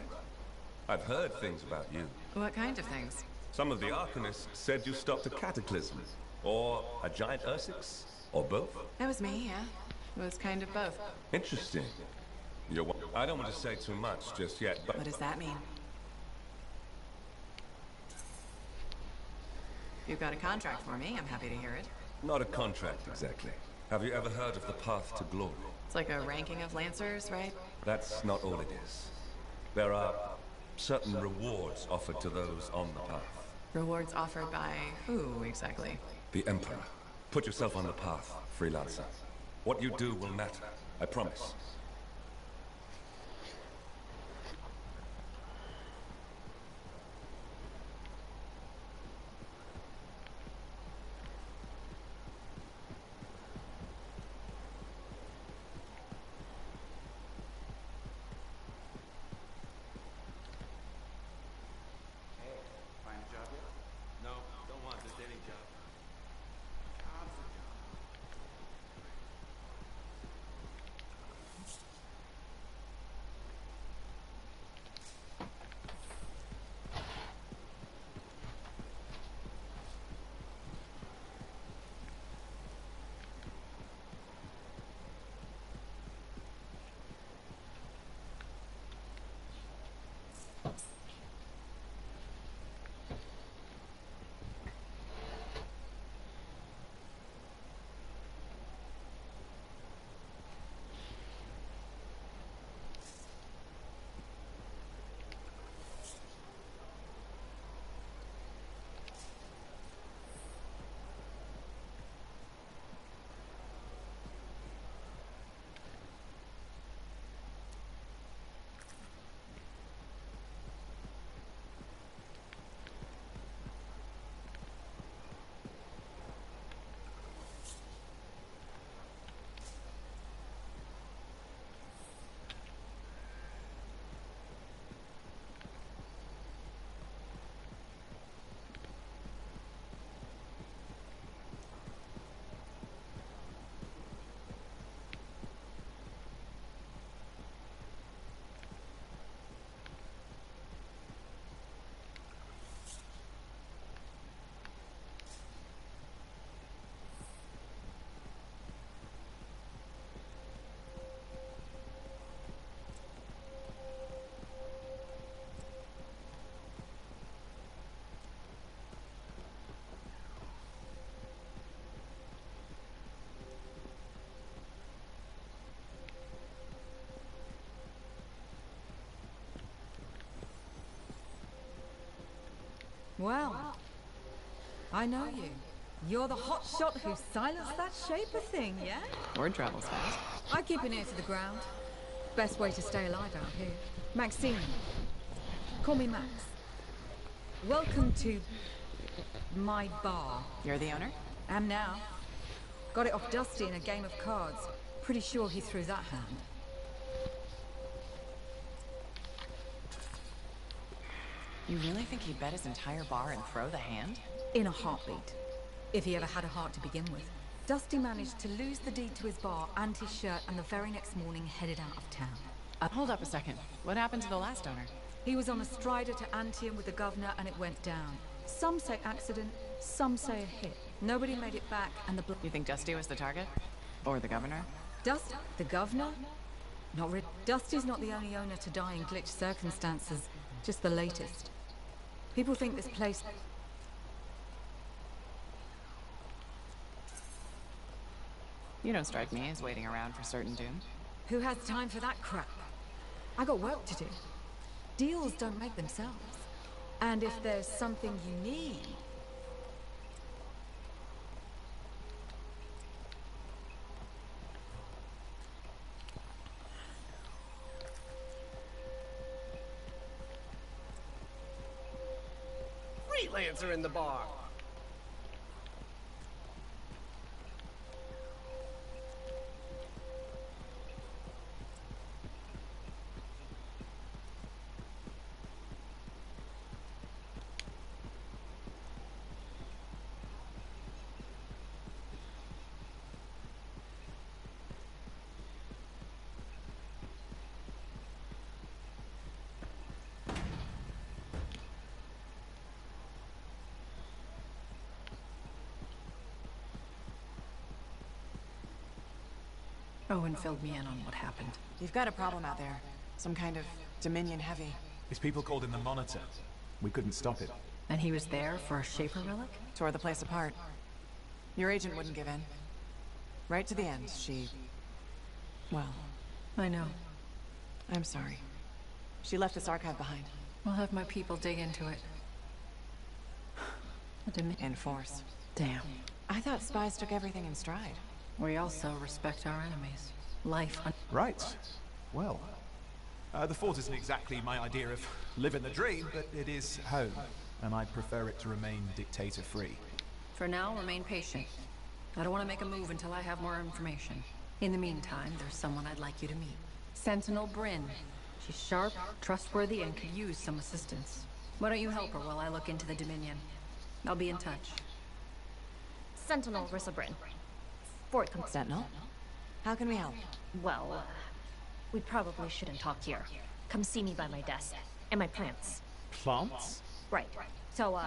I've heard things about you. What kind of things? Some of the Arcanists said you stopped a cataclysm, or a giant Ursix, or both. That was me, yeah. It was kind of both. Interesting. I don't want to say too much just yet, but... What does that mean? You've got a contract for me. I'm happy to hear it. Not a contract, exactly. Have you ever heard of the Path to Glory? It's like a ranking of Lancers, right? That's not all it is. There are certain rewards offered to those on the path. Rewards offered by who, exactly? The Emperor. Put yourself on the path, freelancer. What you do will matter, I promise. Well, I know you. You're the hotshot who silenced that shaper thing, yeah? Word travels fast. I keep an ear to the ground. Best way to stay alive out here. Maxine. Call me Max. Welcome to my bar. You're the owner? Am now. Got it off Dusty in a game of cards. Pretty sure he threw that hand. You really think he'd bet his entire bar and throw the hand? In a heartbeat. If he ever had a heart to begin with. Dusty managed to lose the deed to his bar and his shirt, and the very next morning headed out of town. Hold up a second. What happened to the last owner? He was on a strider to Anthem with the governor and it went down. Some say accident, some say a hit. Nobody made it back and the You think Dusty was the target? Or the governor? Dusty? The governor? Not really. Dusty's not the only owner to die in glitched circumstances. Just the latest. People think this place... You don't strike me as waiting around for certain doom. Who has time for that crap? I got work to do. Deals don't make themselves. And if there's something you need... Freelancer in the bar. Owen filled me in on what happened. You've got a problem out there. Some kind of Dominion heavy. His people called him the Monitor. We couldn't stop it. And he was there for a Shaper relic? Tore the place apart. Your agent wouldn't give in. Right to the end, she... Well... I know. I'm sorry. She left this archive behind. I'll have my people dig into it. In force. Damn. I thought spies took everything in stride. We also respect our enemies. Life... Right. Well, the fort isn't exactly my idea of living the dream, but it is home, and I prefer it to remain dictator-free. For now, remain patient. I don't want to make a move until I have more information. In the meantime, there's someone I'd like you to meet. Sentinel Bryn. She's sharp, trustworthy, and could use some assistance. Why don't you help her while I look into the Dominion? I'll be in touch. Sentinel Rissa Bryn. Sentinel? How can we help? Well, we probably shouldn't talk here. Come see me by my desk. And my plants. Plants? Right. So,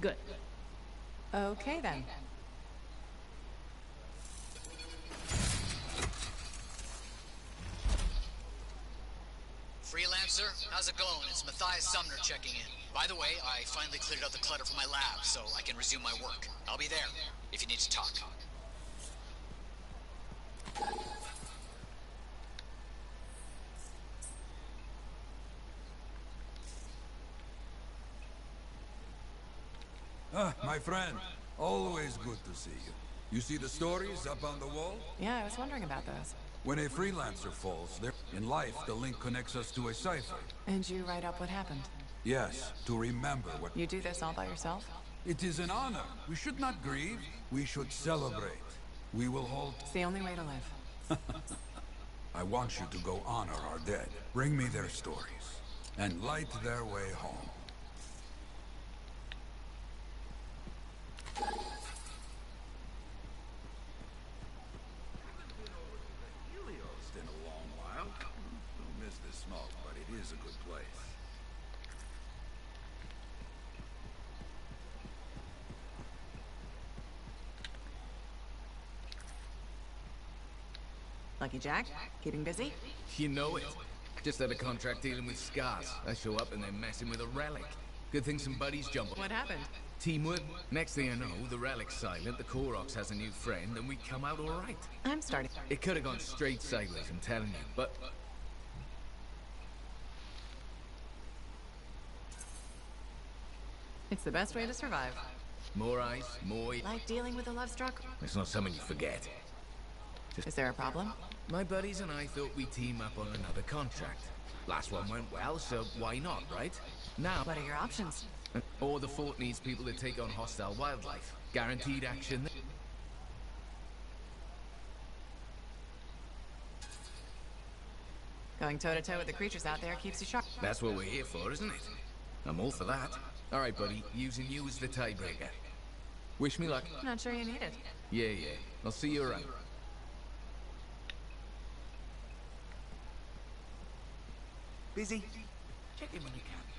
good. Okay, then. Freelancer, how's it going? It's Matthias Sumner checking in. By the way, I finally cleared out the clutter from my lab, so I can resume my work. I'll be there, if you need to talk. Ah, my friend. Always good to see you. You see the stories up on the wall? Yeah, I was wondering about those. When a freelancer falls, in life, the link connects us to a cipher. And you write up what happened? Yes, to remember what... You do this all by yourself? It is an honor. We should not grieve. We should celebrate. We will hold... It's the only way to live. I want you to go honor our dead. Bring me their stories. And light their way home. In a long while. Don't miss the smoke, but it is a good place. Lucky Jack? Keeping busy? You know it. Just had a contract dealing with scars. I show up and they're messing with a relic. Good thing some buddies jump on. What happened? Teamwork. Next thing I know, the relic's silent, the Koroks has a new friend, and we come out all right. I'm starting. It could have gone straight sideways, I'm telling you, but... It's the best way to survive. More eyes, more... Like dealing with a love struck? It's not something you forget. Is there a problem? My buddies and I thought we'd team up on another contract. Last one went well, so why not, right? Now... What are your options? Or the fort needs people to take on hostile wildlife. Guaranteed action. Going toe-to-toe with the creatures out there keeps you sharp. That's what we're here for, isn't it? I'm all for that. All right, buddy. Using you as the tiebreaker. Wish me luck. Not sure you need it. Yeah. I'll see you around. Busy? Check in when you can.